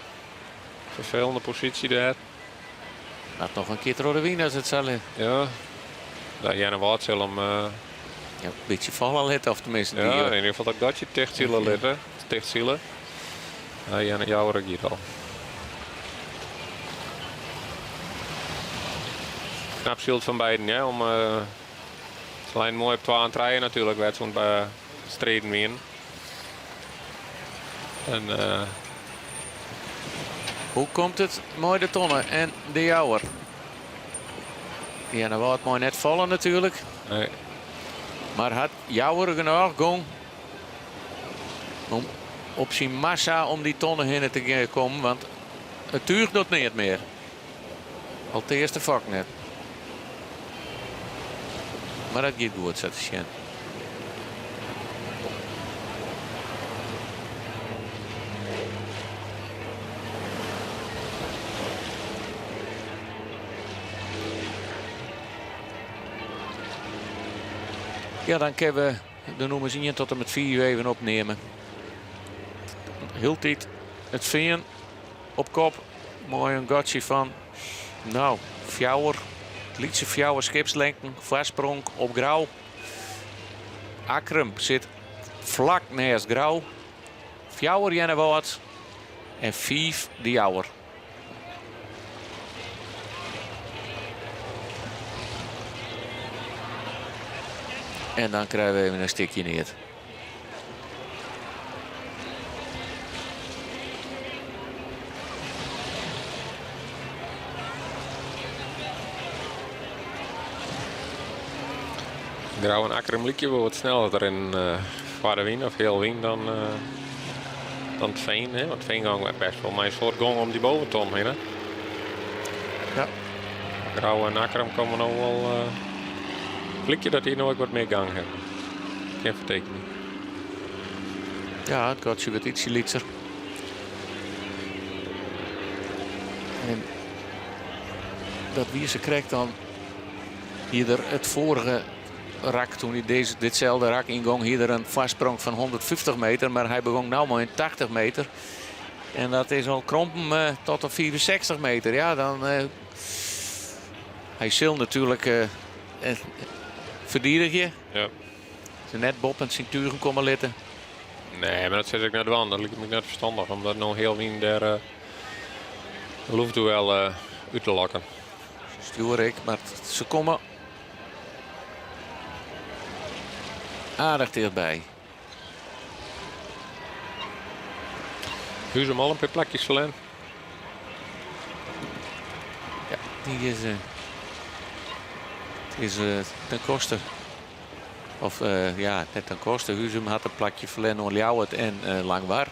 vervelende positie daar. Laat nog een keer door de wien als het zal. Ja, dat Janne Waard zal hem ja, een beetje vallen letten, of tenminste. Ja, in ieder geval dat je dichtzielen letten. Dichtzielen. Ja, Janne Jouwer hier al. Knap schild van beiden, ja, om alleen mooi op 2 aan het rijden natuurlijk, werd zo'n bij streden weer. En hoe komt het? Mooi de Tonnen en de Jouwer. Ja, dan wou het mooi net vallen natuurlijk. Nee. Maar had Jouwer genoeg gong om op zijn massa om die Tonnen heen te komen, want het duurt nog niet meer. Al de eerste vak net. Maar dat gaat goed, zat te zien. Ja, dan kunnen we de nummers 1 tot en met 4 even opnemen. Heel tijd het veen op kop. Mooi een gotje van, nou, Fjouwer. Lietse Fjouwer schipslenken, vastsprong op Grauw. Akkerum zit vlak naast Grauw. Fjouwer Jennewoord en 5 de Jouwer. En dan krijgen we even een stukje neer. Grauw en Akkerum liep je wel wat sneller erin waar de wien of heel wien dan het veen. Hè? Want het veengang werd best wel mijn soort gong om die boventon heen. Hè? Ja. Grauw en Akkerum komen nou wel. Blik je dat hier nooit wat meer gang hebben. Geen vertekening. Ja, het gaat je wat ietsje lietser. En dat Wierse krijgt dan hier het vorige rak, toen hij ditzelfde rak ingong, hier een vastsprong van 150 meter. Maar hij begon nou maar in 80 meter. En dat is al krompen tot op 64 meter. Ja, dan... hij zal natuurlijk verdedigen. Ja. Ze net Bob en Cinturen komen litten. Nee, maar dat zet ik net wel. Dat lijkt me net verstandig. Omdat nou heel wien daar luchtduel uit te lokken. Stuur ik, maar ze komen aardig dichtbij. Huus hem al een paar plekjes verlen. Ja, die is ten koste. Of ja, net ten koste. Huzum had een plakje verlen aan Ljouwert en Langwaar.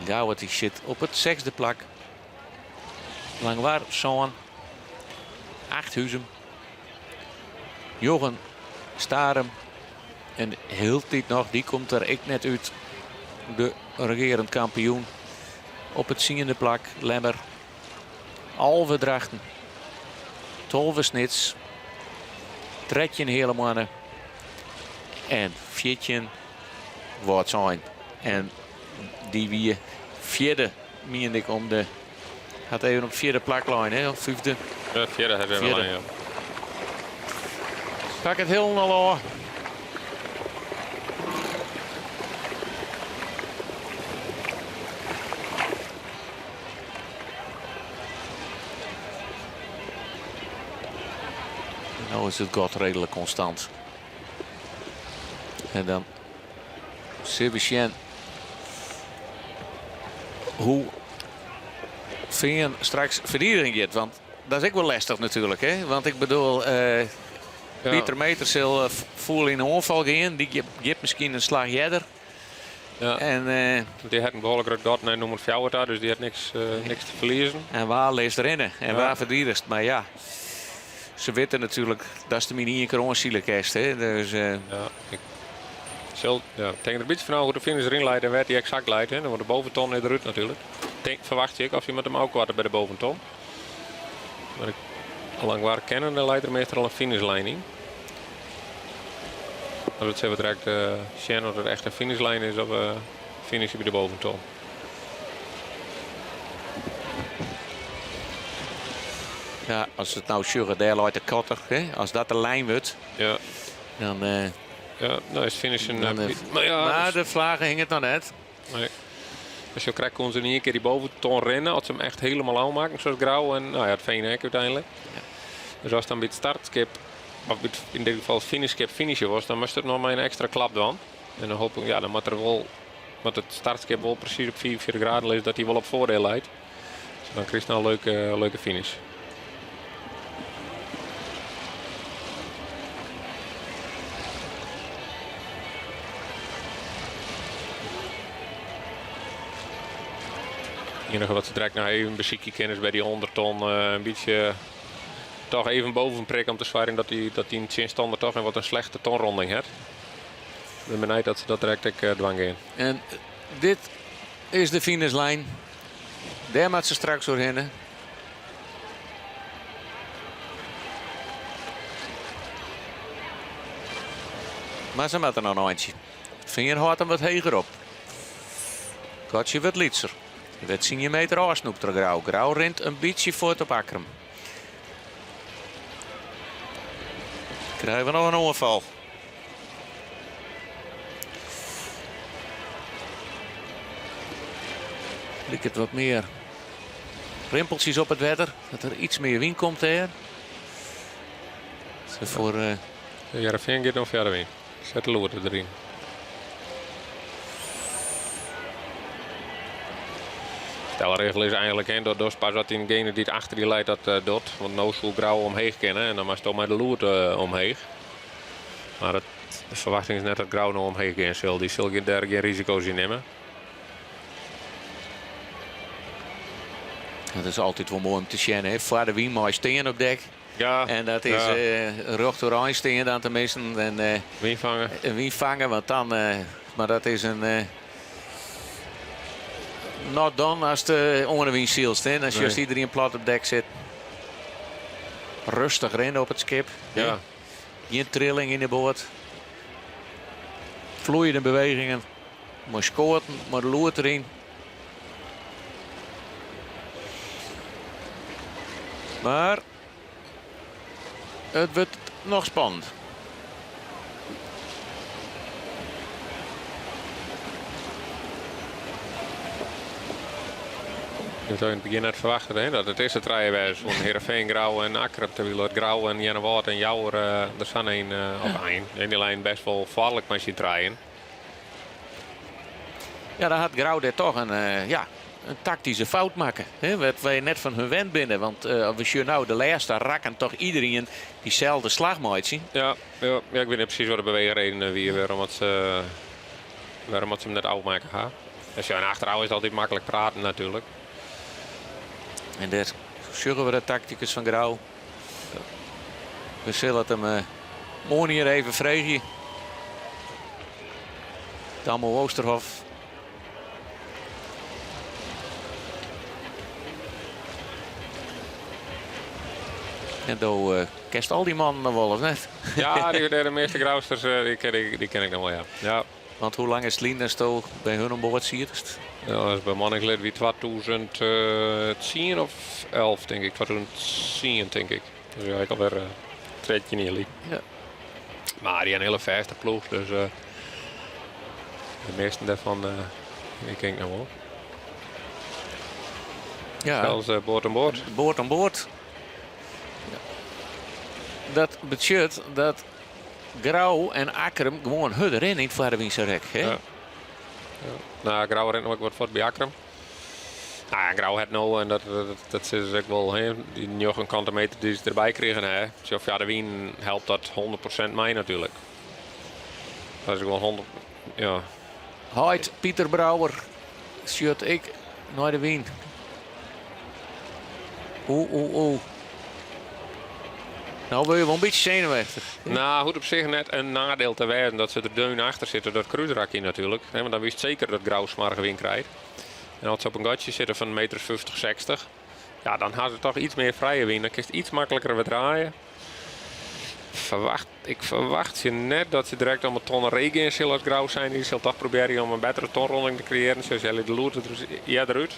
Ljouwert die zit op het 6e plak. Langwaar, zo'n 8 Huzum. Jochen, Starem. En heel tijd nog, die komt er ik net uit. De regerend kampioen. Op het 10e plak, Lemmer. Alve Drachten. Tolve Snits. Tredje hele mannen. En Viertje wordt zijn. En die wie vierde, meen ik om de... Gaat even op 4e plaklijn, hè? Of 5e. Ja, 4e hebben we wel, ja. Pak het heel al aan. Nou is het God redelijk constant. En dan Sebastian hoe Veen straks verdediging gaat. Want dat is ook wel lastig natuurlijk. Hè? Want ik bedoel, Pieter Meter zal voelen in een aanval gaan. Die geeft misschien een slag jeder. Ja. En, die had een behoorlijk ruk gehad naar nummer 4 daar, dus die had niks te verliezen. En waar leest erin en waar verdedigst. Maar ja, ze weten natuurlijk dat is de mini een keer onzielig is. Dus, ik denk er een beetje van hoe de finish erin leidt en werd hij exact leidt. Dan wordt de boventon eruit natuurlijk. Verwacht ik of je met hem ook wat bij de boventon. Maar allang waar kennen, dan leidt er meestal een finishlijn in. Als het zeggen direct zien of het echt een finishlijn is of finish bij de boventon. Ja, als het nou Sjurre deel uit de kotter, als dat de lijn wordt, dan... ja, nou is finishen... maar de vlagen hingen het nog net. Nee. Dus je krijgt ons in één keer die boventon rennen, als ze hem echt helemaal aanmaken, zoals Grauw en het Veenhek uiteindelijk. Ja. Dus als dan bij het startskip, of in dit geval het finishskip finishen was, dan moest het nog maar een extra klap doen. En dan hoop ik, dan moet er wel, met het startskip wel precies op 44 graden is, dat hij wel op voordeel leidt. Dus dan krijg je nou een leuke finish. Het enige wat ze direct nog even een beziekje kennen is bij die 100 ton een beetje toch even boven prikken om te zwaaien dat die in het zinstander toch en wat een slechte tonronding heeft. Ik ben benieuwd dat ze dat direct dwang in. En dit is de finishlijn. Daar moet ze straks doorheen. Maar ze moeten er nog eentje. Het vinger houdt hem wat hoger op. Kotje wat lietser. Je weet 10 meter afsnoep door Grauw. Grauw rent een beetje voort op Akkerum. Krijgen we nog een ongeval. Lijkt het wat meer rimpeltjes op het wetter. Dat er iets meer wind komt hier. Voor... Heerenveen gaat nog verder weer. Zet de loer erin. Stelregel is eigenlijk dat pas dat diegene die het achter die leidt dat doet. Want nou zou Grauw omheen kennen en dan was het ook maar de loer omheen. Maar de verwachting is net dat Grauw nou omheen gaan zal. Die zal daar geen risico's in nemen. Dat is altijd wel mooi om te zien. Voor de wind mooi steen op dek. Ja, en dat is rocht oranje steen dan tenminste. En wind vangen, want dan... maar dat is een... not done als de onderwind zielst. Als je iedereen plat op dek zit. Rustig rennen op het schip. Ja. Geen trilling in de boord. Vloeiende bewegingen. Maar scoort, maar de loert erin. Maar het wordt nog spannend. Je zou in het begin net verwachten dat het eerste rijden was van Heerenveen, Grauw en Akkerum. Terwijl het Grauw en Jennewaard en Jouwer er staan een op één. In die lijn best wel vaarlijk met je rijden. Ja, dan had Grauw daar toch een tactische fout maken. Wat wij net van hun wend binnen. Want als je nou de laatste rakken toch iedereen diezelfde slag maakt zien. Ja, ik weet niet precies wat de beweegreden wie waarom ze hem net uitmaken gaan. Dus ja, en achteraf is het altijd makkelijk praten natuurlijk. En daar zullen we de tacticus van Grauw. We zullen het hem morgen hier even vragen. Tammo Oosterhof. En dan kerst al die mannen nog wel, of net? Ja, de meeste Grauwsters die ken ik nog wel, ja. Want hoe lang is Lien toch bij hun aan boord zierst? Ja, dat is bij Manninglet wie 2010 of 11 denk ik. 2010 denk ik. Dus ja, ik alweer een treetje neerliep. Ja. Maar die een hele vijfde ploeg, dus de meeste daarvan ik ken ik nog wel. Ja. Zelfs boord aan boord. Boord aan boord. Ja. Dat betekent dat Grauw en Akkerum gewoon hun erin in het Vaardewiense rek. Ja. Ja. Nou, Grauw rent nog wat voor bij Akkerum. Ja, Grauw het nou en dat is ook wel. Hè. Die 9 kantenmeter die ze erbij kregen. Hè. Dus ja, de wien helpt dat 100% mij natuurlijk. Dat is ook wel 100. Ja. Heid, Pieter Brouwer. Shut ik naar de wien. Oeh. Nou wil je wel een beetje zenuwachtig. Nou, goed op zich net een nadeel te wijzen dat ze er deun achter zitten. Dat kruisrakje natuurlijk. Hè, want dan wist zeker dat Grauw smarige win krijgt. En als ze op een gatje zitten van 1,50, 60 ja, dan had ze toch iets meer vrije win. Dan kun je iets makkelijker weer draaien. Ik verwacht je net dat ze direct om een ton regen in zullen als Grauw zijn. Die zal toch proberen om een betere tonrolling te creëren. Zoals jullie de loert eruit.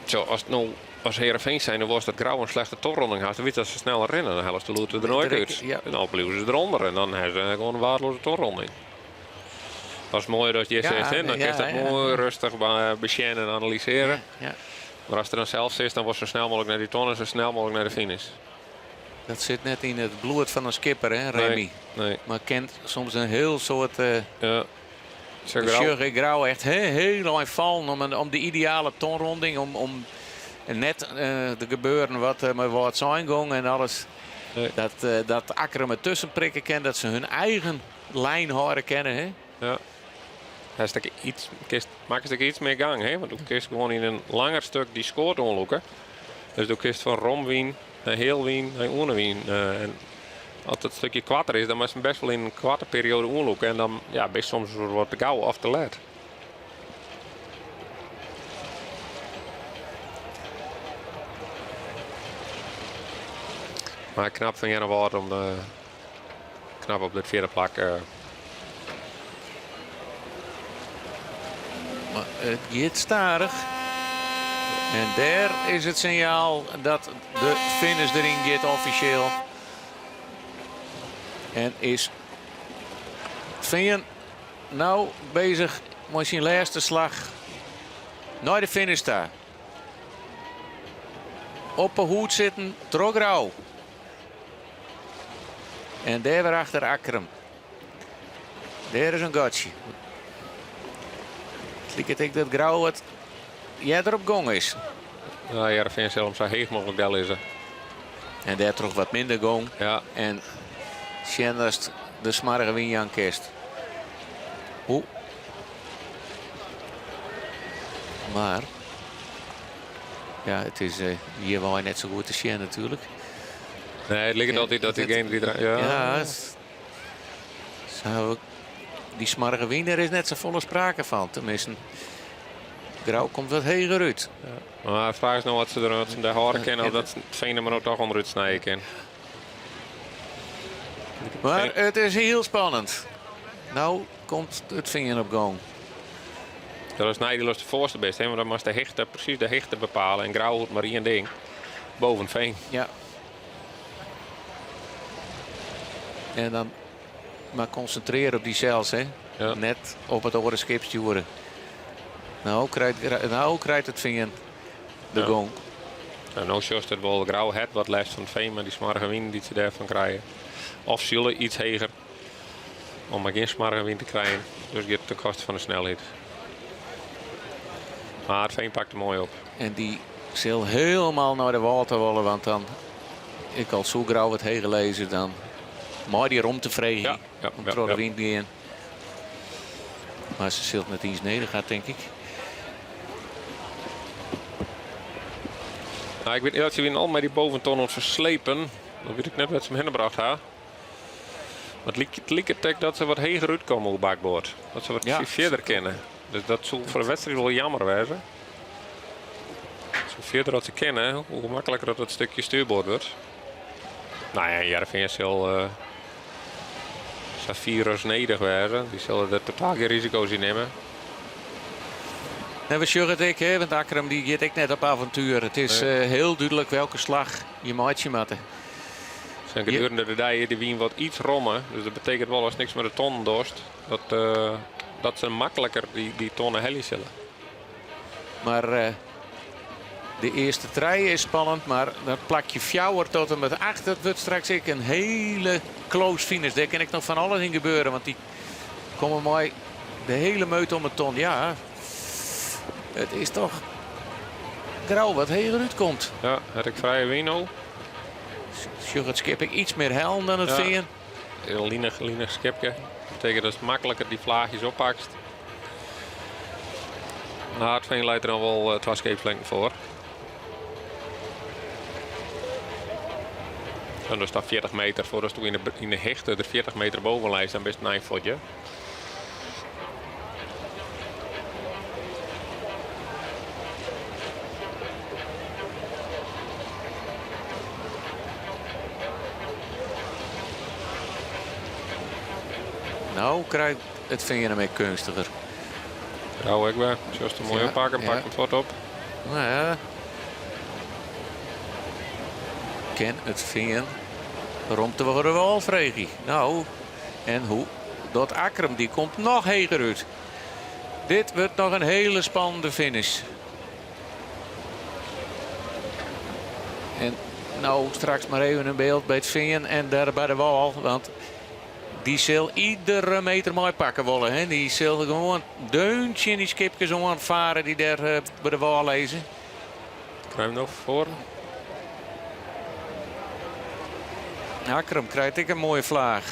Zo, als het nou als Heerenveen zijn, dan was dat Grauw een slechte tonrolling had. Dan weet dat ze sneller rennen. Dan halen ze de loert er nooit uit. Ja. En dan blijven ze eronder. En dan hebben ze gewoon een waardeloze tonrolling. Dat is mooi dat je zegt, dan kun je dat mooi rustig beschermen en analyseren. Ja. Maar als er dan zelfs is, dan wordt zo snel mogelijk naar die ton en zo snel mogelijk naar de finish. Dat zit net in het bloed van een skipper, hè, Remy. Nee. Maar kent soms een heel soort... Ja. Grauw echt heel lang vallen om de ideale tonronding. Om net te gebeuren wat zijn gong en alles. Nee. Dat Akker met tussenprikken kent, dat ze hun eigen lijn horen kennen. Hè? Ja. Maak eens iets meer gang, hè? Want dan kun je gewoon in een langer stuk die scoort onloeken. Dus dan kun je van romwien naar heelwien naar oenewien. En als het stukje kwatter is, dan moet je best wel in een kwarte periode onloeken. En dan best soms wordt te gauw of te laat. Maar knap van Janne Woord om knap op dit vierde plak. Maar het gaat starig. En daar is het signaal dat de finish erin gaat officieel. En is Veen nou bezig met zijn laatste slag naar de finish daar. Op een hoed zitten, trok Grauw. En daar weer achter Akkerem. Daar is een gatje. Het lijkt ik dat Grauw het er op gong is. Ja, Heerenveen zelf zo heeg mogelijk del is. En daar toch wat minder gong. Ja. En Sjendast de smarige win Jan Kist. Maar ja, het is hier wel net zo goed te zien natuurlijk. Nee, het ligt altijd dat diegene die die smarige win, er is net zo volle sprake van. Tenminste, Grauw komt wat heger uit. Ja. Maar de vraag is nou wat ze er de horen kennen of dat Veen maar ook toch onderuit snijden kan. Maar het is heel spannend. Nou komt het vinger op gang. Dat is Nijdelos de voorste best, hè? Want dan moest precies de hechte bepalen. En Grauw maar één ding. Boven Veen. Ja. En dan maar concentreren op die cels, hè? Ja. Net op het oren skipsturen. Nou krijgt het vinger de gong. En nou zoals het wel Grauw het wat les van Veen, maar die smarige win die ze daarvan krijgen. Of zullen iets heger om maar geen smarige win te krijgen. Dus je hebt ten koste van de snelheid. Maar het Veen pakt er mooi op. En die zal helemaal naar de wal te willen, want dan ik al zo Grauw het heen gelezen dan. Maar die om te vregen. Door de wind in. Maar ze zult met iets neder gaat, denk ik. Nou, ik weet niet dat ze weer al met die boventon ons verslepen. Dan weet ik net wat ze hem gebracht hebben. Maar het lijkt dat ze wat heger uitkomen op het bakboord. Dat ze wat verder kennen. Dus dat zal voor de wedstrijd wel jammer wezen. Zo verder dat ze kennen, hoe gemakkelijker dat het stukje stuurboord wordt. Nou ja, Heerenveen zal Safiros nedig wezen. Die zullen er totaal geen risico's in nemen. En we zullen het ook, want Akkerem die gaat ik net op avontuur. Het is heel duidelijk welke slag je maatje maakt. Zijn gedurende de dijen die wien wat iets rommen. Dus dat betekent wel als niks met de ton dorst. Dat ze makkelijker die tonnen heli zullen. Maar de eerste trein is spannend. Maar dat plakje fjouwer tot en met 8. Dat wordt straks een hele close finish. Daar kan ik nog van alles in gebeuren. Want die komen mooi de hele meute om het ton. Ja, het is toch Grauw wat heger uitkomt. Ja, had ik vrije wino. Sjoerd het skip ik iets meer helm dan het veen. Heel lienig skipje. Dat betekent dat het makkelijker die vlaagjes oppakt. Nou, het veen leidt er dan wel 2 scheepslengten voor. En dus staat 40 meter voor, als toen in de hechte er 40 meter boven lijst, dan best een eindfotje. Nou krijgt het vinger ermee kunstiger. Grauw ik weer. Zoals een mooie oppakken, pak hem wat op. Nou ja. Ken het vinger rond te worden wel vregie. Nou, en hoe? Dat Akram die komt nog heger uit. Dit wordt nog een hele spannende finish. En nou straks maar even een beeld bij het vinger en daar bij de wal. Want die zal iedere meter mooi pakken willen. Hè? Die zal gewoon deuntje in die skipjes om varen die daar bij de wal lezen. Krijg hem nog voor. Akram krijgt ik een mooie vlaag.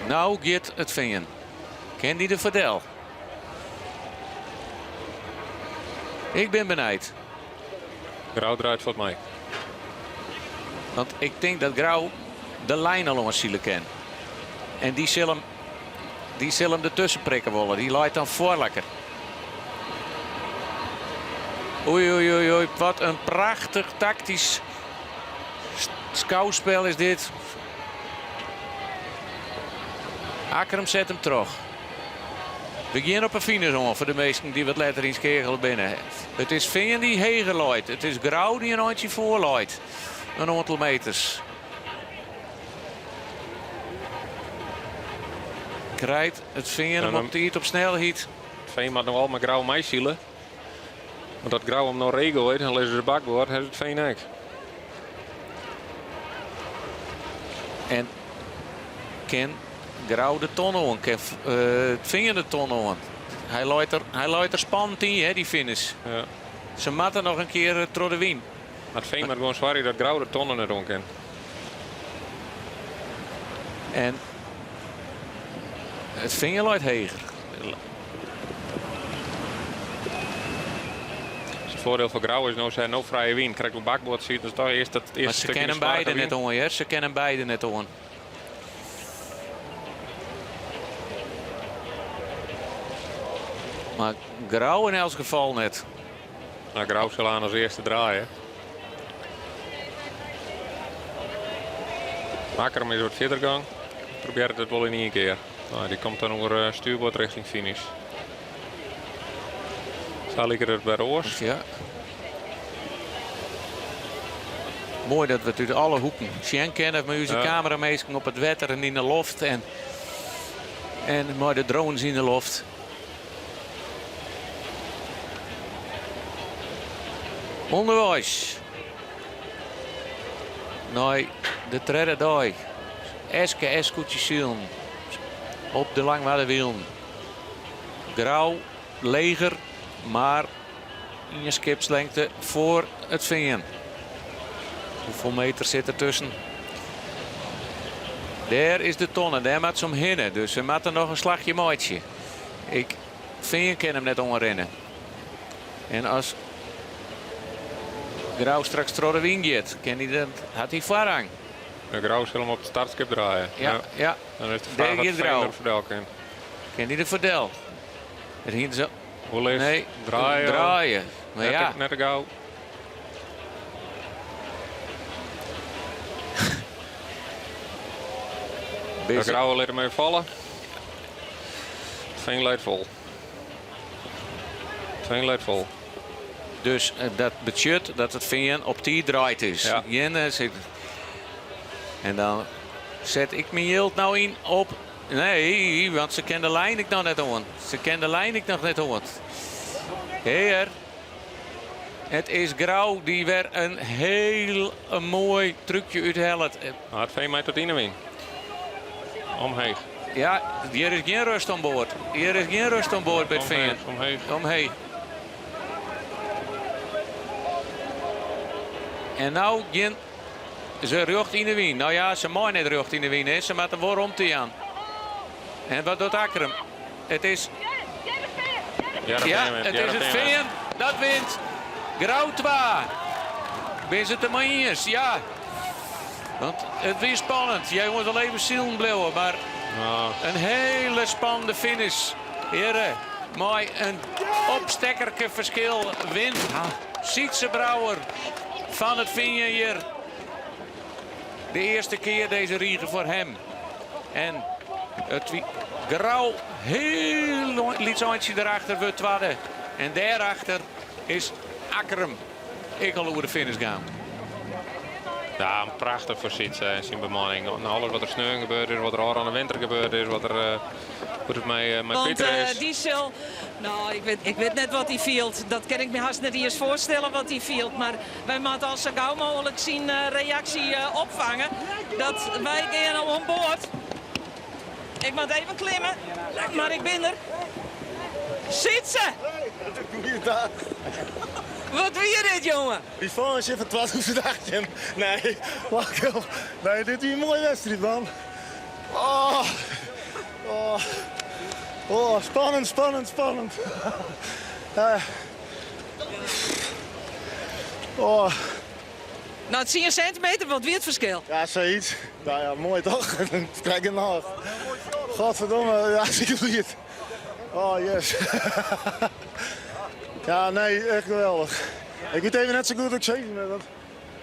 Nou gaat het vingen. Ken die de verdel? Ik ben benijd. Grauw draait volgens mij. Want ik denk dat Grauw de lijn al om het zielen kent. En die zal hem ertussen prikken willen. Die leidt dan voor lekker. Oei, oei, oei, oei. Wat een prachtig tactisch schouwspel is dit. Akram zet hem terug. We gaan op een finish voor de meesten die wat letter in Skegel binnen. Het is Veen die heger leidt. Het is Grauw die een handje voor leidt. Een aantal meters. Krijgt het Veen hem op tijd op snelheid. Het Veen moet nog wel met Grauw meezielen. Want dat Grauw hem nog regel heeft en lezen ze de bakboord, heeft het Veen ook. En Ken Grauw de ton aan. Het Veen de ton aan. Hij leidt er spannend in, hè, die finish. Ja. Ze moeten nog een keer door de wien. Maar het Veen maar gewoon zwaar dat Grauw de tonnen er rond kan. En het Veen leidt heger. Het voordeel voor Grauw is nou zijn no vrije wien. Krijgt op bakboord ziet, dus toch eerst dat eerste Maar ze kennen beide net aan, hè? Ze kennen beide net aan. Maar Grauw in elk geval net. Nou, Grauw zal aan als eerste draaien. Akram is wat verder gang. Probeert het wel in één keer. Nou, die komt dan over stuurboord richting finish. Zal ik er bij Roos? Ja. Mooi dat we het uit alle hoeken zien kennen met onze camerameesken op het wetter en in de loft. En mooi de drones in de loft. Onderwijs. Nee, de derde dag. Eske Escoutjezielen. Op de Langwaarderwielen. Grauw, leger, maar in je skipslengte voor het vingen. Hoeveel meter zit er tussen? Daar is de tonne, daar moet ze omheen. Dus we moeten nog een slagje maatje. Ik vind hem net onrennen. En als Grauw straks door de wien gaat, had hij voorrang. De Grauw zal hem op het startskip draaien. Ja. Dan is de vraag wat Veen er verdel kan. Ken hij de verdel? Het ging zo. Hoe is Nee, draaien. Maar ja. Net de Grauw. De Grauw laat hem even vallen. Veen leidt vol. Veen leidt vol. Dus dat betekent dat het Veen op die draait is. Ja. En dan zet ik mijn yield nou in op. Nee, want ze kennen de lijn ik nog net aan. Ze kennen de lijn ik nog net aan. Heer. Het is Grauw die weer een heel mooi trucje uithelt. Het 2 meter tot in omheen. Ja, hier is geen rust aan boord. Hier is geen rust aan boord bij het Veen. Omheen. En nou gaan ze rug in de wien. Nou ja, ze mag niet rug in de wien. Ze moeten wel om te gaan. En wat doet Akkerum? Het is... Ja, het is het Veen. Dat wint. Grauw 2. Ben ze te maniers? Ja. Want het weer spannend. Jij moet wel even zielen blijven, maar een hele spannende finish. Heren, mooi een opstekkerke verschil wint Sietse Brouwer van het Veen hier. De eerste keer deze riegen voor hem. En het Grauw heel lietsantje erachter wordt tweede. En daarachter is Akkerum. Ik al over de finish gaan. Ja, een prachtig voor Sietse en zijn bemanning. Alles wat er sneeuw gebeurd is, wat er al aan de winter gebeurd is, wat het met Pieter is. Diesel, nou, ik weet net wat hij viel. Dat kan ik me haast niet eens voorstellen wat hij viel. Maar wij moeten al zo gauw mogelijk zien reactie opvangen. Dat wij gaan aan boord. Ik moet even klimmen, maar ik ben er. Sietse! Goeiedag. Wat weer dit, jongen? Die van is even 12 dagje. Nee, wacht op. Nee, dit is een mooie wedstrijd, man. Spannend. Nou, het zie je een centimeter, wat weer het verschil? Ja, zoiets. Nou ja, mooi toch? Kijk ernaar. Godverdomme, ja, zie je het. Oh, yes. Ja, nee, echt geweldig. Ik weet even net zo goed wat ik zeg.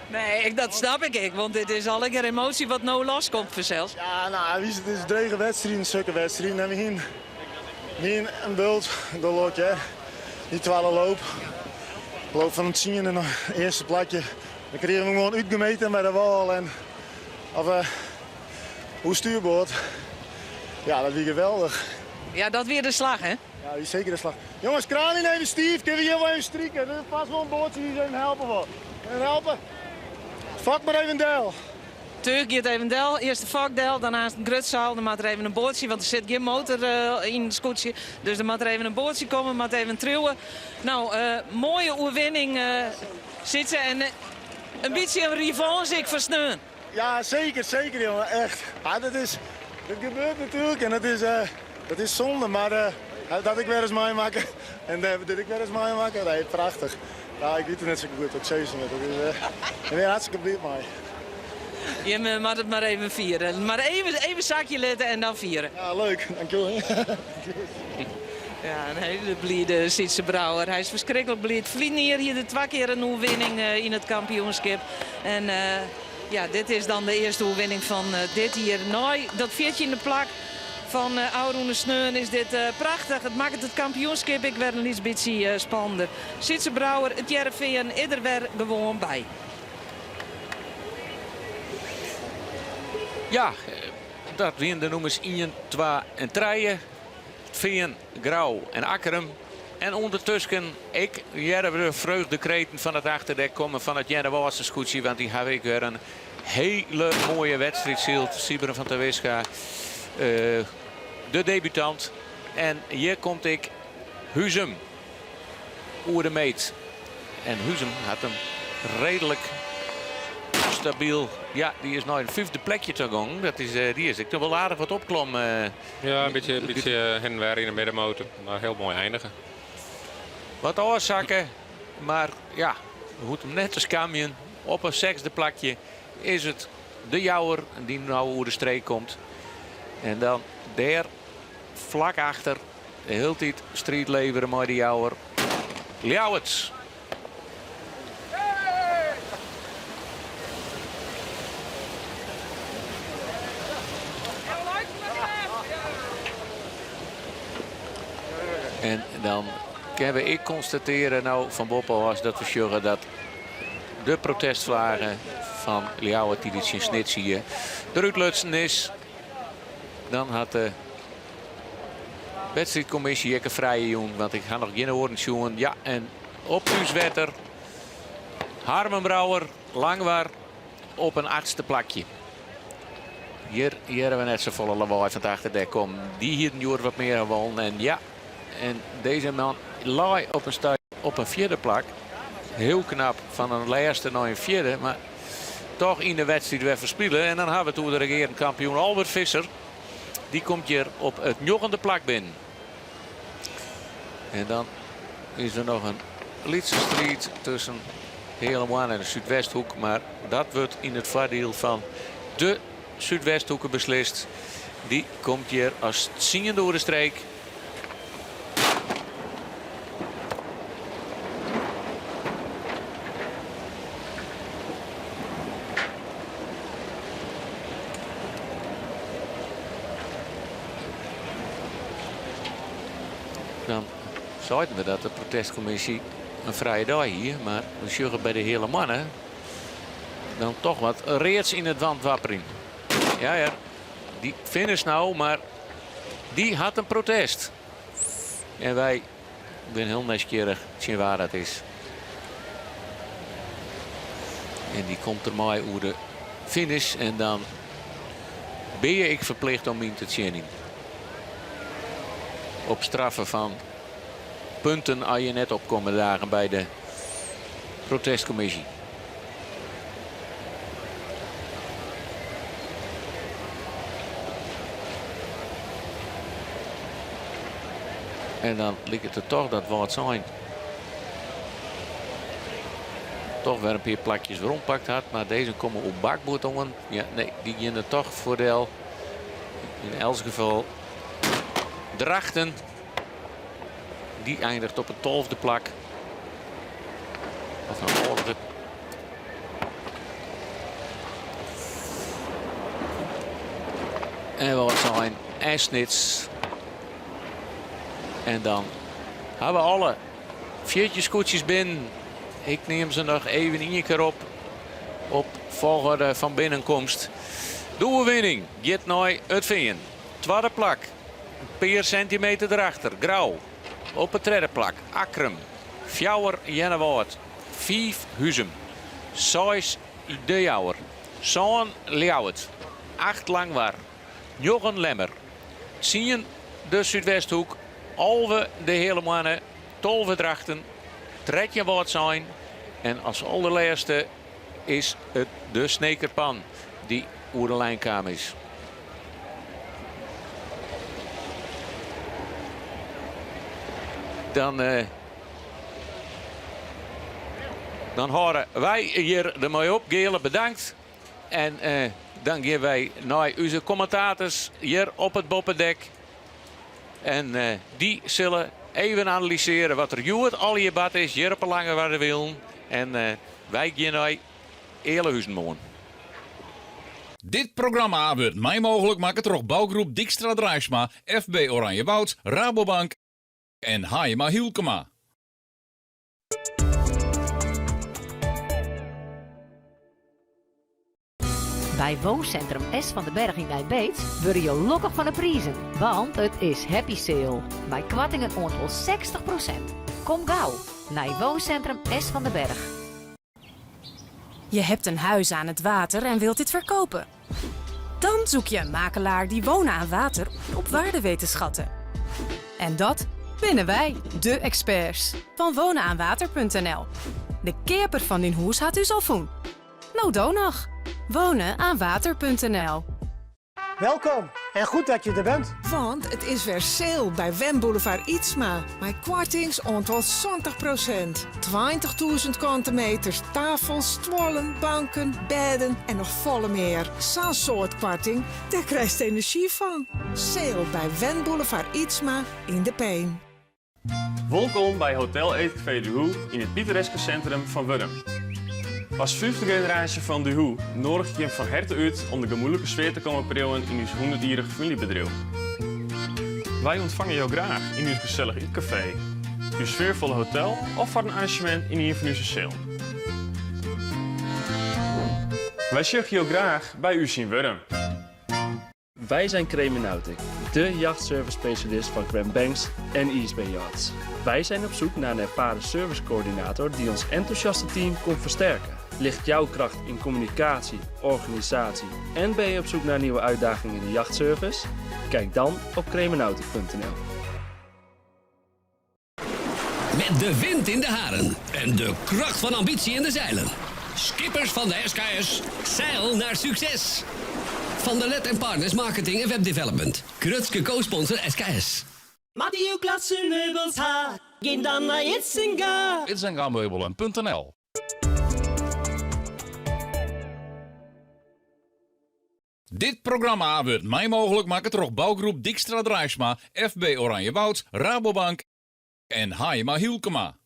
Nee, dat snap ik, want dit is alle keer emotie wat nou loskomt vanzelfs. Ja, nou, het is 3 wedstrijden, zulke wedstrijden. En we hier een beeld, dat loopt je. Die 12 loop. Loop van het zien en het eerste plakje. Dan kregen we gewoon uitgemeten bij de wal en hoe stuurboord. Ja, dat was geweldig. Ja, dat weer de slag, hè? Ja, die is zeker de slag. Jongens, kraan in even, Steve. Kunnen we hier wel even strieken? Er is vast wel een boordje die even helpen wil. Helpen? Vak maar even deel. Turk gaat even deel. Eerst de vakdeel, daarnaast een grutzaal. Dan moet er even een boordje, want er zit geen motor in het scootje. Dus er moet er even een boordje komen, moet even truwen. Nou, mooie overwinning zitten en een beetje een revanche ik versneun. Ja, zeker jongen, echt. Ja, dat gebeurt natuurlijk en dat is zonde, maar dat ik weer eens meemaken en dat ik weer eens meemaken, nee, prachtig. Ja, ik weet het net zo goed, ook zeker met. Ik ben hartstikke blij mee. Je moet het maar even vieren. Maar even zakje letten en dan vieren. Ja, leuk. Dankjewel. Ja, een hele blijde Sietse Brouwer. Hij is verschrikkelijk blij. Vlienier hier de 2 keer een overwinning in het kampioenschap. En ja, dit is dan de eerste overwinning van dit hier. Nou, dat 14e plak van Auroene Sneun is dit prachtig. Het maakt het kampioenschap ik weer een beetje spannender. Sietse Brouwer, het Jereveen, er weer gewoon bij. Ja, dat winnen de nummers 1, 2 en 3. Veen, Grauw en Akkerum. En ondertussen, ik de vreugdekreten van het achterdek komen van het Jennewaarse scootje. Want die heb ik weer een hele mooie wedstrijd zield. Siberen van der Wiska, de debutant. En hier komt ik Huzum, oer de meet. En Huzum had hem redelijk stabiel. Ja, die is nou een 5e plekje te gang. Dat is, die is ik toch wel aardig wat opklom. Ja, een beetje heen en weer in de middenmotor. Maar heel mooi eindigen. Wat oorzaken. Maar ja, hoe hem net als Camion op een 6e plakje is het de Jouwer die nou over de streek komt. En dan daar vlak achter de hele tijd strijd leveren maar de Jouwer. Ljouwerts. En dan kunnen ik constateren nou van Boppel was dat we zorgen dat de protestvlagen van Ljouwer die dit snit zie je eruit lutsen is. Dan had de wedstrijdcommissie een vrije jongen, want ik ga nog geen woorden zien. Ja, en op Uuswetter Harmenbrouwer, Langwaar op een 8e plakje. Hier hebben we net zo volle lawaai van het achterdek komen. Die hier een wat meer gewonnen. En ja, en deze man laai op een 4e plak. Heel knap van een laatste naar een 4e. Maar toch in de wedstrijd weer verspillen. En dan hebben we toen de regerend kampioen Albert Visser. Die komt hier op het 9e plak binnen. En dan is er nog een lietse strijd tussen Heerlemoen en de Zuidwesthoek. Maar dat wordt in het voordeel van de Zuidwesthoeken beslist. Die komt hier als zingen door de streek. Dan zeiden we dat de protestcommissie een vrije dag hier, maar we zeggen bij de hele mannen dan toch wat reeds in het wandwappering. Ja, die finish nou, maar die had een protest. En wij zijn heel nieuwsgierig zien waar dat is. En die komt er mooi over de finish en dan ben ik verplicht om in te zien. Op straffen van punten als je net opkomen dagen bij de protestcommissie. En dan lijkt het er toch dat wat zijn. Toch weer een paar plakjes rondpakt had. Maar deze komen op bakboetongen. Ja, nee, die gaan er toch voordeel. In elk geval Drachten. Die eindigt op een 12e plak. Of een 11e. En wat zijn Esnits. En dan hebben we alle 4 scootjes binnen. Ik neem ze nog even in je keer op volgorde van binnenkomst. De overwinning gaat naar het Veen. 2e plak. Een paar centimeter erachter. Grauw. Op de 3e plak. Akrum. 4 Jennewoord. 5 Huzem. 6 De Jouwer. 7 Ljouwert. 8 Langwaar. 9 Lemmer. 10 de Zuidwesthoek. 11 de Heerlemoenen. 12 Drachten. 13 woord zijn. En als allerlaatste is het de Snekerpan die over de lijn kwam is. Dan horen wij hier ermee op. Gele, bedankt. En dan gaan wij naar onze commentators hier op het boppendek. En die zullen even analyseren wat er juist al je bad is. Hier op een lange waar de wil. En wij gaan naar Eerlehuizen. Dit programma wordt mij mogelijk maken door bouwgroep Dijkstra Drijfsma, FB Oranjewoud, Rabobank en Haima Hielkema. Bij Wooncentrum S van den Berg in Nijbeets worden je lokkig van de prijzen. Want het is happy sale. Bij kwattingen ongeveer 60%. Kom gauw naar Wooncentrum S van den Berg. Je hebt een huis aan het water en wilt dit verkopen. Dan zoek je een makelaar die wonen aan water op waarde weet te schatten. En dat binnen wij, de experts van wonenaanwater.nl. De keeper van uw huis had u al voen. Nou dan nog. Wonenaanwater.nl. Welkom en goed dat je er bent. Want het is weer sale bij Wem Boulevard Ietsma. Met kortings ontwal 20%. 20.000 kantenmeters, tafels, stoelen, banken, bedden en nog volle meer. Zo'n soort korting, daar krijg je energie van. Sale bij Wem Boulevard Ietsma in de Peen. Welkom bij Hotel Eetcafé De Hoe in het pittoreske centrum van Wurm. Als 5e generatie van De Hoe nodig je hem van harte uit om de gemoedelijke sfeer te komen brengen in uw 100-jarige familiebedrijf. Wij ontvangen jou graag in uw gezellig eetcafé, uw sfeervolle hotel of voor een arrangement in een van uw sale. Wij zeggen jou graag bij u in Wurm. Wij zijn Cremenautic, de jachtservice specialist van Grand Banks en East Bay Yachts. Wij zijn op zoek naar een ervaren servicecoördinator die ons enthousiaste team komt versterken. Ligt jouw kracht in communicatie, organisatie en ben je op zoek naar nieuwe uitdagingen in de jachtservice? Kijk dan op kremenautic.nl. Met de wind in de haren en de kracht van ambitie in de zeilen. Skippers van de SKS, zeil naar succes. Van de LED Partners Marketing en Webdevelopment. Krutske co-sponsor SKS. Matteo Klasse Meubels ha, gaan dan naar Itzinga. Itzingameubelen.nl. Dit programma wordt mij mogelijk maken door bouwgroep Dijkstra Drijfsma, FB Oranjewoud, Rabobank en Haima Hielkema.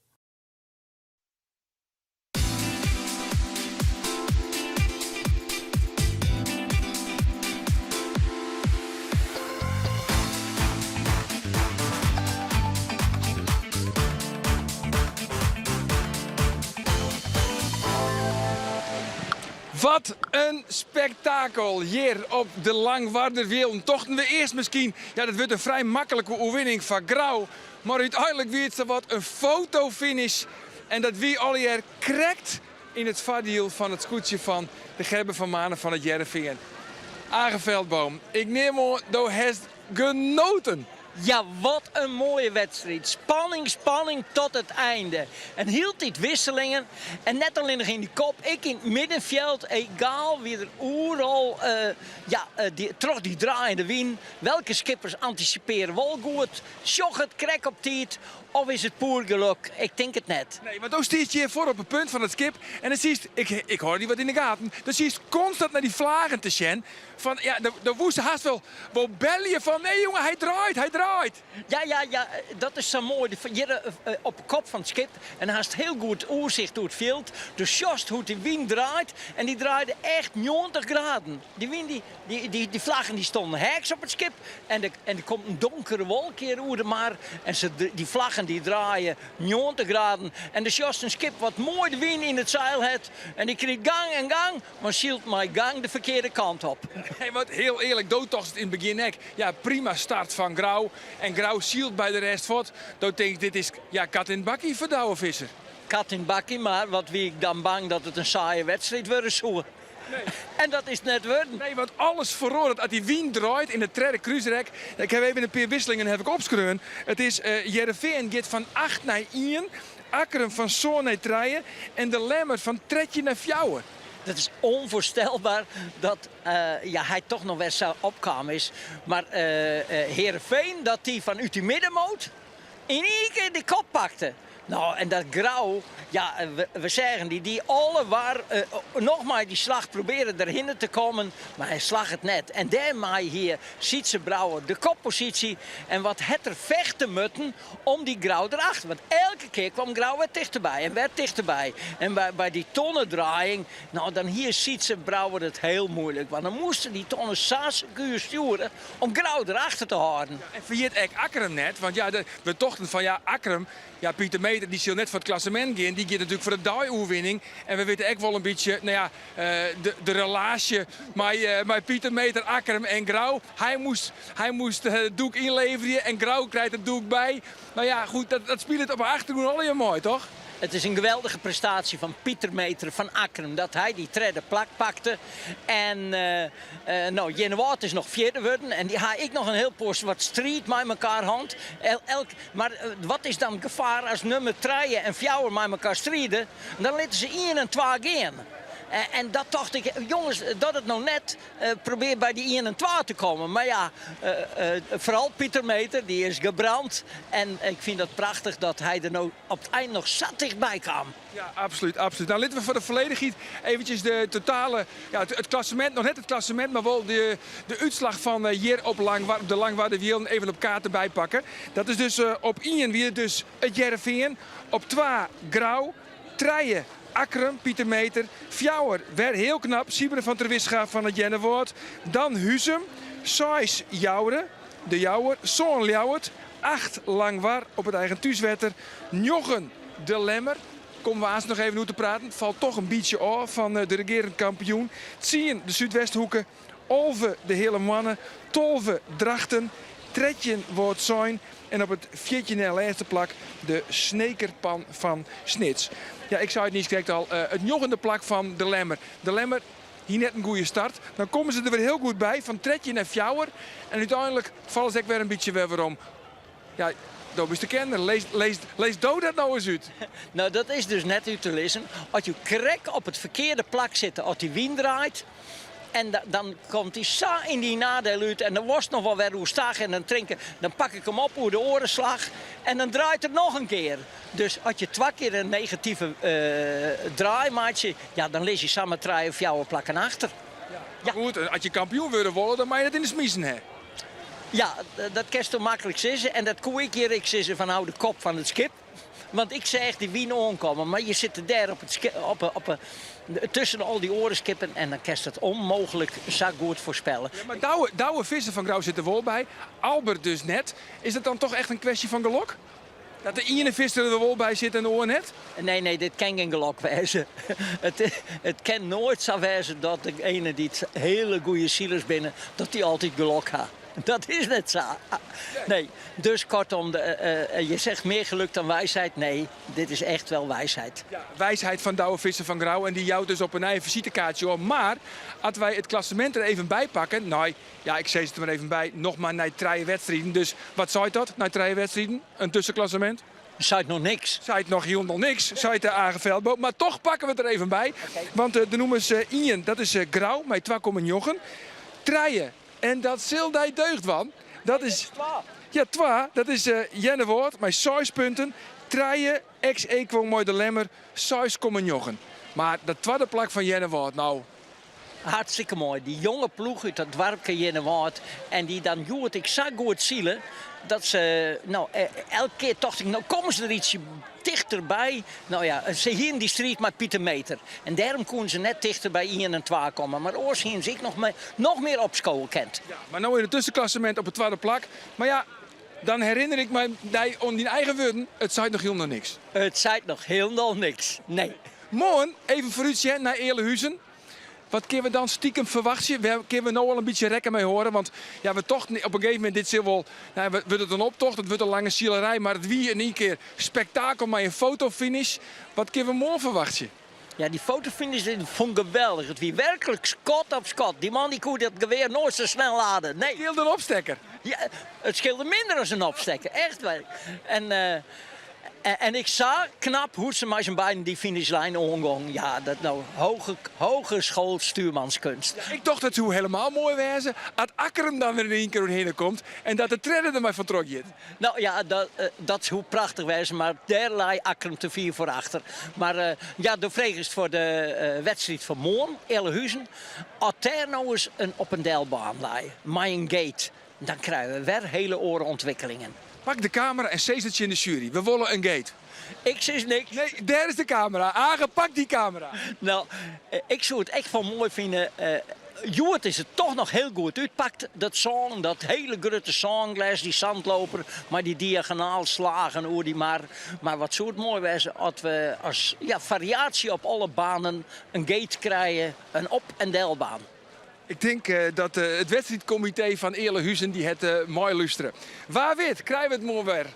Wat een spektakel hier op de Langwarderwiel. Tochten we eerst misschien, ja, dat wordt een vrij makkelijke overwinning van Grauw. Maar uiteindelijk werd het wat een fotofinish. En dat wie alweer krekt in het vaardiel van het scootje van de Gerben van Manen van het Jereveen. Aage Veldboom, ik neem aan, dat heeft genoten. Ja, wat een mooie wedstrijd. Spanning tot het einde. En hield dit wisselingen. En net alleen nog in die kop. Ik in het middenveld. Egal wie er overal terug die draaiende win. Welke skippers anticiperen wel goed. Sjoch het krek op tijd. Of is het poer geluk? Ik denk het net. Nee, want dan stiert je voor op het punt van het skip. En dan zie je, ik hoor die wat in de gaten. Dan zie je constant naar die vlagen te sjen. Van ja, de woeste haast wel bellen van nee jongen, hij draait. Ja, dat is zo mooi. Hier op de kop van het skip. En hij heeft heel goed overzicht door het veld. Dus just hoe de wind draait. En die draaide echt 90 graden. Die wind, die vlaggen die stonden heks op het skip. En er komt een donkere wolk hier over de maar. En die vlaggen die draaien 90 graden. En dus just een skip wat mooi de wind in het zeil heeft. En die kreeg gang, maar schielt mijn gang de verkeerde kant op. Hey, wat heel eerlijk, doodtocht in het begin nek. Ja, prima start van Grauw. En Grauw zielt bij de rest voort. Dat denk ik, dit is kat in bakkie voor Douwe Visser. Kat in bakkie, maar wat wie ik dan bang dat het een saaie wedstrijd wordt zo. Nee. En dat is net worden. Nee, want alles verloren. Als die wind draait in de derde cruiserek. Ik heb even een paar wisselingen opgeschreven. Het is Jereveen gaat van 8 naar 1. Akkeren van Zoon naar 3. En de Lemmer van 3 naar 4. Dat is onvoorstelbaar dat hij toch nog wel zo opkwam is. Maar Heerenveen, dat die van uit die middenmoot in één keer de kop pakte. Nou, en dat Grauw, ja, we zeggen die alle waar nog maar die slag proberen erin te komen, maar hij slag het net. En daarmee hier ziet ze Brouwer de koppositie en wat het er vechten moeten om die Grauw erachter. Want elke keer kwam Grauw weer dichterbij. En bij die tonnendraaiing, nou dan hier ziet ze Brouwer het heel moeilijk. Want dan moesten die tonnen 6 uur sturen om Grauw erachter te houden. Ja, en vergeet echt Akkeren net, want ja, we tochten van ja, Akkeren. Ja, Pieter Meter die zal net voor het klassement gaan. Die gaat natuurlijk voor de daaioverwinning. En we weten echt wel een beetje, nou ja, de relatie met Pieter Meter, Akkeren en Grauw. Hij moest het doek inleveren en Grauw krijgt het doek bij. Nou ja, goed, dat speelt het op haar achtergrond al heel mooi, toch? Het is een geweldige prestatie van Pieter Meter van Akkeren dat hij die derde plak pakte. En Jennewaard is nog vierde geworden. En die ik nog een heel poos wat strijd met elkaar hand. Maar wat is dan gevaar als nummer 3 en 4 met elkaar strijden? Dan laten ze 1 en 2 gaan. En dat dacht ik, jongens, dat het nou net probeert bij die 1 en 2 te komen. Maar ja, vooral Pieter Meter, die is gebrand. En ik vind het prachtig dat hij er nou op het eind nog zat dichtbij kwam. Ja, absoluut. Nou, laten we voor de volledigheid eventjes de totale, ja, het klassement, nog net het klassement, maar wel de uitslag van hier op de Langwarderwiel even op kaart erbij pakken. Dat is dus op 1 weer dus het Jereveen, op 2 Grauw, 3 Akkeren, Pieter Meter, 4 weer heel knap, Sieberen van ter Wisga van het Jennewoord, dan Huzum, 6 Jouweren, de Jouwer, Zoon Ljouwert, 8 Langwar op het eigen thuiswetter, 9 de Lemmer. Komen we aan nog even hoe te praten. Het valt toch een beetje af van de regerend kampioen. 10 de Zuidwesthoeken, 11 de hele mannen, 12 Drachten, 13 wordt zijn. En op het 14e en laatste plak de snekerpan van Snits. Ja, ik zou het niet correct al. Het joggende plak van de Lemmer. De Lemmer hier net een goede start. Dan komen ze er weer heel goed bij. Van 13 naar 4. En uiteindelijk vallen ze ook weer een beetje weer om. Ja, dat is te kennen. Lees dood dat nou eens uit. Nou, dat is dus net uit te lezen. Als je krek op het verkeerde plak zit, als die wind draait. En dan komt hij zo in die nadeel uit. En dan wordt nog wel weer hoe stag en dan drinken. Dan pak ik hem op hoe de orenslag. En dan draait het nog een keer. Dus als je 2 keer een negatieve draai maakt, ja, dan lees je samen 3 of 4 plakken achter. Ja. Goed, als je kampioen willen worden, dan mag je dat in de smiezen, hè? Ja, dat kan zo makkelijk zeggen. En dat kon ik hier ik zeggen van de kop van het schip. Want ik zei echt die wien aankomen. Maar je zit er daar tussen al die orenskippen. En dan kan je het onmogelijk zo goed voorspellen. Ja, maar Douwe Visser van Grauw zit er wel bij. Albert dus net. Is het dan toch echt een kwestie van gelok? Dat de ene visser er wel bij zit en de oor net? Nee, dit kan geen gelok wezen. Het kan nooit zo wezen dat de ene die het hele goede zielers binnen, dat die altijd gelok had. Dat is net zo. Nee, dus kortom, je zegt meer geluk dan wijsheid. Nee, dit is echt wel wijsheid. Ja, wijsheid van Douwe Visser van Grauw en die jouwt dus op een eigen visitekaartje hoor. Maar als wij het klassement er even bij pakken, nou ja, ik zeg het er maar even bij, nog maar naar 3 wedstrijden. Dus wat zei dat, naar 3 wedstrijden? Een tussenklassement? Zei het nog niks. Zei het nog helemaal niks, zei het de Aangeveldboot. Maar toch pakken we het er even bij. Okay. Want de noemers Ian, dat is Grauw met 2,9. 3. En dat zildij deugd van. Dat is. Ja, 2. Dat is Jennewoord met 6 punten. 3 ex-equo mooi de Lemmer. 6,9. Maar de tweede plak van Jennewoord, nou. Hartstikke mooi. Die jonge ploeg uit dat dwarpje Jennewoord. En die dan joert ik zo goed zielen. Dat ze, elke keer dacht ik, nou komen ze er ietsje dichterbij. Nou ja, ze hier die strijd met Pieter Meter. En daarom konden ze net dichter bij 1 en 2 komen. Maar oors zien ze ik nog meer op school kent. Ja, maar nou in het tussenklassement op het tweede plak. Maar ja, dan herinner ik me om die eigen woorden, het zei nog helemaal niks. Het zei nog helemaal niks, nee. Morgen, even voor u naar Eerlehuizen. Wat kunnen we dan stiekem verwachten? Kunnen we nou al een beetje rekken mee horen? Want ja, we toch op een gegeven moment, dit zil wel, wordt het een optocht, het wordt een lange zielerij, maar het wie in één keer spektakel met een fotofinish. Wat kunnen we morgen verwachten? Ja, die fotofinish vond ik geweldig. Het wie werkelijk schot op schot. Die man die kon dat geweer nooit zo snel laden. Nee. Het scheelde een opstekker. Ja, het scheelde minder dan een opstekker, echt wel. En ik zag knap hoe ze met zijn beiden die finishlijn omgingen. Ja, dat nou hogeschool stuurmanskunst. Ja, ik dacht dat het helemaal mooi was. Als Akkeren dan weer in één keer doorheen komt en dat de trainer er maar van trok je. Nou ja, dat is hoe prachtig was, maar daar lag Akkeren te 4 voor achter. Maar ja, de vrees is voor de wedstrijd van morgen, Eerlehuizen. Als daar nou eens op een deelbaan lag, met een gate, dan krijgen we weer hele orenontwikkelingen. Pak de camera en zet het je in de jury. We willen een gate. Ik zeg niks. Nee, daar is de camera. Agen, pak die camera. Nou, ik zou het echt wel mooi vinden. Joert is het toch nog heel goed uitpakt. Dat hele grote songglas, die zandloper. Maar die diagonaal slagen, hoe die maar wat zou het mooi wezen als we als variatie op alle banen een gate krijgen. Een op- en deelbaan. Ik denk dat het wedstrijdcomité van Eerlehuizen die het mooi luisteren. Waar weet, krijgen we het mooi weer.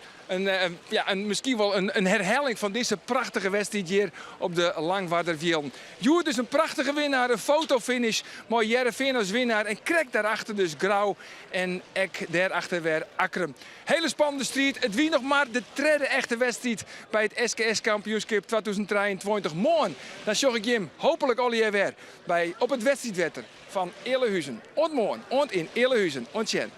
Misschien wel een herhaling van deze prachtige wedstrijd hier op de Langwarderviel. Joert is een prachtige winnaar, een fotofinish. Mooi Jereveen als winnaar en Krek daarachter dus Grauw en Ek daarachter weer Akkeren. Hele spannende strijd. Het wie nog maar de derde echte wedstrijd bij het SKS-kampioenschap 2023. Morgen, dan zorg ik je hopelijk al weer op het wedstrijdwetter van Eerlehuizen. Ontmoen, ont in Eerlehuizen, ontjen.